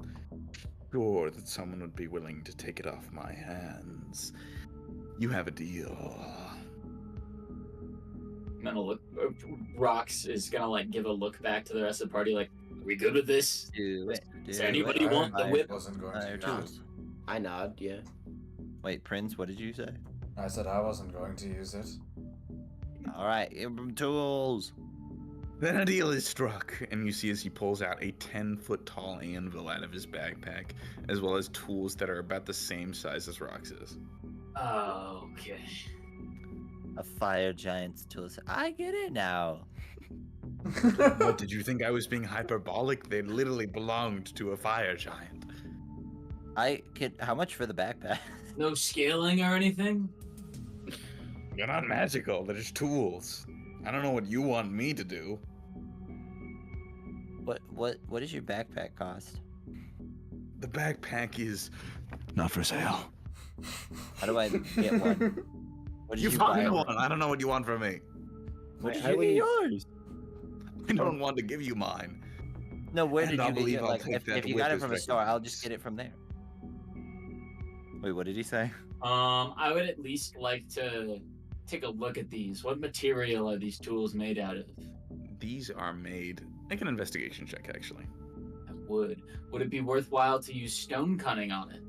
sure that someone would be willing to take it off my hands. You have a deal. I'm gonna look. Rox is gonna like give a look back to the rest of the party. Like, are we good with this? Do it. Does do anybody it. want the whip? Wasn't going Fire to use it. tools. I nod, yeah. Wait, Prince, what did you say? I said I wasn't going to use it. All right, Ibram tools. Then a deal is struck, and you see as he pulls out a 10-foot tall anvil out of his backpack, as well as tools that are about the same size as Rox's. Oh, okay. A fire giant's tools. I get it now. What, did you think I was being hyperbolic? They literally belonged to a fire giant. How much for the backpack? No scaling or anything? You're not magical, they're just tools. I don't know what you want me to do. What does your backpack cost? The backpack is not for sale. How do I get one? What did You you buy? find one. I don't know what you want from me. What did I you get wouldn't- yours? I don't want to give you mine. No, where And did I'll you believe get? I'll Like, take that if you whip got it as from a store, I'll just recompense. get it from there. Wait, what did he say? I would at least like to take a look at these. What material are these tools made out of? These are made. Make an investigation check, actually. I would. Would it be worthwhile to use stone cutting on it?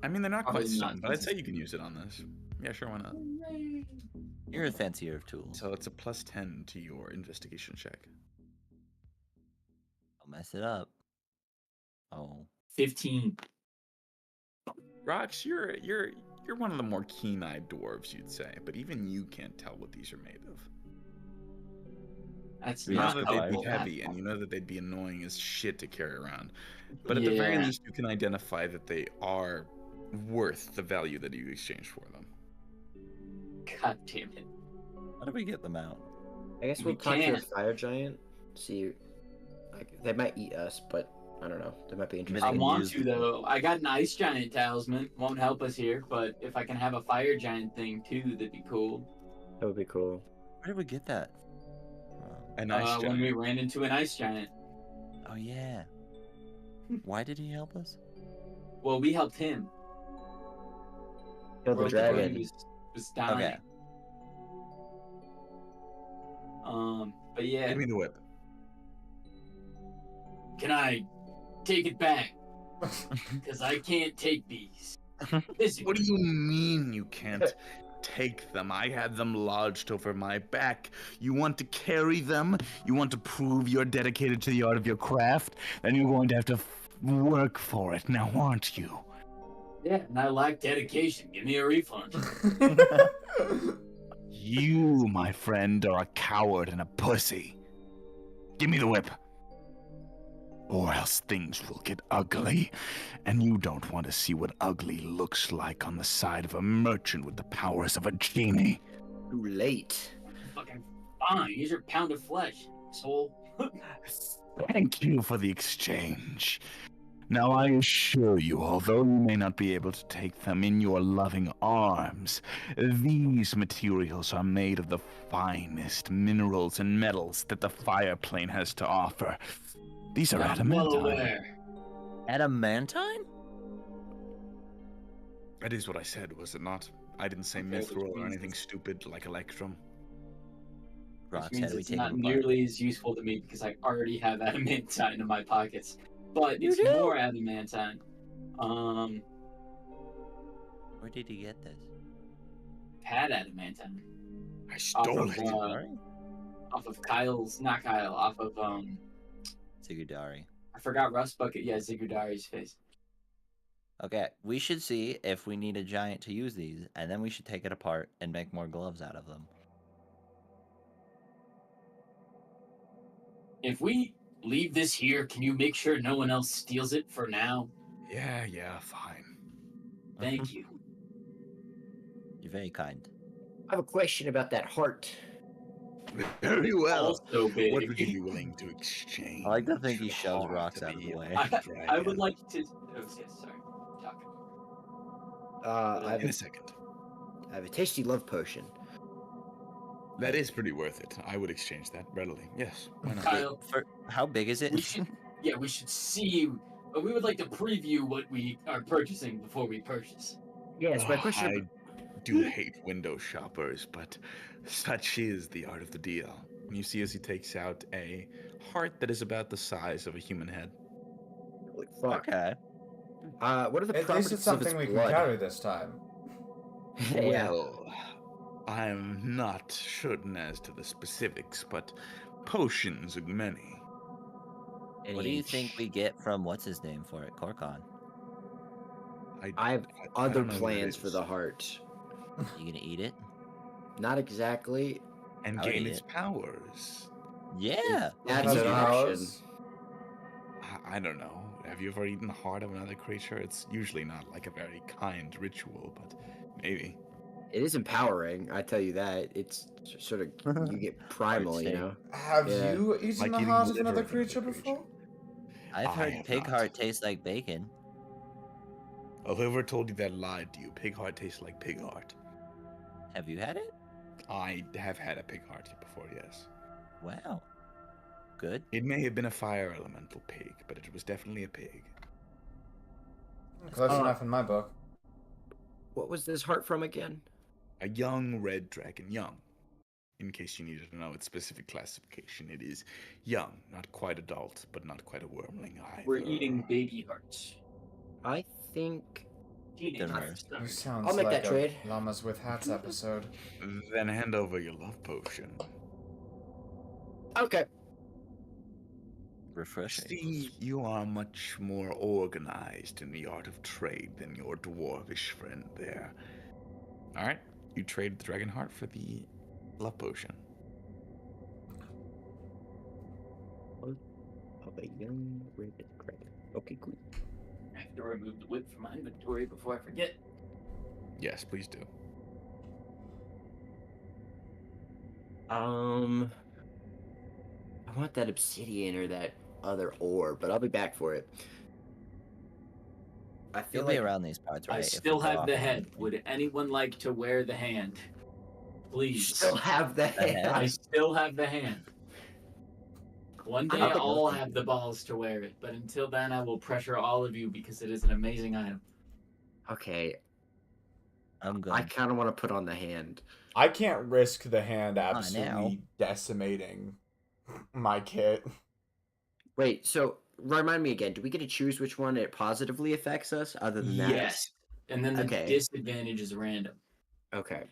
I mean, they're not quite Probably not, stone, but I'd since say you can use it on this. Yeah, sure, why not? You're a fancier of tools. So it's a +10 to your investigation check. I'll mess it up. Oh. 15. Rox, you're one of the more keen-eyed dwarves, you'd say, but even you can't tell what these are made of. That's You know not that they'd helpful. be heavy, and you know that they'd be annoying as shit to carry around. But at the very Yeah. least, you can identify that they are worth the value that you exchange for them. God damn it. How do we get them out? I guess We we'll talk to the can't. fire giant. See, like, they might eat us, but I don't know. They might be I interesting. can want use to, though. I got an ice giant talisman. Won't help us here, but if I can have a fire giant thing, too, that'd be cool. That would be cool. Where did we get that? A nice When we giant. ran into an ice giant. Oh yeah. Why did he help us? Well, we helped him. Kill the Broke dragon. He was dying. Okay. But yeah, Give me the whip. can I take it back? Because I can't take these. What do you mean you can't take them? I had them lodged over my back. You want to carry them? You want to prove you're dedicated to the art of your craft? Then you're going to have to work for it now, aren't you? Yeah, and I lack dedication. Give me a refund. You, my friend, are a coward and a pussy. Give me the whip. Or else things will get ugly, and you don't want to see what ugly looks like on the side of a merchant with the powers of a genie. Too late. Fucking fine. Here's your pound of flesh, soul. Thank you for the exchange. Now I assure you, although you may not be able to take them in your loving arms, these materials are made of the finest minerals and metals that the fire plane has to offer. These are I'm well adamantine. aware. Adamantine? That is what I said, was it not? I didn't say Okay, mithril which or means anything stupid like electrum. Which Rox, means how do we it's take not them apart? nearly as useful to me because I already have adamantine in my pockets. But You it's do? more adamantine. Where did he get this? Had adamantine. I stole of, it. Zigudari? Off of Kyle's, not Kyle, off of, Zigudari. I forgot Rust Bucket. Yeah, Zigudari's face. Okay, we should see if we need a giant to use these, and then we should take it apart and make more gloves out of them. If we leave this here, can you make sure no one else steals it for now? Yeah, fine. Thank you. You're very kind. I have a question about that heart. Very well. Also big. What would you be willing to exchange? I like to think he for shoves heart rocks of out of the a way. I would dragon? like to. Oh, yes, sorry. Talking. In a second. I have a tasty love potion. That is pretty worth it. I would exchange that readily. Yes, why not? Kyle, How big is it? we should see. But we would like to preview what we are purchasing before we purchase. Yes, my question. I do hate window shoppers, but such is the art of the deal. You see as he takes out a heart that is about the size of a human head. Holy fuck. Okay. What are the At properties least it's of its something we can blood? carry this time. Yeah. Well, I'm not certain as to the specifics, but potions of many. What do you think we get from what's his name for it, Korkon? I have I other don't know what it plans for is. the heart. You gonna eat it? Not exactly. And I would gain eat its it. powers. Yeah. That's Has an option. powers. I don't know. Have you ever eaten the heart of another creature? It's usually not like a very kind ritual, but maybe. It is empowering, I tell you that. It's sort of, you get primal, you steak. know? Have Yeah. you eaten Like the eating heart the of liver another of another creature creature. before? I've I heard have pig not. heart tastes like bacon. Whoever told you that lied to you. Pig heart tastes like pig heart. Have you had it? I have had a pig heart before, yes. Wow. Good. It may have been a fire elemental pig, but it was definitely a pig. Close enough in my book. What was this heart from again? A young red dragon. Young. In case you needed to know its specific classification, it is young, not quite adult, but not quite a wormling either. We're eating baby hearts. I think. Teenage Don't hearts. You Sorry. sounds I'll make like that a trade. Llamas with Hats episode. Then hand over your love potion. Okay. Refreshing. See, you are much more organized in the art of trade than your dwarvish friend there. Alright, you trade the dragon heart for the love potion. Of a young red dragon. Okay, cool. I have to remove the whip from my inventory before I forget. Yes, please do. I want that obsidian or that other ore, but I'll be back for it. I feel You'll like be around these parts, right? I If still we go have off the on head. anything. Would anyone like to wear the hand? you Please. still have the head? I hand. still have the hand. One day I think- I'll have the balls to wear it, but until then I will pressure all of you because it is an amazing item. Okay, I'm good. I kind of want to put on the hand. I can't risk the hand now. absolutely decimating my kit. Wait, so remind me again. Do we get to choose which one it positively affects us? Other than that, Yes. And then the Okay. disadvantage is random. Okay.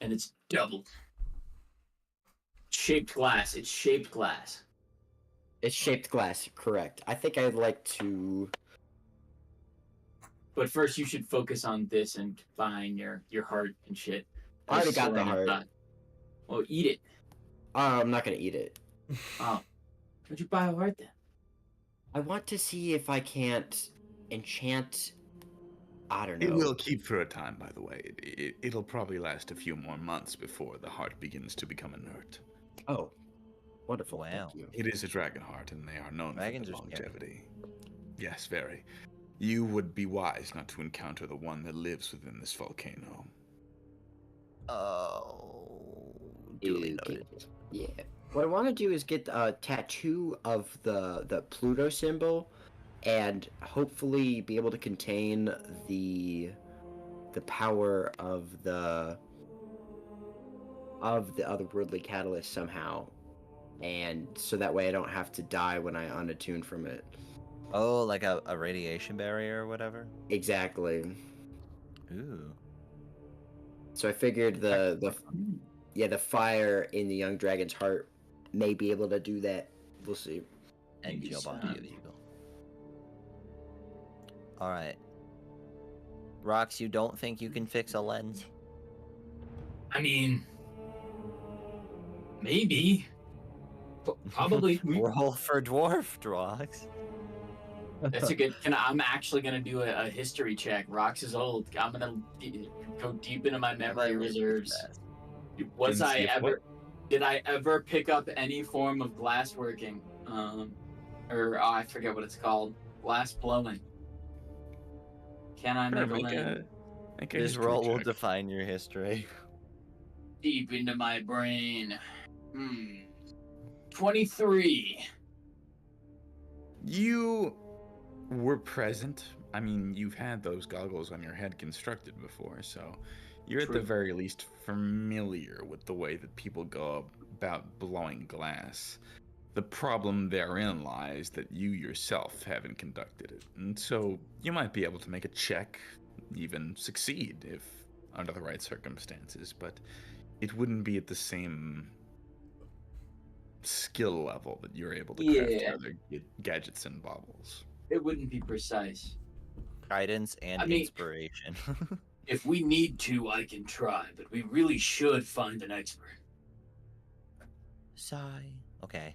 And it's doubled. Shaped glass. It's shaped glass. It's shaped glass, correct. I think I'd like to. But first you should focus on this and buying your heart and shit. I already got the Storing heart. that. Well, eat it. I'm not gonna eat it. Oh. Why'd you buy a heart then? I want to see if I can't enchant. I don't know. It will keep for a time, by the way. It'll probably last a few more months before the heart begins to become inert. Oh, wonderful. Wow. Thank you. It is a dragon heart, and they are known Dragons for are their scary. longevity. Yes, very. You would be wise not to encounter the one that lives within this volcano. Oh, duly Okay. noted. Yeah. What I want to do is get a tattoo of the Pluto symbol, and hopefully be able to contain the power of the otherworldly catalyst somehow, and so that way I don't have to die when I unattune from it. Oh, like a radiation barrier or whatever? Exactly. Ooh. So I figured the fire in the young dragon's heart may be able to do that. We'll see. And Maybe jump so. onto you, Eagle. Alright. Rox, you don't think you can fix a lens? I mean, maybe. Probably. Roll for dwarf, Rox. That's a good. I'm actually gonna do a history check. Rocks is old. I'm gonna go deep into my memory reserves. Was And I see if ever? Did I ever pick up any form of glassworking? Or I forget what it's called. Glass blowing. Can I Sure, make a lens? make a This history roll will check. define your history. Deep into my brain. 23. You were present. I mean, you've had those goggles on your head constructed before, so you're at the True. very least familiar with the way that people go about blowing glass. The problem therein lies that you yourself haven't conducted it, and so you might be able to make a check, even succeed if under the right circumstances, but it wouldn't be at the same skill level that you're able to craft Yeah, your other gadgets and baubles. it wouldn't be precise. Guidance and I mean- inspiration. If we need to, I can try, but we really should find an expert. Sigh. Okay.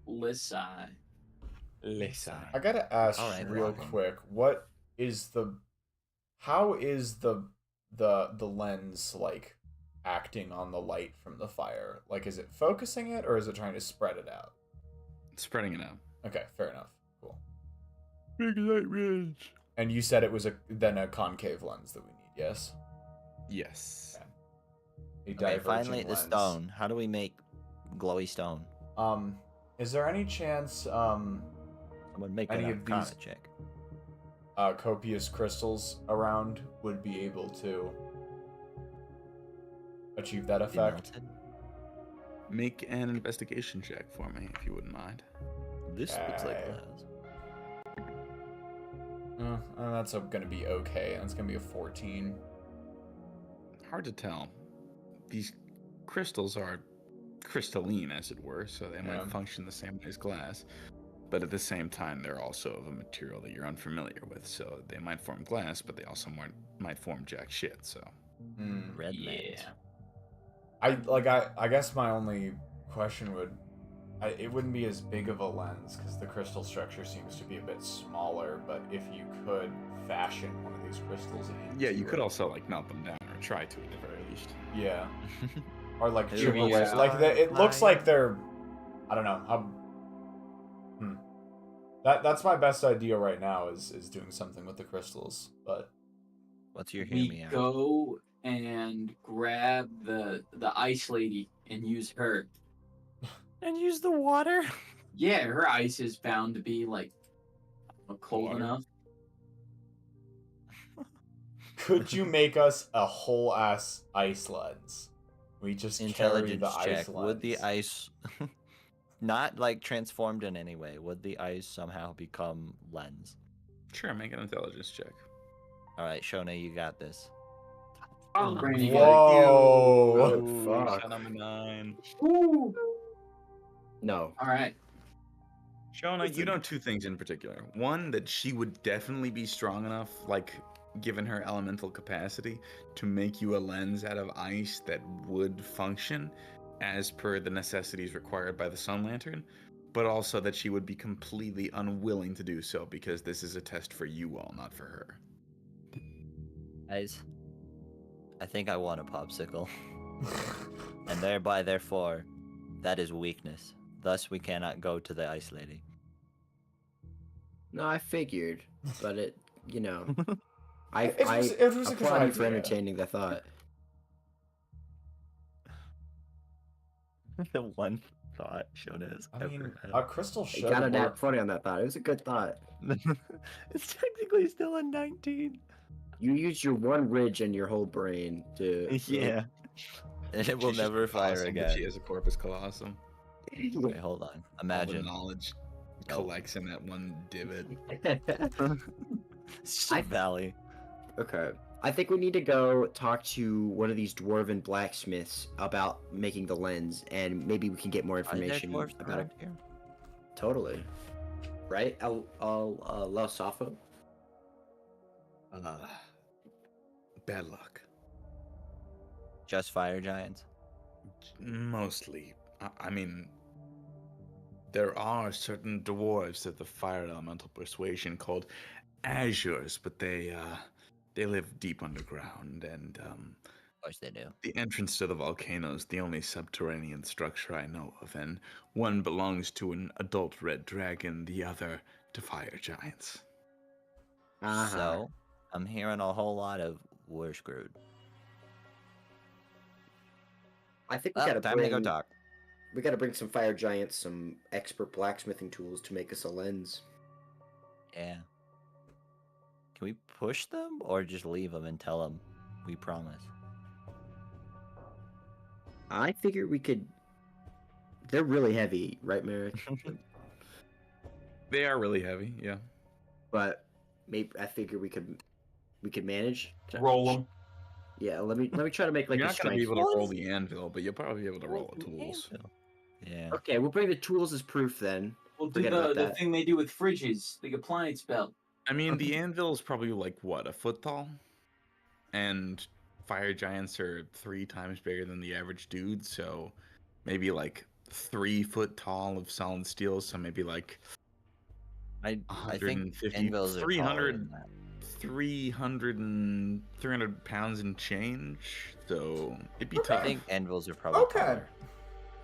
Listen. I gotta ask All right, real welcome. quick, how is the lens like acting on the light from the fire? Like, is it focusing it or is it trying to spread it out? Spreading it out. Okay, fair enough. Cool. Big light range. And you said it was then a concave lens that we need, yes? Yes. A Okay, diverging finally, the lens. stone. How do we make glowy stone? Is there any chance I'm gonna make Any an of arcana these- check. copious crystals around would be able to achieve that Be effect? melted? Make an investigation check for me, if you wouldn't mind. This looks like Okay. glass. That's gonna be okay. That's gonna be a 14. Hard to tell. These crystals are crystalline, as it were, so they Yeah. might function the same way as glass. But at the same time, they're also of a material that you're unfamiliar with, so they might form glass, but they also might form jack shit, so. Red lens. I guess my only question it wouldn't be as big of a lens because the crystal structure seems to be a bit smaller, but if you could fashion one of these crystals into Yeah, you could also, like, melt them down, or try to, at the very least. Yeah. Or like It chip would away. be Like it looks fire. like they're I don't know. That's my best idea right now is doing something with the crystals, but What's your hear me We out? go and grab the ice lady and use her. And use the water? Yeah, her ice is bound to be like cold Water. enough. could you make us a whole ass ice lens? We just carry Intelligence the ice check. lens. Would the ice not like transformed in any way? Would the ice somehow become lens? Sure, make an intelligence check. All right, Shona, you got this. Oh, Brandon, you Whoa. Ooh, fuck. shot number 9. Ooh. No. All right. Shona, you know two things in particular. One, that she would definitely be strong enough, like, given her elemental capacity, to make you a lens out of ice that would function as per the necessities required by the sun lantern, but also that she would be completely unwilling to do so because this is a test for you all, not for her. Guys, I think I want a popsicle. And therefore, that is weakness. Thus, we cannot go to the ice lady. No, I figured, but it, I It was a good applaud you for idea. entertaining the thought. The one thought Shona has I mean, ever a had. crystal You should got an work. 20 on that thought. It was a good thought. It's technically still a 19. You used your one ridge in your whole brain to. Yeah. And it will She's just never fire awesome, but again. She has a corpus colossum. Wait, hold on. All the Imagine. knowledge No. collects in that one divot. Sheep Valley. Okay. I think we need to go talk to one of these dwarven blacksmiths about making the lens, and maybe we can get more Are there information dwarves about it. around here? Totally. Right? La Safo? Bad luck. Just fire giants? Mostly. I mean, there are certain dwarves of the fire elemental persuasion called Azures, but they live deep underground, and Of course they do. the entrance to the volcano is the only subterranean structure I know of, and one belongs to an adult red dragon, the other to fire giants. So, I'm hearing a whole lot of we're screwed. I think we Well, gotta time bring, to go talk. We gotta bring some fire giants, some expert blacksmithing tools to make us a lens. Yeah. Can we push them or just leave them and tell them we promise? I figure we could. They're really heavy, right, Merrick? They are really heavy, yeah. But maybe I figure we could manage. Roll them. Yeah, let me try to make like You're a not going to be strength. able to roll the anvil, but you'll probably be able to roll the tools. Yeah. Okay, we'll bring the tools as proof then. We'll do Forget about the that. thing they do with fridges, the appliance belt. I mean, the anvil is probably like, what, a foot tall? And fire giants are 3 times bigger than the average dude, so maybe like 3 foot tall of solid steel, so maybe like I think 150, anvils are 300 300 pounds and change, so it'd be tough. I think anvils are probably taller.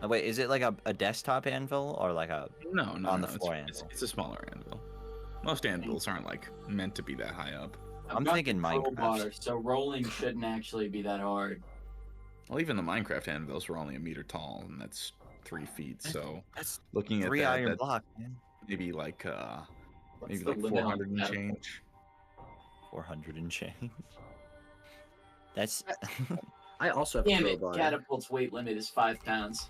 Oh, wait, is it like a desktop anvil or like a no, on the it's, floor it's, anvil? it's a smaller anvil. Most anvils aren't like meant to be that high up. I'm got thinking the Minecraft. crowbar, so rolling shouldn't actually be that hard. Well, even the Minecraft anvils were only a meter tall, and that's 3 feet. So That's looking at 3 that, iron that's blocks, man. maybe like What's maybe the like limit on 400 and catapult? change. 400 and change. That's I also have a Damn it, crowbar. catapult's weight limit is 5 pounds.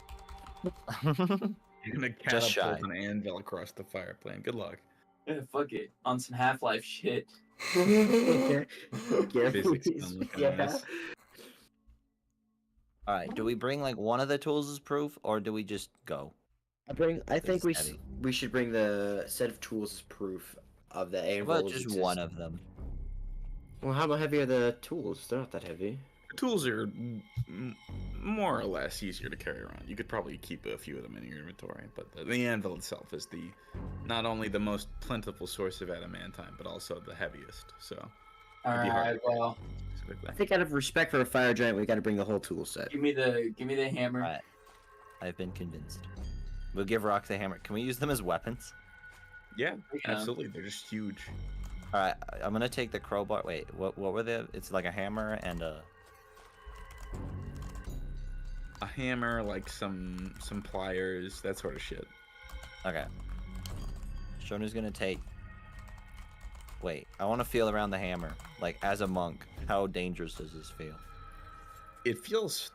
You're gonna Just shy. catapult an anvil across the fire plane. Good luck. Yeah, fuck it. On some Half-Life shit. Yeah, Physics please. don't look Yeah. nice. all right. Do we bring like one of the tools as proof, or do we just go? I think It's heavy. we should bring the set of tools as proof of the How anvil. about just one of them? Well, how heavy are the tools? They're not that heavy. The tools are more or less easier to carry around. You could probably keep a few of them in your inventory, but the anvil itself is the not only the most plentiful source of adamantine, but also the heaviest. So it'd be hard Alright, to carry well, specifically. I think out of respect for a fire giant, we got to bring the whole tool set. give me the hammer. All right. I've been convinced. We'll give Rock the hammer. Can we use them as weapons? Yeah, Yeah. absolutely. They're just huge. All right. I'm gonna take the crowbar. Wait, what were they? It's like a hammer and a. A hammer, like some pliers, that sort of shit. Okay. Shonu's gonna take. Wait, I want to feel around the hammer. Like as a monk, how dangerous does this feel? It feels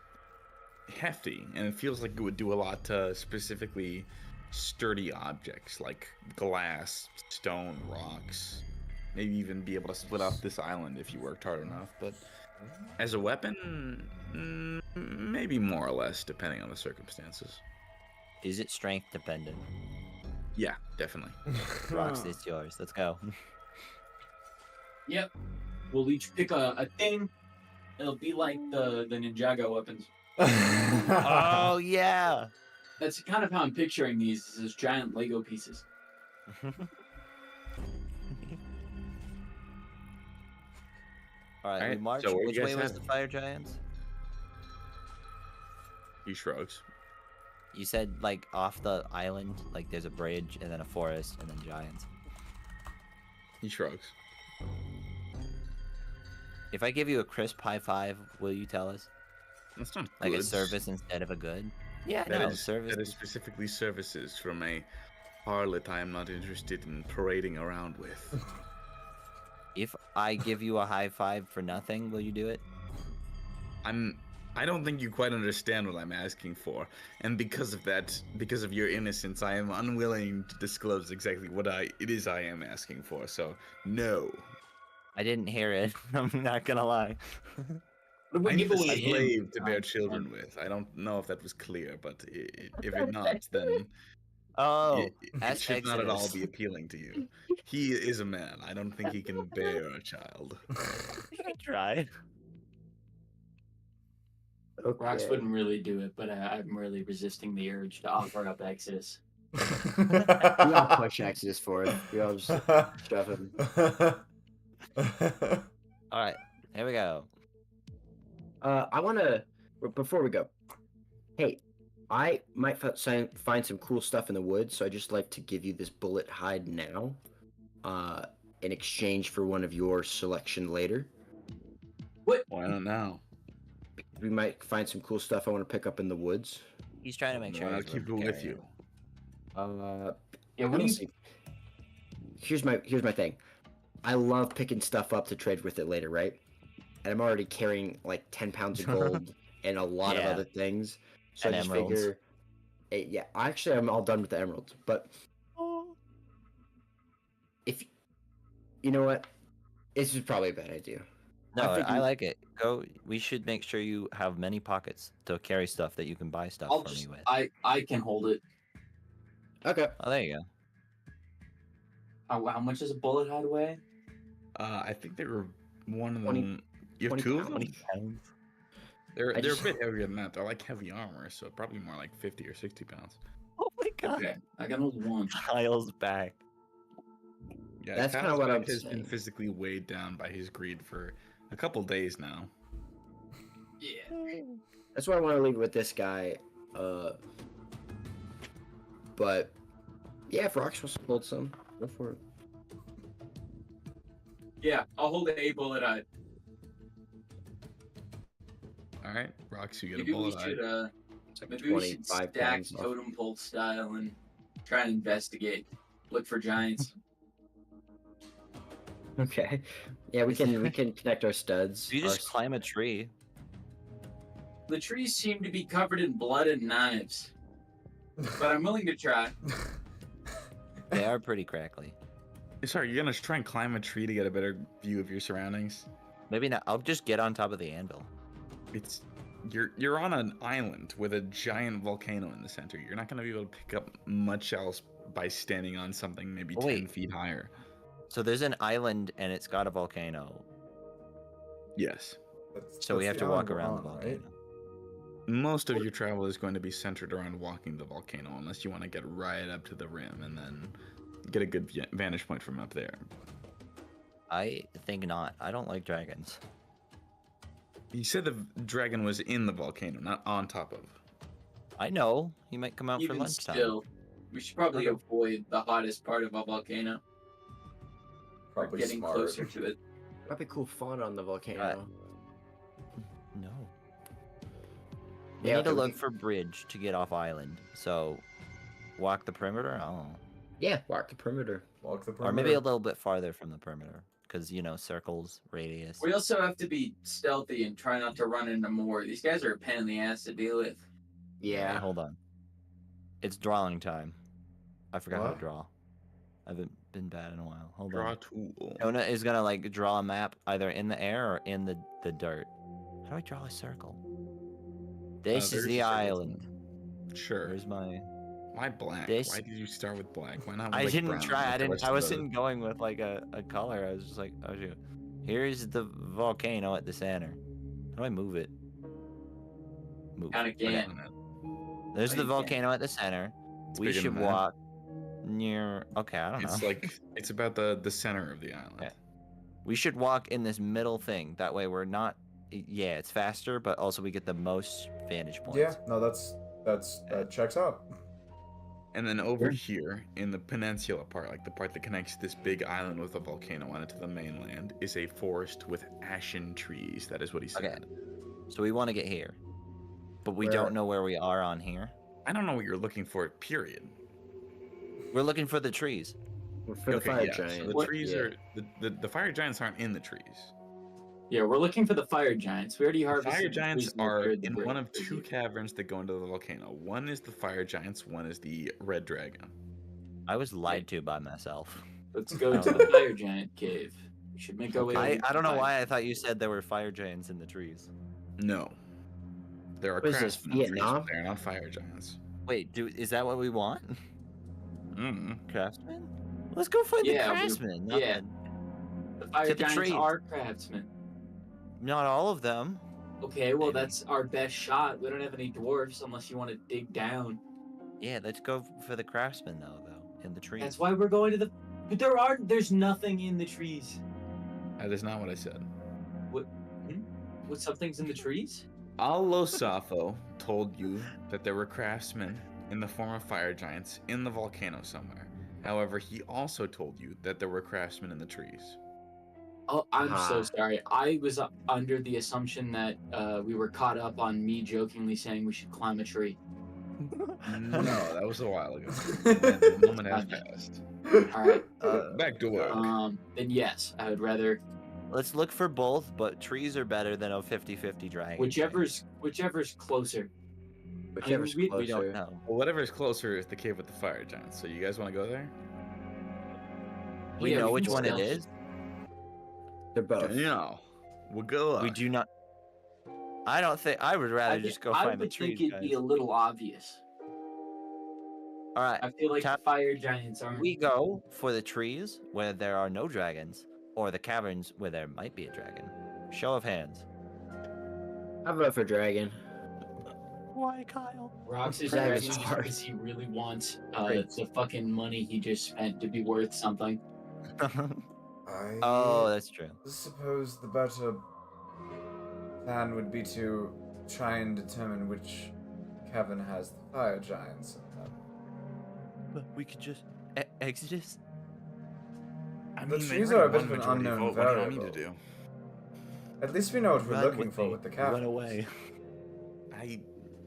hefty, and it feels like it would do a lot to specifically sturdy objects like glass, stone, rocks. Maybe even be able to split up this island if you worked hard enough. But as a weapon, maybe more or less, depending on the circumstances. Is it strength dependent? Yeah, definitely. Rox, it's yours. Let's go. Yep. We'll each pick a thing. It'll be like the Ninjago weapons. Oh yeah. That's kind of how I'm picturing these as giant Lego pieces. All right, we Alright, march. so where Which you way guys was headed? the fire giants? He shrugs. You said like off the island, like there's a bridge and then a forest and then giants. He shrugs. If I give you a crisp high five, will you tell us? That's not Like a goods. service instead of a good? Yeah, That no, is service. that is specifically services from a harlot I am not interested in parading around with. If I give you a high five for nothing, will you do it? I don't think you quite understand what I'm asking for, and because of that, because of your innocence, I am unwilling to disclose exactly what it is I am asking for. So, no. I didn't hear it. I'm not gonna lie. What I do we need give a away him? slave to bear children with. I don't know if that was clear, but if it not, then Oh, it ask should not at all Exodus. be appealing to you. He is a man. I don't think he can bear a child. I tried. Rox wouldn't really do it, but I'm really resisting the urge to offer up Exodus. We all push Exodus forward. We all just shove him. All right, here we go. I want to, before we go, hey, I might find some cool stuff in the woods, so I just like to give you this bullet hide now, in exchange for one of your selection later. What? Well, I don't know. We might find some cool stuff I want to pick up in the woods. He's trying to make sure. I'll he's keep it carrying with you. Yeah, what do you? Honestly, here's my thing. I love picking stuff up to trade with it later, right? And I'm already carrying like 10 pounds of gold and a lot of Yeah. other things. So And I just emeralds. figure, yeah, actually I'm all done with the emeralds. But if you know what, this is probably a bad idea. No, I think I you- like it. Go. We should make sure you have many pockets to carry stuff that you can buy stuff I'll from just, me with. I can hold it. Okay. Oh, there you go. How much does a bullet hide weigh? I think they were one of 20 them. You have 20 two of them? pounds. They're I they're just- a bit heavier than that. They're like heavy armor, so probably more like 50 or 60 pounds. Oh my god. Okay, I can hold one. Kyle's back. Yeah, That's kinda Kyle's what back I'm has been saying. physically weighed down by his greed for a couple days now. Yeah. That's why I want to leave it with this guy. But yeah, if Rox wants to hold some, go for it. Yeah, I'll hold a bullet hide. All right, Rox, you get a Maybe we bullet should eye. maybe we should 25 stack pounds off. totem pole style and try and investigate. Look for giants. Okay. Yeah, we can connect our studs. You our just climb a tree. The trees seem to be covered in blood and knives, but I'm willing to try. They are pretty crackly. Sorry, you're gonna try and climb a tree to get a better view of your surroundings. Maybe not. I'll just get on top of the anvil. It's you're on an island with a giant volcano in the center. You're not gonna be able to pick up much else by standing on something maybe Oh, 10 wait. feet higher. So there's an island and it's got a volcano. Yes. So we have to walk around the volcano. Most of your travel is going to be centered around walking the volcano, unless you want to get right up to the rim and then get a good vantage point from up there. I think not. I don't like dragons. You said the dragon was in the volcano, not on top of. I know. He might come out for Even lunchtime. still, we should probably Okay. avoid the hottest part of a volcano. Or Probably getting smart. closer to it. Might be cool fun on the volcano. No. We Yeah, need to okay, look for bridge to get off island. So, walk the perimeter? Oh. Yeah, walk the perimeter. Walk the Or maybe a perimeter. little bit farther from the perimeter. Because, you know, circles, radius. We also have to be stealthy and try not to run into more. These guys are a pain in the ass to deal with. Hey, Yeah. hold on. It's drawing time. I forgot how to What? draw. I haven't been bad in a while. Hold Draw on. tool. Jonah is gonna like draw a map either in the air or in the dirt. How do I draw a circle? This is there's the a circle. island. Sure. Where's my? Why black? This- Why did you start with black? Why not? With, I like, didn't brown try. like I the didn't. rest I of wasn't going with like a color. I was just like, oh shoot. Here's the volcano at the center. How do I move it? Move. Kind of can't. on it. There's No, the you can't. volcano at the center. It's We bigger should than that. walk near. Okay, I don't know. It's like it's about the center of the island. Okay. We should walk in this middle thing. That way we're not. Yeah, it's faster, but also we get the most vantage points. Yeah, no, that checks out. And then over here in the peninsula part, like the part that connects this big island with a volcano on it to the mainland, is a forest with ashen trees. That is what he said. Okay. So we want to get here, but we Where- don't know where we are on here. I don't know what you're looking for, period. We're looking for the trees. For the fire yeah, giant. So the What- trees yeah. are the fire giants aren't in the trees. Yeah, we're looking for the fire giants. We already The harvested. fire the giants trees and are repaired the in bridge. one of two caverns that go into the volcano. One is the fire giants, one is the red dragon. I was lied to by myself. Let's go to the fire giant cave. We should make our way. I over don't to know the why I thought you said there were fire giants in the trees. No. There are What is this, craftsmen in trees, Vietnam? but they're not fire giants. Wait, is that what we want? Mm. Craftsman? Let's go find Yeah, the we- craftsmen. Not, yeah. The fire To the giants trees. are craftsmen. not all of them. Okay, well Maybe. that's our best shot. We don't have any dwarfs unless you want to dig down. Yeah, let's go for the craftsman though, in the trees. That's why we're going to the. But there's nothing in the trees. That is not what I said. What? What? Something's in the trees? Al-Losafo told you that there were craftsmen in the form of fire giants in the volcano somewhere. However, he also told you that there were craftsmen in the trees. Oh, I'm so sorry. I was under the assumption that we were caught up on me jokingly saying we should climb a tree. No, that was a while ago. The moment has passed. All right. Back to work. Then yes, I would rather. Let's look for both, but trees are better than a 50-50 dragon. Whichever's closer. Whichever's we closer. don't know. Well, whatever is closer is the cave with the fire giants. So you guys want to go there? We Yeah, know we which can one it stealth. is. They're both. No. We'll go up. We do not. I don't think. I would rather just go I find the would trees, think it'd be a little obvious. All right. I feel like the fire giants aren't. We go for the trees where there are no dragons, or the caverns where there might be a dragon. Show of hands. I vote for dragon. Why, Kyle? Rox is Dragon's dragging hard. because he really wants the fucking money he just spent to be worth something. Oh, that's true. Suppose the better plan would be to try and determine which cavern has the fire giants in them. But we could just exodus. I The mean, they trees already are a bit won of an majority unknown vote. What do I variable. need to do? At least we know what we're Run looking with for me. with the cavern. Run away. I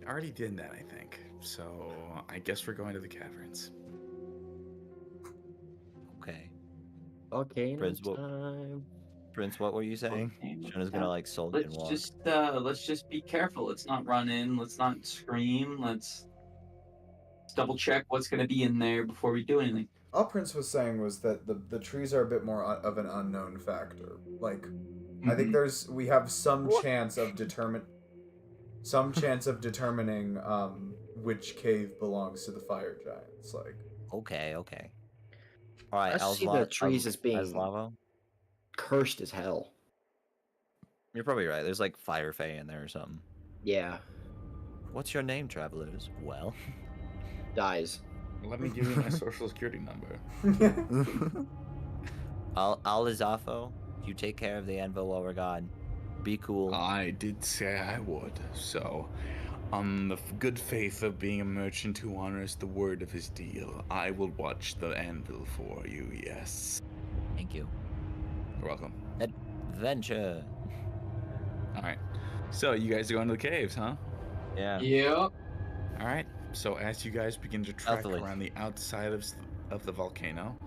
already did that, I think. So I guess we're going to the caverns. Okay. Okay, Prince, what- time. Prince, what were you saying? Shona's gonna like sulk and walk. Let's just be careful. Let's not run in. Let's not scream. Let's double check what's gonna be in there before we do anything. All Prince was saying was that the trees are a bit more of an unknown factor. Like, I think we have some chance of determining which cave belongs to the fire giants. Like, Okay. All right. I see the trees as being Lavo. cursed as hell. You're probably right. There's like fire fae in there or something. Yeah, What's your name, travelers? Well. dies. Let me give you my social security number. Al-Izafo, you take care of the anvil while we're gone. Be cool. I did say I would, so on the good faith of being a merchant who honors the word of his deal, I will watch the anvil for you, yes. Thank you. You're welcome. Adventure. Alright, so you guys are going to the caves, huh? Yeah. Yep. Alright, so as you guys begin to trek Stealthily. around the outside of the volcano,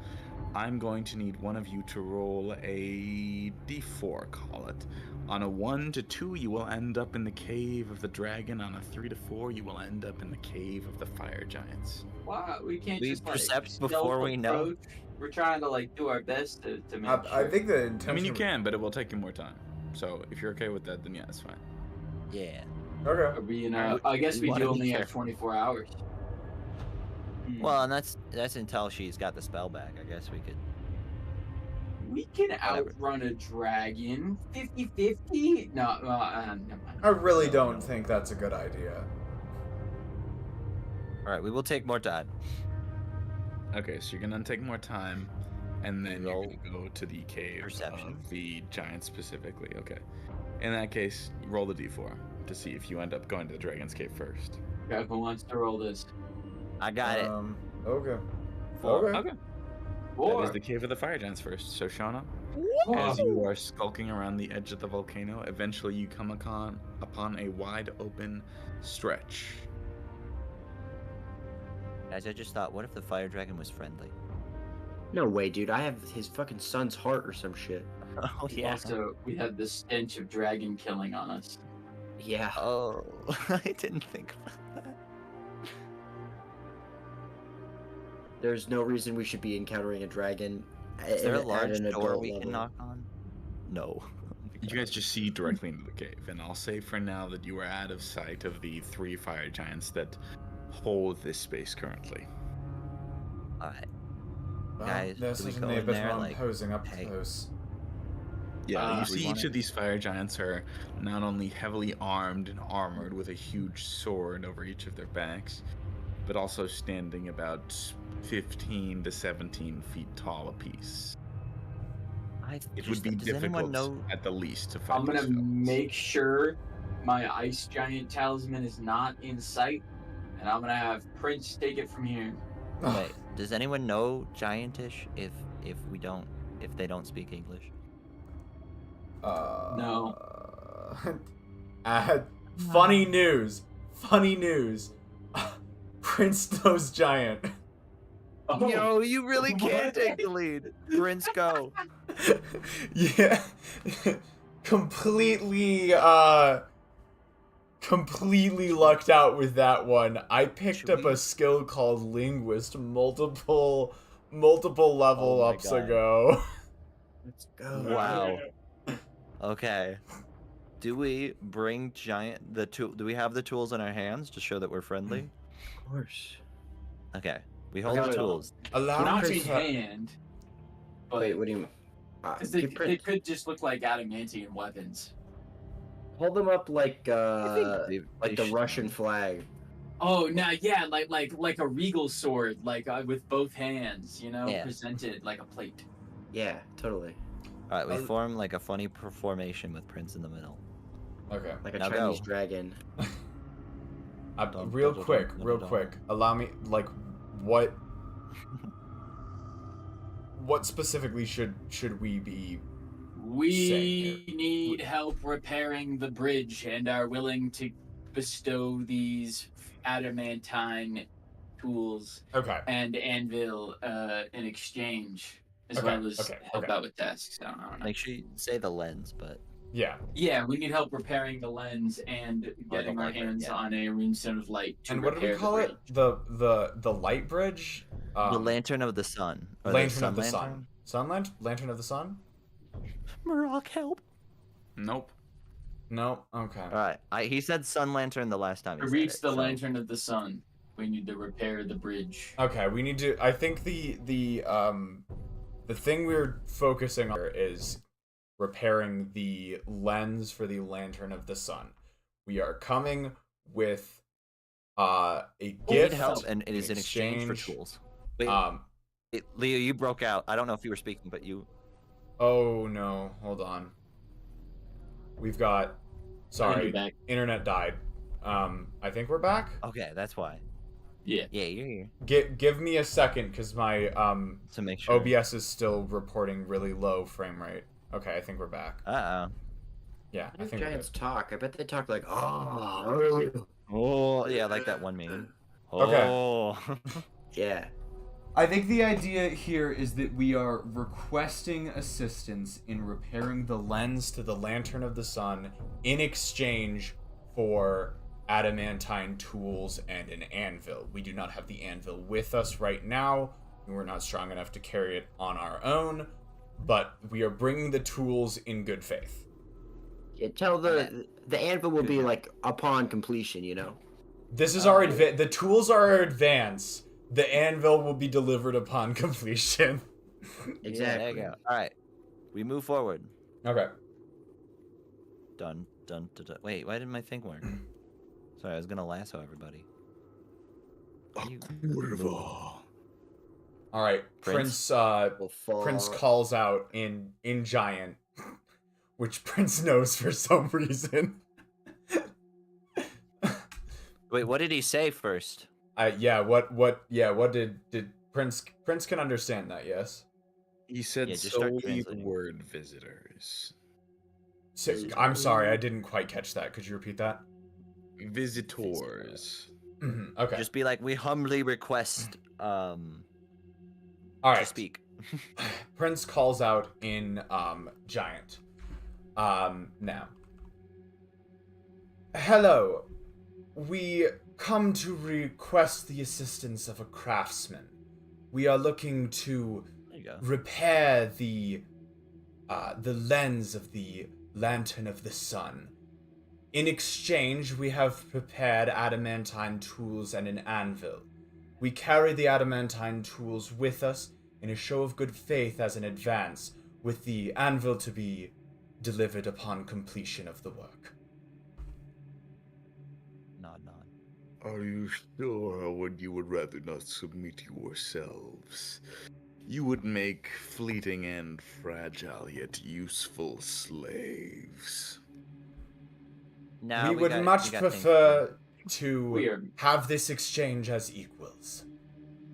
I'm going to need one of you to roll a d4, call it. On a 1 to 2, you will end up in the cave of the dragon. On a 3 to 4, you will end up in the cave of the fire giants. Wow, we can't We just like percept stealth before we know. approach. We're trying to like do our best to make sure. I think the intention. I mean, you can, but it will take you more time. So if you're okay with that, then yeah, it's fine. Yeah. Okay. Are we, I guess we we wanna do be only have careful. 24 hours. Well, and that's until she's got the spell back. I guess we could. We can Whatever. outrun a dragon 50-50? No, never mind. I really don't think that's a good idea. All right, we will take more time. Okay, so you're gonna take more time, and then Roll you're gonna go to the cave perception. of the giants specifically. Okay. In that case, roll the d4 to see if you end up going to the dragon's cave first. Okay, who wants to roll this? I got it. Okay. 4. Okay. Okay. That Four. is the cave of the fire giants first. So Shauna, Four. as you are skulking around the edge of the volcano, eventually you come upon a wide open stretch. Guys, I just thought, what if the fire dragon was friendly? No way, dude. I have his fucking son's heart or some shit. Oh Also, we have the stench of dragon killing on us. Yeah. Oh, I didn't think about that. There's no reason we should be encountering a dragon. Is there a at large an door adult we can level. knock on? No. You guys just see directly into the cave, and I'll say for now that you are out of sight of the 3 fire giants that hold this space currently. All right. Well, Guys, they're do we certainly go a in bit there, more like, imposing up hey. close. Yeah, you we see wanna- each of these fire giants are not only heavily armed and armored with a huge sword over each of their backs, but also standing about 15 to 17 feet tall apiece. It would be Does anyone difficult, know? at the least, to find I'm these gonna stones. make sure my ice giant talisman is not in sight, and I'm gonna have Prince take it from here. Wait, does anyone know Giantish if they don't speak English? No. Funny news. Funny news. Prince knows giant. Oh, Yo, you really can't take the lead. Prince, go. Yeah. completely completely lucked out with that one. I picked Should up we- a skill called linguist multiple level my ups God. ago. Let's go. Wow. Okay. Do we bring do we have the tools in our hands to show that we're friendly? Of course. Okay. We hold No, the no. tools. Allow not me in to hand. But Wait, what do you mean? 'cause Give they Prince. could just look like adamantium weapons. Hold them up like they the should- Russian flag. Oh, now yeah, like a regal sword, like with both hands, you know, Yeah. presented like a plate. Yeah, totally. All right, we form like a funny formation with Prince in the middle. Okay. Like a Now Chinese go. dragon. Real quick. Allow me, like, what specifically should we be? We need help repairing the bridge and are willing to bestow these adamantine tools Okay. and anvil in exchange, as Okay, well as okay, help okay. out with tasks. I don't know. Make sure you say the lens, but Yeah. Yeah, we need help repairing the lens and getting our light bridge, hands yeah. on a runestone of light to And what do repair we call the it? bridge. The light bridge? the lantern of the sun. Or Lantern of the lantern? sun. Lantern of the sun? Murok, help. Nope. No. Okay. All right, he said sun lantern the last time. To He reach said it, the so- lantern of the sun, we need to repair the bridge. Okay. We need to. I think the thing we're focusing on is repairing the lens for the lantern of the sun. We are coming with a We gift need help, and it is in exchange for exchange. tools. Wait, Leo, you broke out. I don't know if you were speaking, but you. Oh no, hold on. We've got. Sorry, back. internet died. I think we're back. Okay, that's why. Yeah. Yeah, you're here. Give me a second, cause my To make sure. OBS is still reporting really low frame rate. Okay, I think we're back. Yeah, I How do think we're giants good. talk? I bet they talk like, oh. Oh, yeah, like that one meme. Okay. Oh. Yeah. I think the idea here is that we are requesting assistance in repairing the lens to the Lantern of the Sun in exchange for adamantine tools and an anvil. We do not have the anvil with us right now, and we're not strong enough to carry it on our own, but we are bringing the tools in good faith. Yeah, tell the anvil will be like upon completion, you know. This is our the tools are our advance. The anvil will be delivered upon completion. Exactly. Yeah, there you go. All right, we move forward. Okay. Dun dun dun. Dun. Wait, why didn't my thing work? Sorry, I was gonna lasso everybody. All right, Prince Will fall. Prince calls out in giant, which Prince knows for some reason. Wait, what did he say first? What did Prince can understand that, yes? He said Yeah, just start solely the translating. word visitors. So, I'm sorry, I didn't quite catch that. Could you repeat that? Visitors. Okay. Just be like, we humbly request All to right. speak. Prince calls out in giant. Now. Hello. We come to request the assistance of a craftsman. We are looking to There you go. repair the lens of the Lantern of the Sun. In exchange, we have prepared adamantine tools and an anvil. We carry the adamantine tools with us in a show of good faith as an advance, with the anvil to be delivered upon completion of the work. Nod, nod. Are you sure, or you would rather not submit yourselves? You would make fleeting and fragile yet useful slaves. No, We would we much got things to do. prefer to We are have this exchange as equals.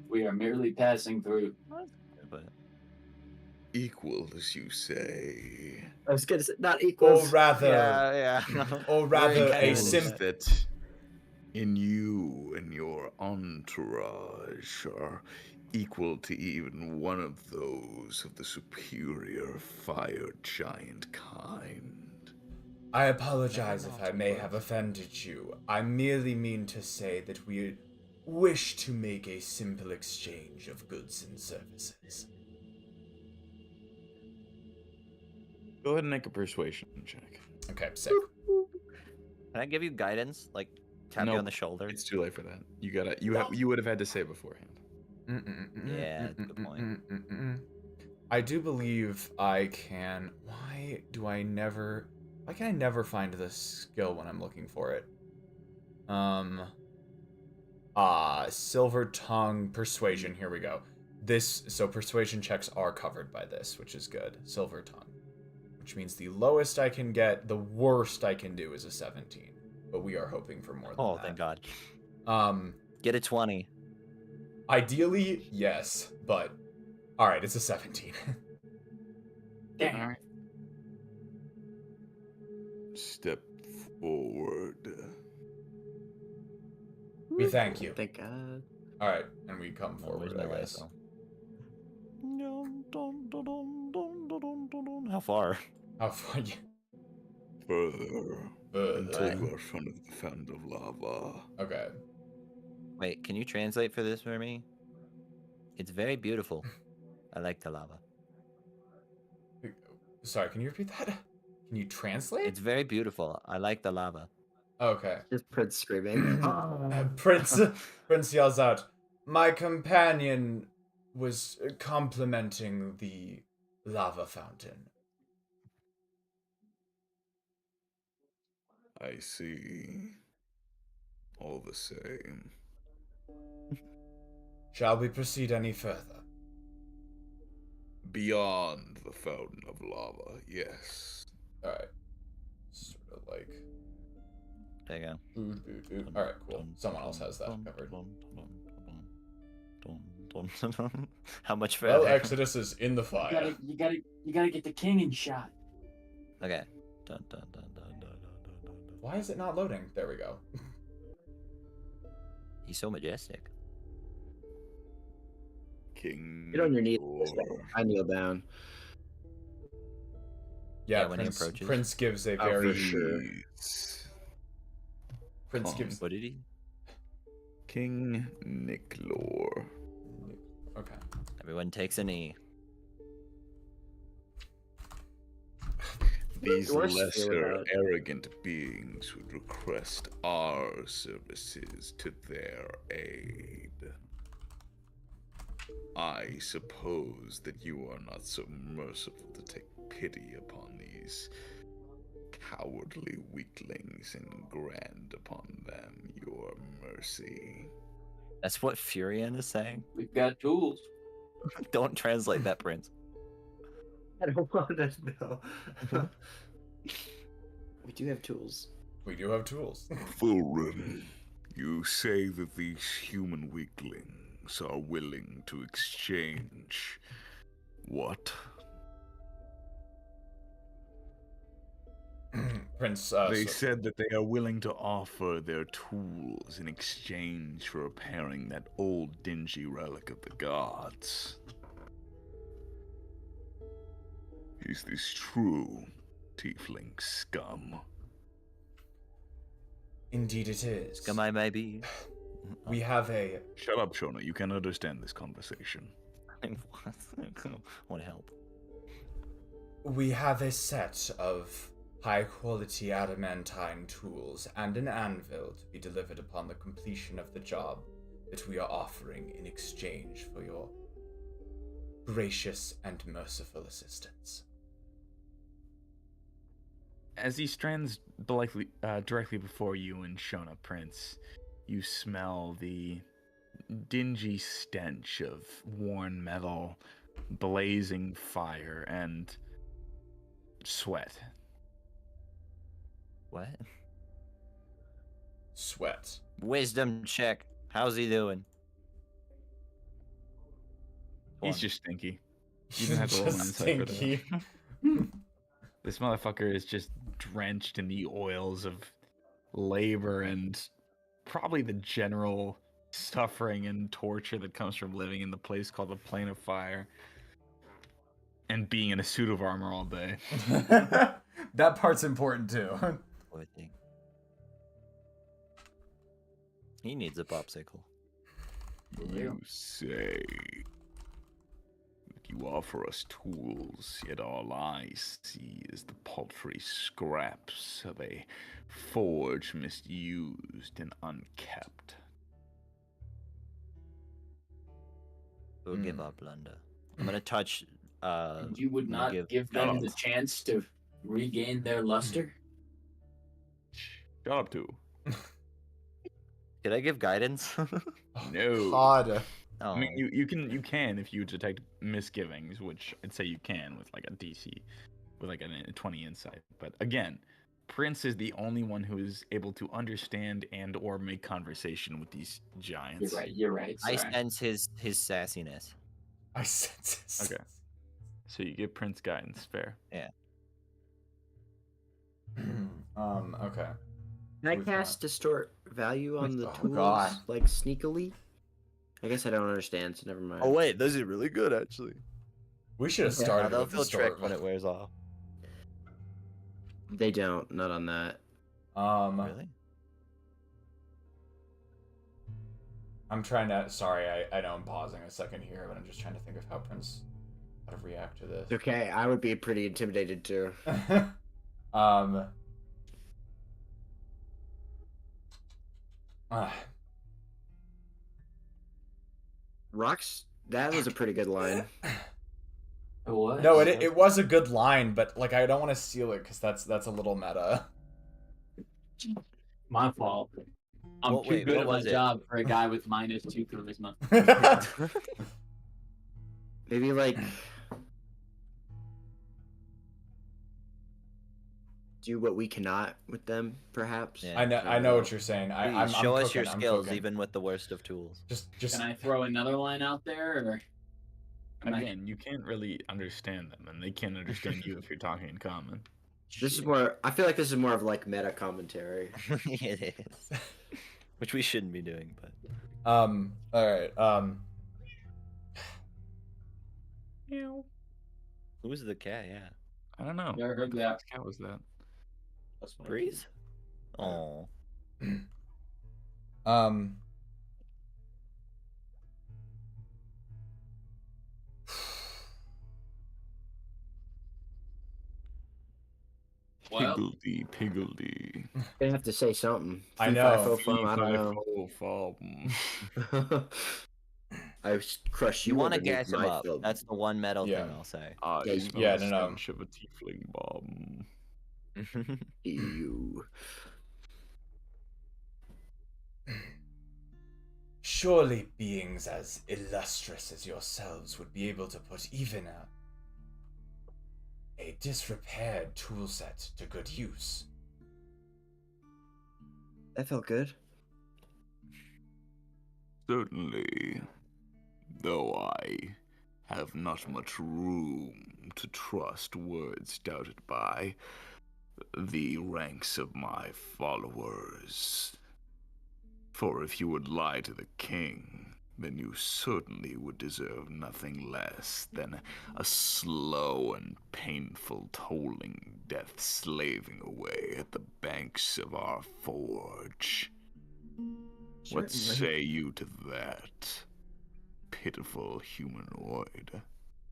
we are merely passing through. But Equals, you say? I was gonna say not Or equals. rather, yeah. or We're rather kind a of simple. That in you and your entourage are equal to even one of those of the superior fire giant kind. I apologize if Not I may have both. offended you. I merely mean to say that we wish to make a simple exchange of goods and services. Go ahead and make a persuasion check. Okay, sick. Can I give you guidance? Like tap you on the shoulder? It's too late for that. You would have had to say beforehand. Yeah, that's a good point. I do believe I can. Why can I never find this skill when I'm looking for it? Silver tongue persuasion. Here we go. So persuasion checks are covered by this, which is good. Silver tongue, which means the lowest I can get, the worst I can do is a 17. But we are hoping for more than Oh, that. thank God. Um, Get a 20. ideally, yes, but all right, it's a 17. Damn. All right. Step forward. We thank you. Thank God. All right, and we come Oh, where's forward, my I guess. lasso? How far? How far? Further. Until Further. you are front of the fountain of lava. Okay. Wait, can you translate for this for me? It's very beautiful. I like the lava. Sorry, can you repeat that? Can you translate? It's very beautiful. I like the lava. Okay. Just Prince screaming. Prince yells out, "My companion was complimenting the lava fountain." I see. All the same. Shall we proceed any further? Beyond the fountain of lava, yes. Alright. Sort of like. There you go. Alright, cool. Someone else has that covered. How much further? Well, Exodus is in the You fire. gotta get the king in shot. Okay. Why is it not loading? There we go. He's so majestic. King. Get on your knees. Or... I kneel down. Yeah, when he Prince, approaches. Prince gives a Oh, for very. sure. Prince Calm. gives. What did he? King Nicklor. Okay. Everyone takes a knee. These Worse feel lesser, about- arrogant beings would request our services to their aid. I suppose that you are not so merciful to take pity upon these cowardly weaklings and grant upon them your mercy. That's what Furion is saying. We've got tools. Don't translate that, Prince. I don't want to know. We do have tools. We do have tools. Fulren, you say that these human weaklings are willing to exchange what? Prince. They said that they are willing to offer their tools in exchange for repairing that old dingy relic of the gods. Is this true, tiefling scum? Indeed, it is. Scum I may be. We have a. Shut up, Shona. You can understand this conversation. I want to help. We have a set of high-quality adamantine tools and an anvil to be delivered upon the completion of the job that we are offering in exchange for your gracious and merciful assistance. As he stands directly before you and Shona, Prince, you smell the dingy stench of worn metal, blazing fire, and sweat. What? Sweat. Wisdom check. How's he doing? He's One. just stinky. You don't have to roll an Just insight for that. stinky. This motherfucker is just drenched in the oils of labor and probably the general suffering and torture that comes from living in the place called the Plane of Fire and being in a suit of armor all day. That part's important too. Poor thing. He needs a popsicle. You say that you offer us tools, yet all I see is the paltry scraps of a forge misused and unkept. We'll give up, Lunda. I'm gonna touch. And you would not give Shut them up. the chance to regain their luster? Shut up, too. Did I give guidance? No. God. Oh. I mean, you can if you detect misgivings, which I'd say you can with like a DC, with like a 20 insight. But again, Prince is the only one who is able to understand and or make conversation with these giants. You're right. I Sorry. sense his sassiness. I sense it. Okay. So you give Prince guidance, fair. Yeah. Okay. Can I Who's cast distort value on the Oh, tools, God. like sneakily? I guess I don't understand, so never mind. Oh wait, those are really good actually. We should have Yeah, started They'll with the feel trick story. when it wears off. They don't. Not on that. Really? I'm trying to. Sorry, I know I'm pausing a second here, but I'm just trying to think of how Prince how to react to this. Okay, I would be pretty intimidated too. Ah, Rocks. That was a pretty good line. What? no, it was a good line, but like I don't want to steal it because that's a little meta. My fault. I'm Well, too wait, good what at my was it? job for a guy with -2 charisma. Maybe like do what we cannot with them, perhaps. Yeah. I know what you're saying. I'm Show us your cooking, I'm skills, cooking. even with the worst of tools. Just Can I throw another line out there, or Again, you can't really understand them, and they can't understand you if you're talking in common. This is more. I feel like this is more of like meta commentary. It is. Which we shouldn't be doing, but all right. who's the cat? Yeah. I don't know. Never heard What that. cat was that? Breeze? Oh. Well, Piggledy. Gonna have to say something. I know. I don't know. I crush You want to underneath gas him my up. field. That's the one metal Yeah. thing I'll say. Yeah, Smell yeah, the no. stench of a tiefling bomb. Ew. Surely beings as illustrious as yourselves would be able to put even a disrepaired tool set to good use. That felt good. Certainly, though I have not much room to trust words doubted by the ranks of my followers. For if you would lie to the king, then you certainly would deserve nothing less than a slow and painful tolling death slaving away at the banks of our forge. What say you to that, pitiful humanoid?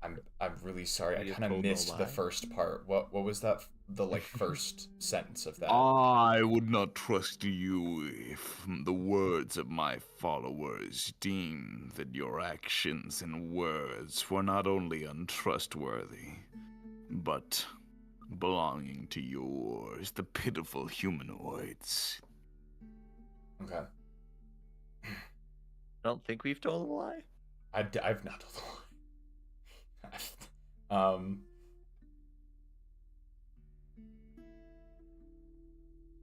I'm really sorry. I You kind of told no missed the lie. first part. What was that? The like first sentence of that. I would not trust you if the words of my followers deemed that your actions and words were not only untrustworthy, but belonging to yours, the pitiful humanoids. Okay. I don't think we've told a lie. I've not told a lie.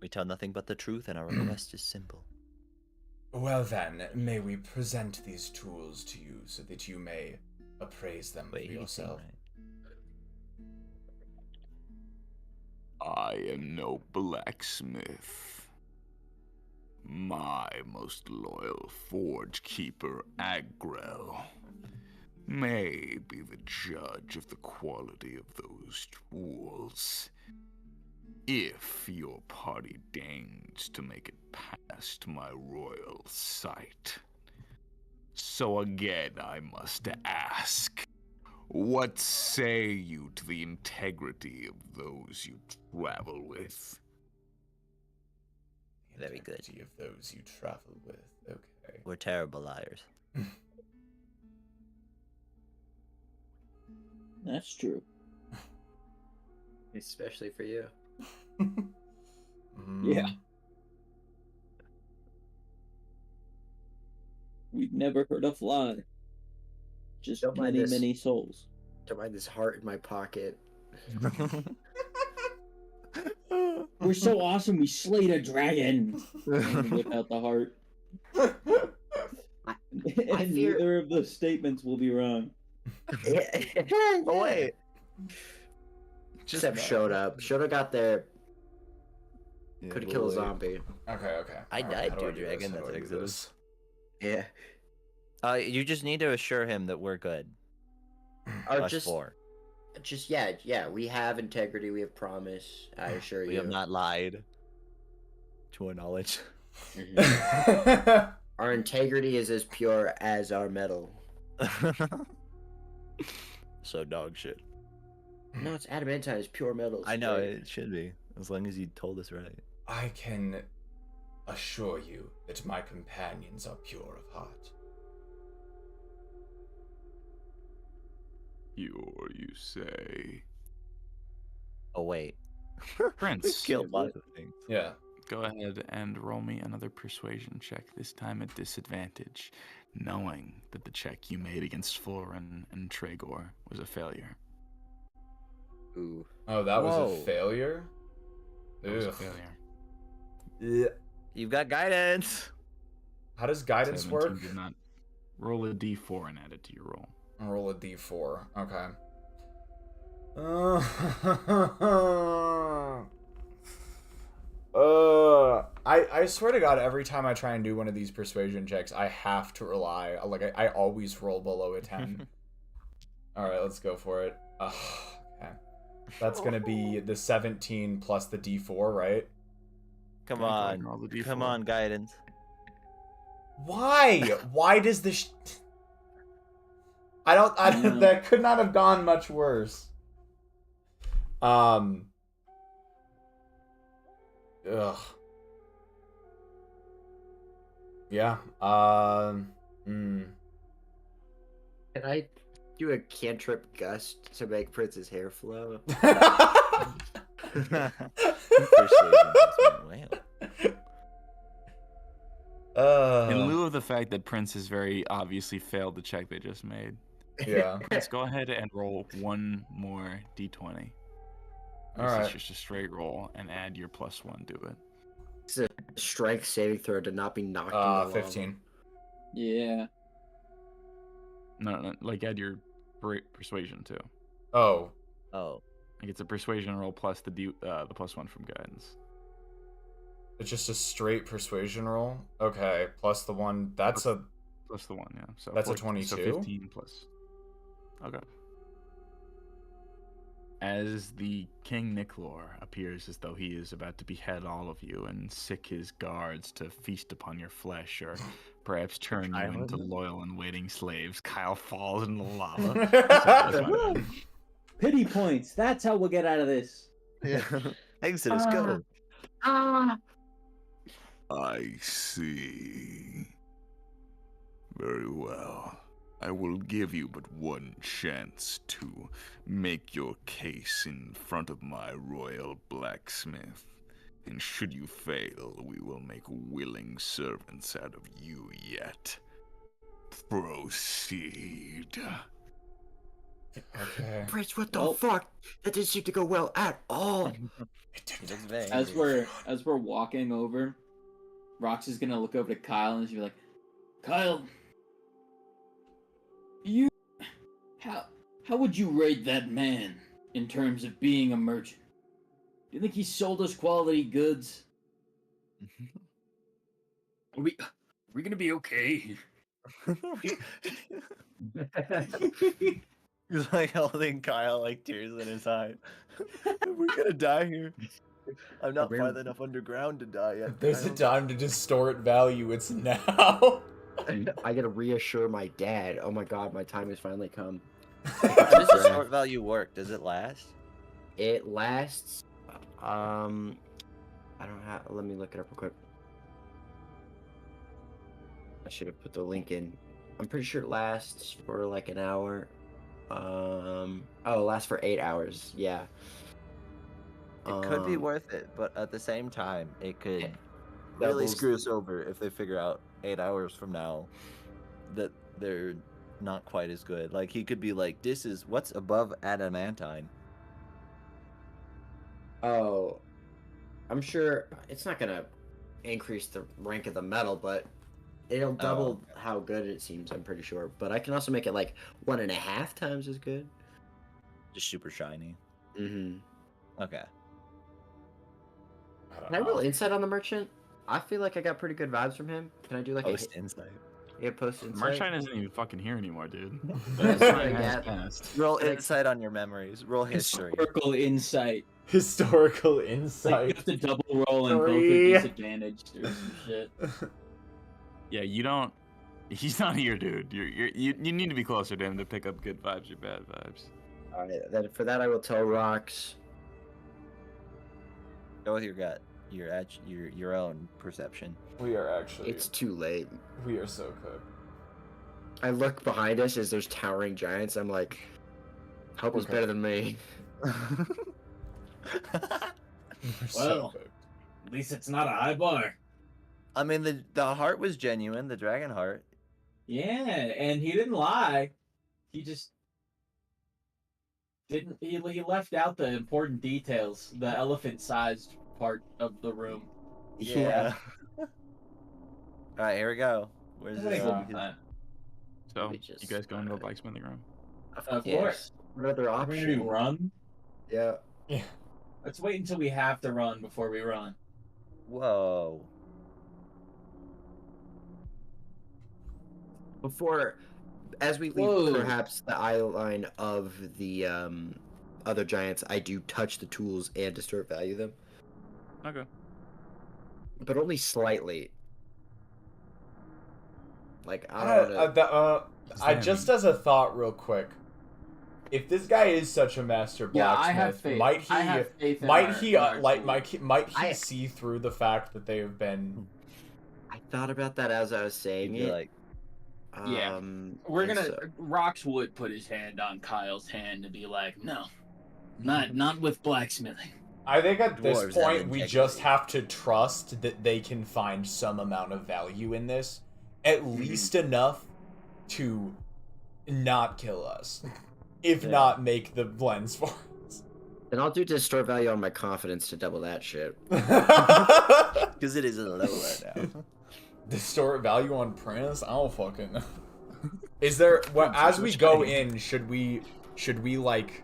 We tell nothing but the truth, and our request is simple. Well then, may we present these tools to you so that you may appraise them for yourself. I am no blacksmith. My most loyal forge keeper, Agrel, may be the judge of the quality of those tools. If your party deigns to make it past my royal sight. So again, I must ask, what say you to the integrity of those you travel with? Very good. Of those you travel with. Okay. We're terrible liars. That's true. Especially for you. Yeah. We've never heard a fly. Just Don't mind this. many souls. Don't mind this heart in my pocket. We're so awesome, we slayed a dragon. And whip out the heart. And neither of those statements will be wrong. Oh, wait. Except Shoda got there. Yeah, Could kill a zombie. Okay. I Alright, died how to do a I do dragon. this? How That's do I an do exodus. Yeah. You just need to assure him that we're good. Or Us four. Yeah. We have integrity. We have promise. I assure you. We have not lied. To our knowledge. Mhm. Our integrity is as pure as our metal. So dog shit. No, it's adamantine. It's pure metal. I know, it should be. As long as you told us right. I can assure you that my companions are pure of heart. Pure, you say? Oh, wait. Prince. We've killed lots of things. Yeah. Go ahead and roll me another persuasion check, this time at disadvantage, knowing that the check you made against Florin and Tregor was a failure. Ooh. Oh, that was Whoa. a failure? That was a Ugh. failure. Yeah. You've got guidance. How does guidance 17 work? Did not roll a d4 and add it to your roll. Roll a d4. Okay. I swear to God, every time I try and do one of these persuasion checks, I have to rely. Like, I always roll below a 10. Alright, let's go for it. Okay. That's gonna be the 17 plus the d4, right? Come Yeah, go ahead on. and roll the d4. Come on, guidance. Why? Why does this... I don't... That could not have gone much worse. Ugh. Yeah. Can I do a cantrip gust to make Prince's hair flow? Persuasion whale. In lieu of the fact that Prince has very obviously failed the check they just made, Yeah. let's go ahead and roll one more d20. This Alright. is just a straight roll, and add your +1 to it. It's a strength saving throw to not be knocked into the wall. 15. Yeah. No, like add your persuasion too. Oh. Oh. Like it's a persuasion roll plus the +1 from guidance. It's just a straight persuasion roll? Okay, plus the one. That's a... Plus the 1, yeah. So That's a 14, so 22? 15 plus. Okay. As the King Niklor appears as though he is about to behead all of you and sick his guards to feast upon your flesh, or perhaps turn you into loyal and waiting slaves, Kyle falls in the lava. Pity points. That's how we'll get out of this. Yeah. Exodus, go. I see. Very well. I will give you but one chance to make your case in front of my royal blacksmith. And should you fail, we will make willing servants out of you yet. Proceed. Okay. Prince, what the Well- fuck? That didn't seem to go well at all. He looks very As angry. we're walking over, Rox is gonna look over to Kyle and she'll be like, Kyle, how would you rate that man in terms of being a merchant? Do you think he sold us quality goods? Are we gonna be okay? He's like holding Kyle, like tears in his eye. We're gonna die here. I'm not far enough underground to die yet. If there's a time to distort value, it's now. I gotta reassure my dad. Oh my god, my time has finally come. How does the short value work? Does it last? It lasts. I don't have. Let me look it up real quick. I should have put the link in. I'm pretty sure it lasts for like an hour. Oh, it lasts for 8 hours. Yeah. It could be worth it, but at the same time, it could It really doubles- screw us over if they figure out 8 hours from now that they're not quite as good. Like, he could be like, this is what's above adamantine. Oh, I'm sure it's not gonna increase the rank of the metal, but it'll double how good it seems. I'm pretty sure. But I can also make it like 1.5 times as good. Just super shiny. Mm-hmm. Okay. Can I roll insight on the merchant? I feel like I got pretty good vibes from him. Can I do like Post insight. post insight? Merchant isn't even fucking here anymore, dude. That's That what I time has got. passed. Roll insight on your memories. Roll history. Historical insight. Historical Like, you insight. have to double roll and both Three. are disadvantaged or some shit. Yeah, you don't. He's not here, dude. You need to be closer to him to pick up good vibes or bad vibes. All right. Then for that, I will tell Rox. Go with your gut. Your own perception. We are actually. It's too late. We are so cooked. I look behind us as there's towering giants. I'm like, hope is Okay. better than me. We're so Well. cooked. At least it's not a high bar. I mean, the heart was genuine, the dragon heart. Yeah, and he didn't lie. He just didn't. He left out the important details, the elephant-sized part of the room. Yeah. All right, here we go. Where's I the think we'll be fine. So, We you just- guys going to a blacksmithing room? Of Yes. course. What other We're option? gonna do run. Yeah. Yeah. Let's wait until we have to run before we run. Whoa. Before, as we leave Whoa. perhaps the eye line of the other giants, I do touch the tools and distort value them, Okay. but only slightly. Like I don't wanna... I just as a thought, real quick. If this guy is such a master Yeah, blacksmith, I have faith. might he I have faith in might our- he in our like tools. might he I- see through the fact that they have been I thought about that as I was saying You'd be it. like, Yeah. We're gonna. Rox would put his hand on Kyle's hand to be like, no, not with blacksmithing. I think at this Dwarves have point we just integrity. have to trust that they can find some amount of value in this, at least enough to not kill us, if Yeah. not make the blends for us. Then I'll do distort value on my confidence to double that shit. because it is a low right now. Distort value on Prince? I don't fucking know. Is there as we go in, should we like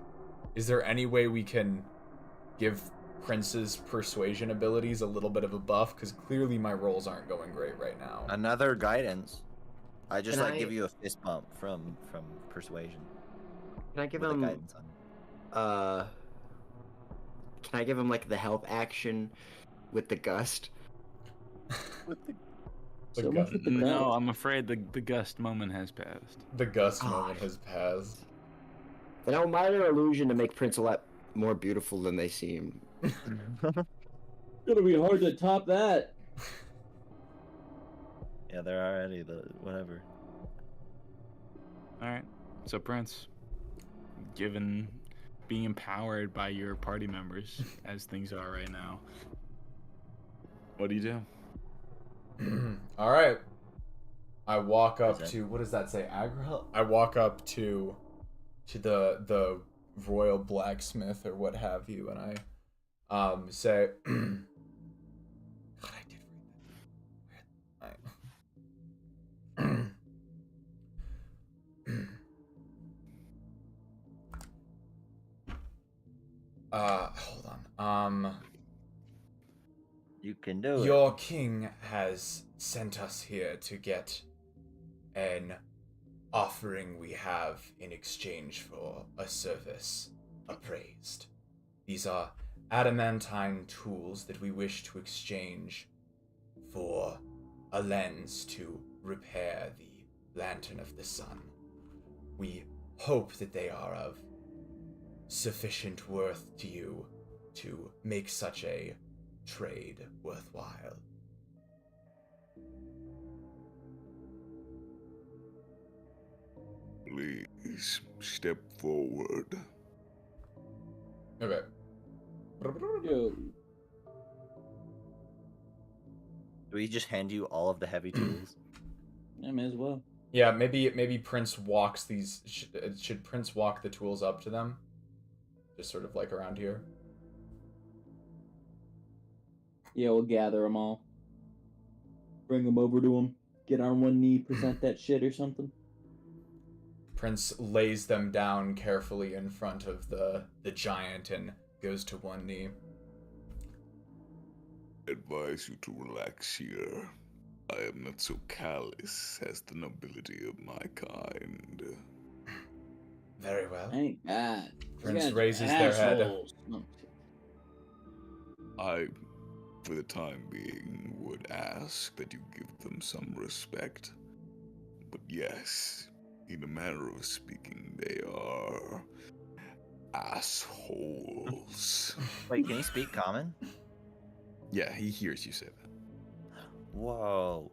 is there any way we can give Prince's persuasion abilities a little bit of a buff? Because clearly my rolls aren't going great right now. Another guidance. I just Can like I- give you a fist bump from persuasion. Can I give with the him guidance on. Can I give him like the help action with the gust? The, So gu- much with the No, belt. I'm afraid the gust moment has passed. the gust Ah. moment has passed. Then I'll minor illusion to make Prince a lot more beautiful than they seem. Gonna be hard to top that. Yeah, they're already the whatever. All right. So, Prince, given being empowered by your party members as things are right now, what do you do? All right. I walk up Is it? to, what does that say? I walk up to the royal blacksmith or what have you, and I say, God, I did read that. Hold on. You can do it. Your king has sent us here to get an offering we have in exchange for a service appraised. These are adamantine tools that we wish to exchange for a lens to repair the Lantern of the Sun. We hope that they are of sufficient worth to you to make such a trade worthwhile. Please step forward. Okay. Yo. Do we just hand you all of the heavy tools? Yeah, may as well. Yeah, maybe Prince walks these. Should Prince walk the tools up to them? Just sort of like around here. Yeah, we'll gather them all. Bring them over to him. Get on one knee, present that shit or something. Prince lays them down carefully in front of the giant and goes to one knee. Advise you to relax here. I am not so callous as the nobility of my kind. Very well. Thank God. Prince raises their head. I, for the time being, would ask that you give them some respect. But yes, in a manner of speaking, they are assholes. Wait, can he speak common? Yeah, he hears you say that. Whoa.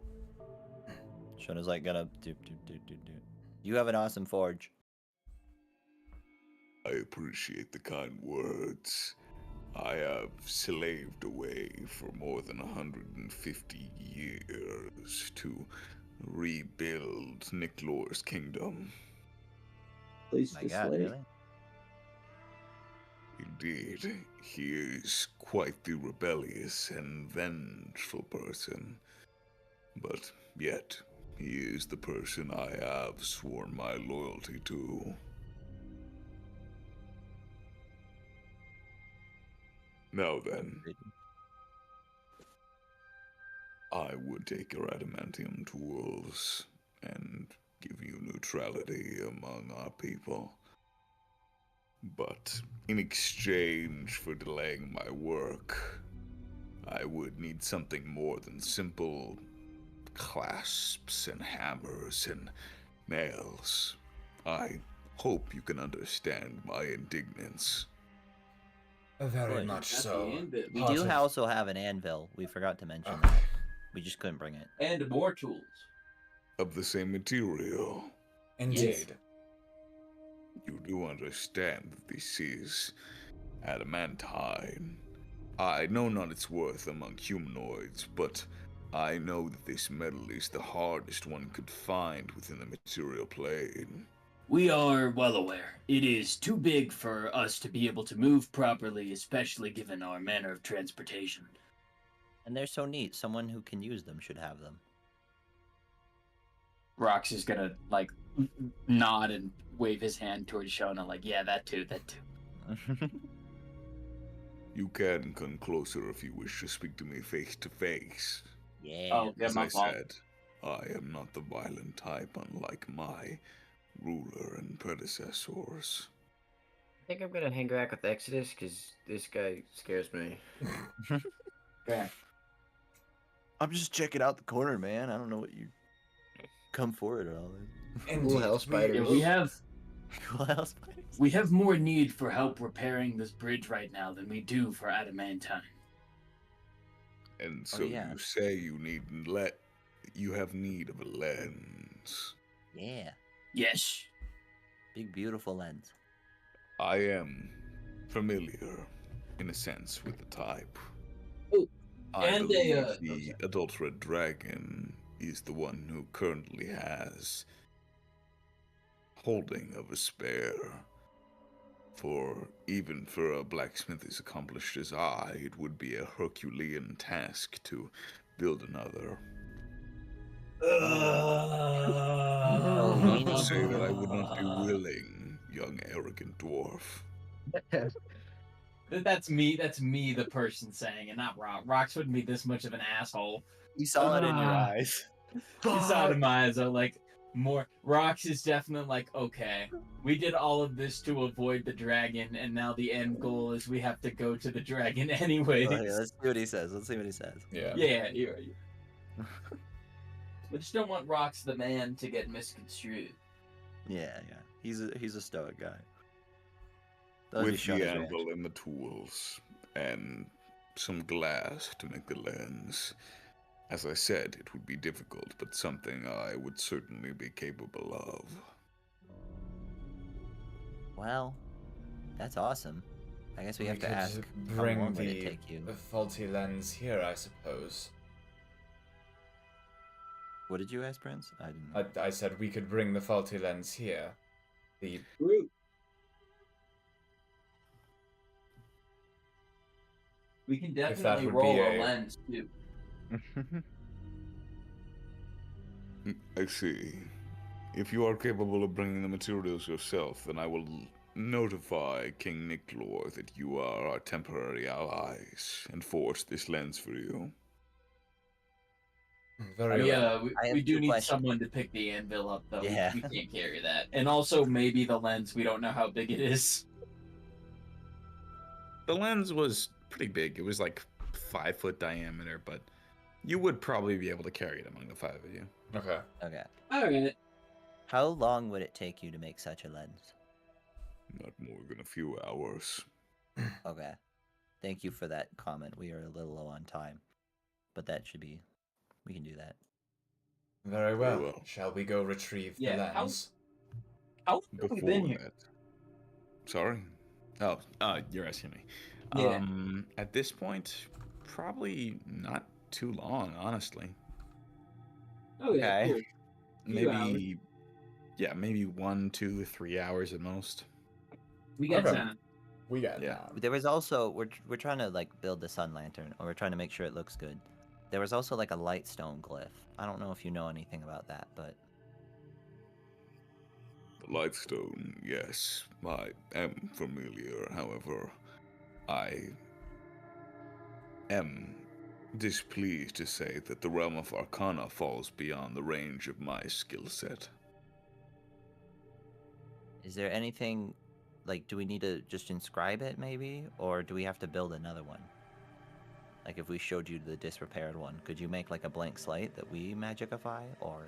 Shona's like gonna do. You have an awesome forge. I appreciate the kind words. I have slaved away for more than 150 years to rebuild Nicklor's kingdom. Place My to God, slay. really? Indeed, he is quite the rebellious and vengeful person. But yet, he is the person I have sworn my loyalty to. Now then, I would take your adamantium tools and give you neutrality among our people. But in exchange for delaying my work, I would need something more than simple clasps and hammers and nails. I hope you can understand my indignance. Very Good. much That's so. the end bit. We Part do of- also have an anvil. We forgot to mention Okay. that. We just couldn't bring it. And more tools. Of the same material, Indeed. you do understand that this is adamantine. I know not its worth among humanoids, but I know that this metal is the hardest one could find within the material plane. We are well aware. It is too big for us to be able to move properly, especially given our manner of transportation. And they're so neat. Someone who can use them should have them. Rox is gonna like nod and wave his hand towards Shona, like, yeah, that too. You can come closer if you wish to speak to me face to face. Yeah. Oh, yeah, As my I fault. said, I am not the violent type, unlike my ruler and predecessors. I think I'm gonna hang back with Exodus because this guy scares me. Okay. I'm just checking out the corner, man. I don't know what you come for it at all. Cool hell spiders. Yeah, What else? we have more need for help repairing this bridge right now than we do for adamantine. And so yeah. you say you have need of a lens. Yeah. Yes. Big beautiful lens. I am familiar, in a sense, with the type. Oh, I and believe a, the adult red dragon is the one who currently has holding of a spare. For even for a blacksmith as accomplished as I, it would be a Herculean task to build another. Oh, Not we to need. say that I would not be willing, young arrogant dwarf. That's me. That's me, the person saying it, not Rock. Rox wouldn't be this much of an asshole. You saw it in your Ah. eyes. You saw it in my eyes. Like more. Rox is definitely like, okay, we did all of this to avoid the dragon, and now the end goal is we have to go to the dragon anyways. Okay, let's see what he says. Let's see what he says. Yeah. Yeah, you're. We just don't want Rox the man to get misconstrued. Yeah. He's a stoic guy. Those With you showed the us, anvil and the tools, and some glass to make the lens. As I said, it would be difficult, but something I would certainly be capable of. Well, that's awesome. I guess we have to could ask how bring long would it the take you? faulty lens here, I suppose. What did you ask, Prince? I didn't. I said we could bring the faulty lens here. The We can that definitely would roll be a a- lens too. I see. If you are capable of bringing the materials yourself, then I will notify King Nicklor that you are our temporary allies and forge this lens for you. Very well. I have We do two need questions. someone to pick the anvil up though. Yeah. We can't carry that. And also maybe the lens. We don't know how big it is. The lens was pretty big. It was like 5 foot diameter, but you would probably be able to carry it among the 5 of you. Okay. Okay. All right. How long would it take you to make such a lens? Not more than a few hours. Okay. Thank you for that comment. We are a little low on time, but that should be. We can do that. Very well. well. Shall we go retrieve the Yeah, lens? How long have we been here? Sorry? Oh, you're asking me. Yeah. At this point, probably not too long, honestly. Oh yeah. Okay. Cool. Maybe, yeah, maybe 1, 2, 3 hours at most. We got Okay. time. We got Yeah. time. There was also we're trying to like build the sun lantern, or we're trying to make sure it looks good. There was also like a light stone glyph. I don't know if you know anything about that, but The Lightstone, yes, I am familiar. However, I am displeased to say that the realm of Arcana falls beyond the range of my skill set. is there anything like do we need to just inscribe it maybe, or do we have to build another one? Like if we showed you the disrepaired one, could you make like a blank slate that we magicify, or?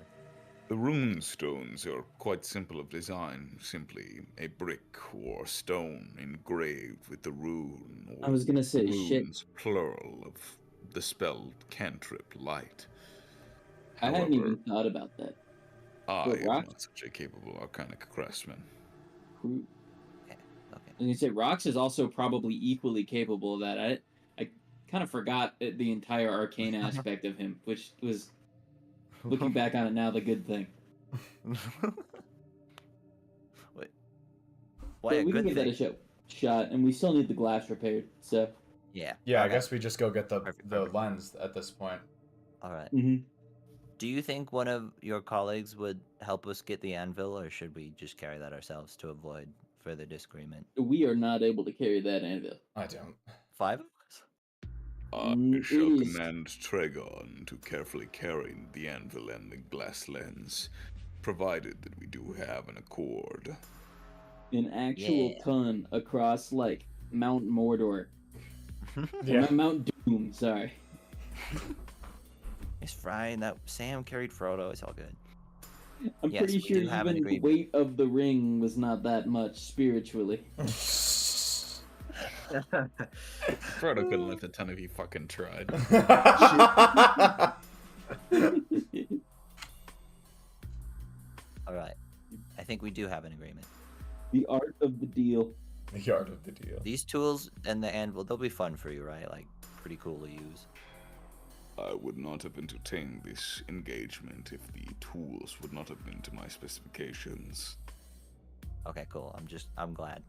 The rune stones are quite simple of design, simply a brick or stone engraved with the rune, or I was gonna say shit. runes plural of the spell cantrip light. I hadn't However, even thought about that. I But am rock- not such a capable arcanic craftsman. Who- Okay. I was gonna say Rox is also probably equally capable of that. I kind of forgot the entire arcane aspect of him, which was looking back on it now the good thing. Wait. Why But a we can good give thing? that a shot, and we still need the glass repaired. So. Yeah. Yeah, I okay. guess we just go get the Perfect. lens at this point. All right. Mm-hmm. Do you think one of your colleagues would help us get the anvil, or should we just carry that ourselves to avoid further disagreement? We are not able to carry that anvil. I don't. 5 of us? I It shall is- command Tregon to carefully carry the anvil and the glass lens, provided that we do have an accord. An actual Yeah. ton across like Mount Mordor. Yeah. Mount Doom. Sorry. It's fine. That Sam carried Frodo. It's all good. I'm Yes, pretty we sure do have an even the agreement. weight of the ring was not that much spiritually. Frodo couldn't lift a ton if he fucking tried. All right. I think we do have an agreement. The art of the deal. The art of the deal. These tools and the anvil, they'll be fun for you, right? Like, pretty cool to use. I would not have entertained this engagement if the tools would not have been to my specifications. Okay, cool. I'm glad.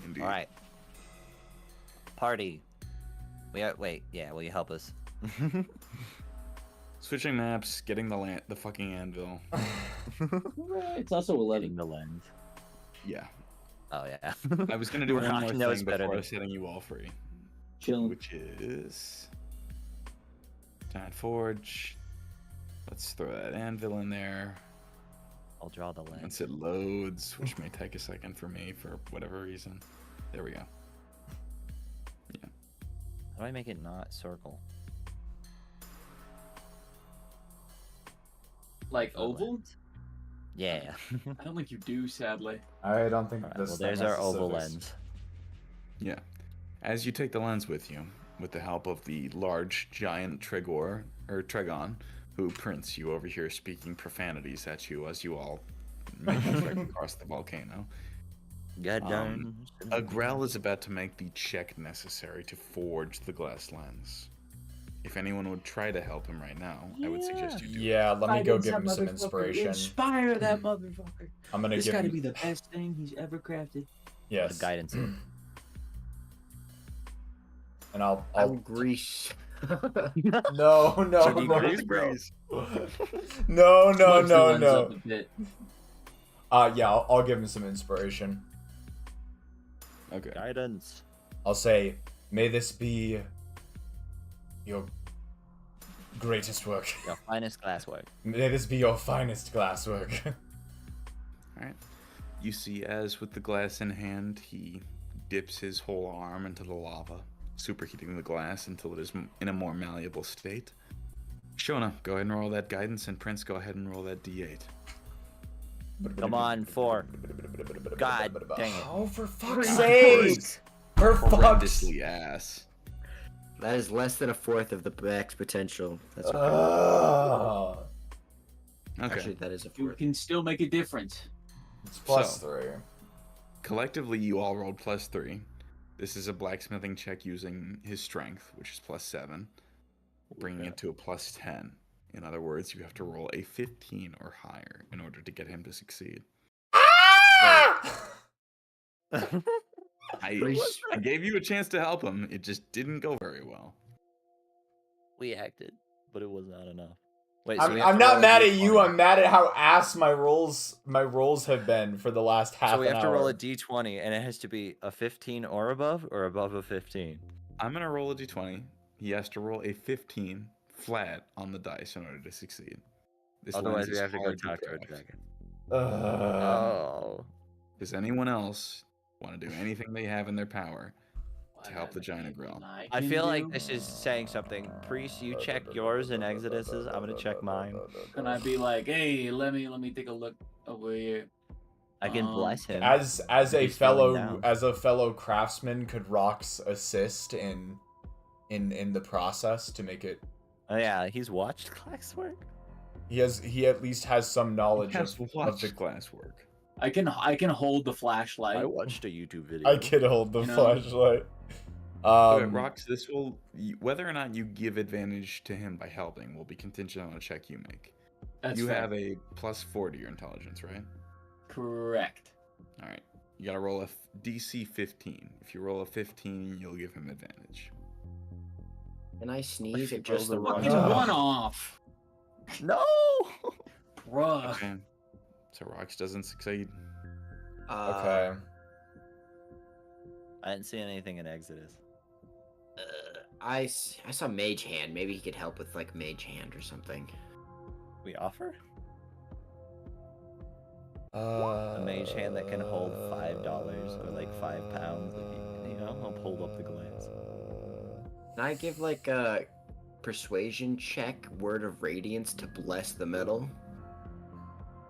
Indeed. All right. Party. Wait. Yeah, will you help us? Switching maps, getting the fucking anvil. It's also 11. Getting the lens. Yeah. Oh yeah. I was gonna do one Rock more knows thing better before than- setting you all free, Chilling. which is Giant Forge. Let's throw that anvil in there. I'll draw the lens. Once it loads, which may take a second for me for whatever reason. There we go. How do I make it not circle? Like The oval? lens. Yeah. I don't think you do, sadly. I don't think Alright, this. well, thing there's has our oval specifics. lens. Yeah. As you take the lens with you, with the help of the large giant Tregon, who Prince, you over here speaking profanities at you as you all make the trek across the volcano. God darn. Agrel is about to make the check necessary to forge the glass lens. If anyone would try to help him right now, I would suggest you do. Yeah, let me go give him some inspiration. Inspire that motherfucker. I'm gonna This give gotta him. be the best thing he's ever crafted. Yes. Guidance. in. And I'll. I'm Greece. No, no, So no, breeze, breeze. no, Smokes the no, lens no. up a bit. Yeah, I'll give him some inspiration. Okay. Guidance. I'll say, may this be your greatest work. Your finest glasswork. May this be your finest glasswork. Alright. You see, as with the glass in hand, he dips his whole arm into the lava, superheating the glass until it is in a more malleable state. Shona, go ahead and roll that guidance, and Prince, go ahead and roll that d8. Come on, 4. God dang it. Oh, for fuck's sake! For fuck's Horrendously ass. That is less than a fourth of the max potential. That's okay. Okay. Actually, that is a You fourth. can still make a difference. It's plus So. 3. Collectively, you all rolled +3. This is a blacksmithing check using his strength, which is +7, bringing it to a +10. In other words, you have to roll a 15 or higher in order to get him to succeed. I gave you a chance to help him. It just didn't go very well. We acted, but it was not enough. Wait, so we have I'm to not roll a mad at D20. you. I'm mad at how ass my rolls have been for the last half So we an have to hour. roll a d20, and it has to be a 15 or above a 15. I'm going to roll a d20. He has to roll a 15 flat on the dice in order to succeed. This Otherwise, lens we is have to go hard talk to our craft. dragon. Ugh. Oh. Does anyone else want to do anything they have in their power to help the giant grill? I feel like this is saying something. Priest, you check yours and Exodus's. I'm gonna check mine. Can I be like, hey, let me take a look over here? I can bless him. As a He's feeling fellow craftsman, could Rox assist in the process to make it? Oh yeah, he's watched glasswork. He at least has some knowledge He has of watched the. glass work. I can hold the flashlight. I watched a YouTube video. I could hold the You know? flashlight. Okay, Rox, this will whether or not you give advantage to him by helping will be contingent on a check you make. That's You fair. have a +4 to your intelligence, right? Correct. All right. You gotta roll a DC 15. If you roll a 15, you'll give him advantage. Can I sneeze If at just the you wrong Fucking Ugh. one off, No. bruh. Okay. So Rox doesn't succeed. Okay. I didn't see anything in Exodus. I saw Mage Hand. Maybe he could help with like Mage Hand or something. We offer A a mage hand that can hold $5 or like £5. You know, I'll hold up the glass. Can I give like a persuasion check, Word of Radiance, to bless the metal?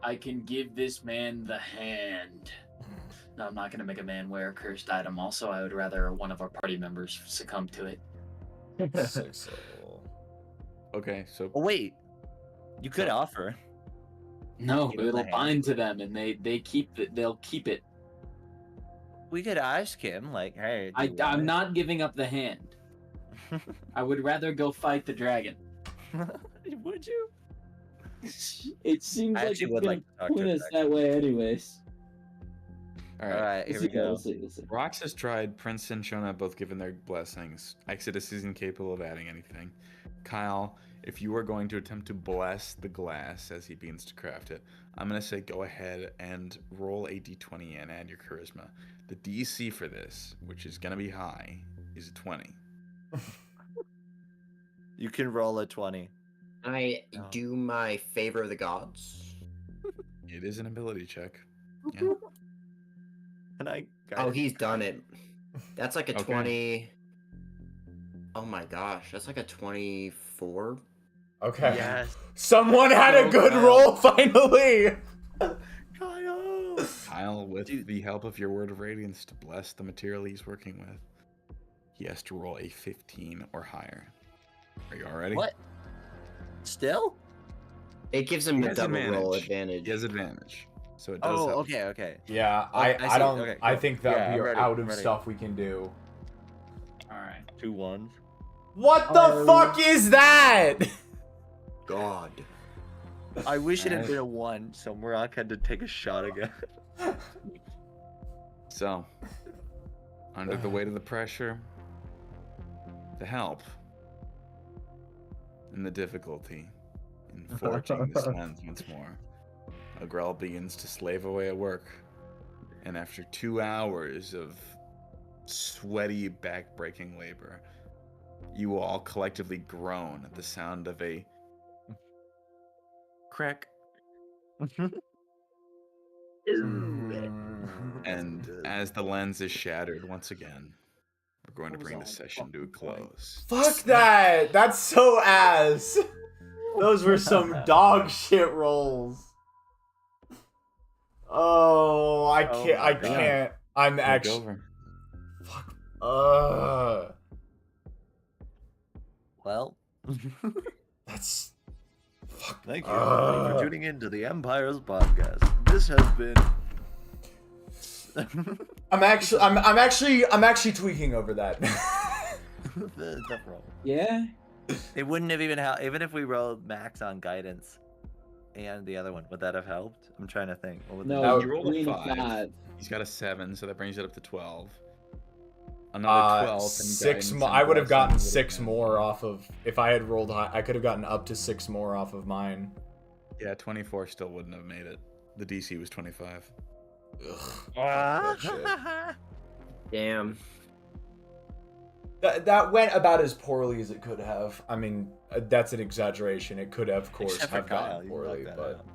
I can give this man the hand. No, I'm not gonna make a man wear a cursed item. Also, I would rather one of our party members succumb to it. 6 level. Okay, so Oh wait, you could offer. No, Give him the it'll hand. bind to them, and they keep it. They'll keep it. We could ask him, like, hey. do you want I'm it? not giving up the hand. I would rather go fight the dragon. Would you? It seems I like actually it's would gonna like to talk to point it, us actually. that way anyways. All All right. right, here we go. Let's see. Rox has tried. Prince and Shona have both given their blessings. Exodus isn't capable of adding anything. Kyle, if you are going to attempt to bless the glass as he begins to craft it, I'm going to say go ahead and roll a d20 and add your charisma. The DC for this, which is going to be high, is a 20. You can roll a 20. I No. do my favor of the gods. It is an ability check. Yeah. And I Oh, he's done it. That's like a Okay. 20. Oh my gosh, that's like a 24. Okay. Yes. Someone had a Go, good Kyle. roll finally. Kyle. Kyle, with Dude. the help of your word of radiance to bless the material he's working with, he has to roll a 15 or higher. Are you all ready? What? Still? It gives him He the has double roll advantage. advantage. He has advantage. So it does Oh, help. okay. Yeah, I I see. don't. Okay, I cool. think that Yeah, we I'm are ready, out I'm of ready. stuff we can do. All right. 2 1s. What the fuck is that? God. I wish it had Alright. been a 1, so Murak had to take a shot again. So, under the weight of the pressure, the help, and the difficulty in forging this lens once more, Agrel begins to slave away at work. And after 2 hours of sweaty, back-breaking labor, you all collectively groan at the sound of a crack. And as the lens is shattered once again, we're going to bring the session to a close. Fuck that. That's so ass. Those were some dog shit rolls. Oh, I Oh can't. my I God. can't. I'm Take actually. over. Fuck. Well, That's. Fuck. thank you everybody for tuning in to the Empire's podcast. This has been. I'm actually tweaking over that. the roll. Yeah. It wouldn't have even helped, even if we rolled max on guidance and the other one. Would that have helped? I'm trying to think. What would No, Now- You rolled a green 5. He's got a 7, so that brings it up to 12. Another 12. and Six guidance more. and I would have blessing gotten would've 6 been- more off of. If I had rolled high, I could have gotten up to 6 more off of mine. Yeah, 24 still wouldn't have made it. The DC was 25. That shit. Damn. That went about as poorly as it could have. I mean, that's an exaggeration. It could have, of course, Except for have Kyle, gone you poorly, knocked that but out.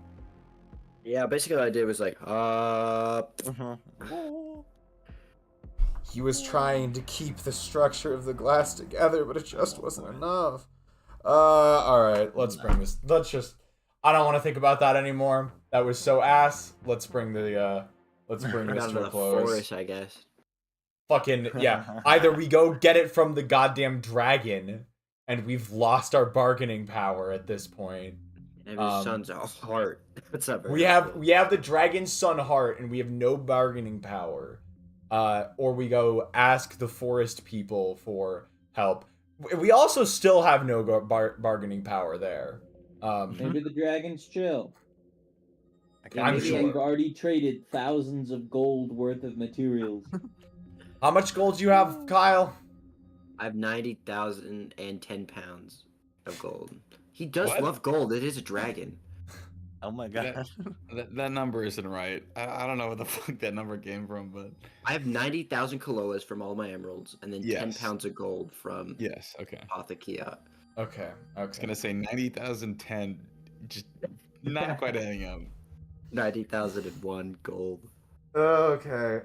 Yeah, basically what I did was like, he was trying to keep the structure of the glass together, but it just wasn't enough. All right, let's bring this. Let's just. I don't want to think about that anymore. That was so ass. Let's bring the. Let's bring down this to to a the close. forest, I guess. Fucking yeah. Either we go get it from the goddamn dragon, and we've lost our bargaining power at this point. And his son's a heart. What's up? We have the dragon's son heart, and we have no bargaining power. Or we go ask the forest people for help. We also still have no bargaining power there. Maybe the dragon's chill. I'm Maybe sure. you've already traded thousands of gold worth of materials. How much gold do you have, Kyle? I have 90,010 pounds of gold. He does What? love gold. It is a dragon. Oh my god. That number isn't right. I don't know where the fuck that number came from, but I have 90,000 Kaloas from all my emeralds, and then 10 Yes. pounds of gold from yes, okay. Apothekia. Okay. I was gonna say 90,010, just not quite adding up. 90,001 gold. Okay.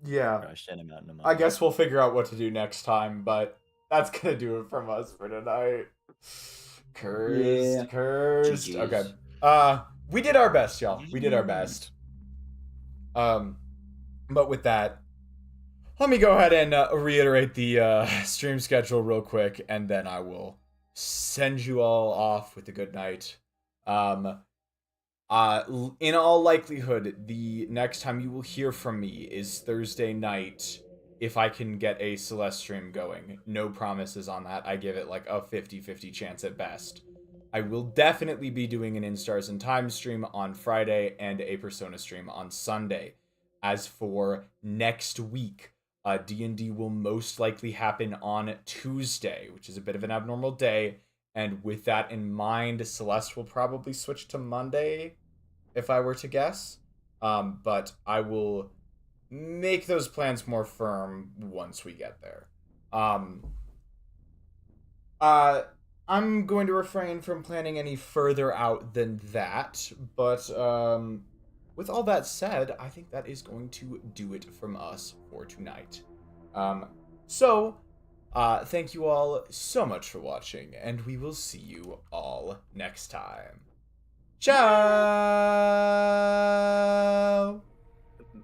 Yeah. Crushed in a mountain of I guess we'll figure out what to do next time, but that's gonna do it from us for tonight. Cursed. GG's. Okay. We did our best, y'all. We did our best. But with that, let me go ahead and reiterate the stream schedule real quick, and then I will send you all off with a good night. In all likelihood, the next time you will hear from me is Thursday night if I can get a Celeste stream going. No promises on that. I give it like a 50-50 chance at best. I will definitely be doing an In Stars and Time stream on Friday and a Persona stream on Sunday. As for next week, D&D will most likely happen on Tuesday, which is a bit of an abnormal day. And with that in mind, Celeste will probably switch to Monday, if I were to guess. But I will make those plans more firm once we get there. I'm going to refrain from planning any further out than that, but with all that said, I think that is going to do it from us for tonight. So, thank you all so much for watching, and we will see you all next time. Ciao!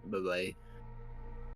Bye-bye.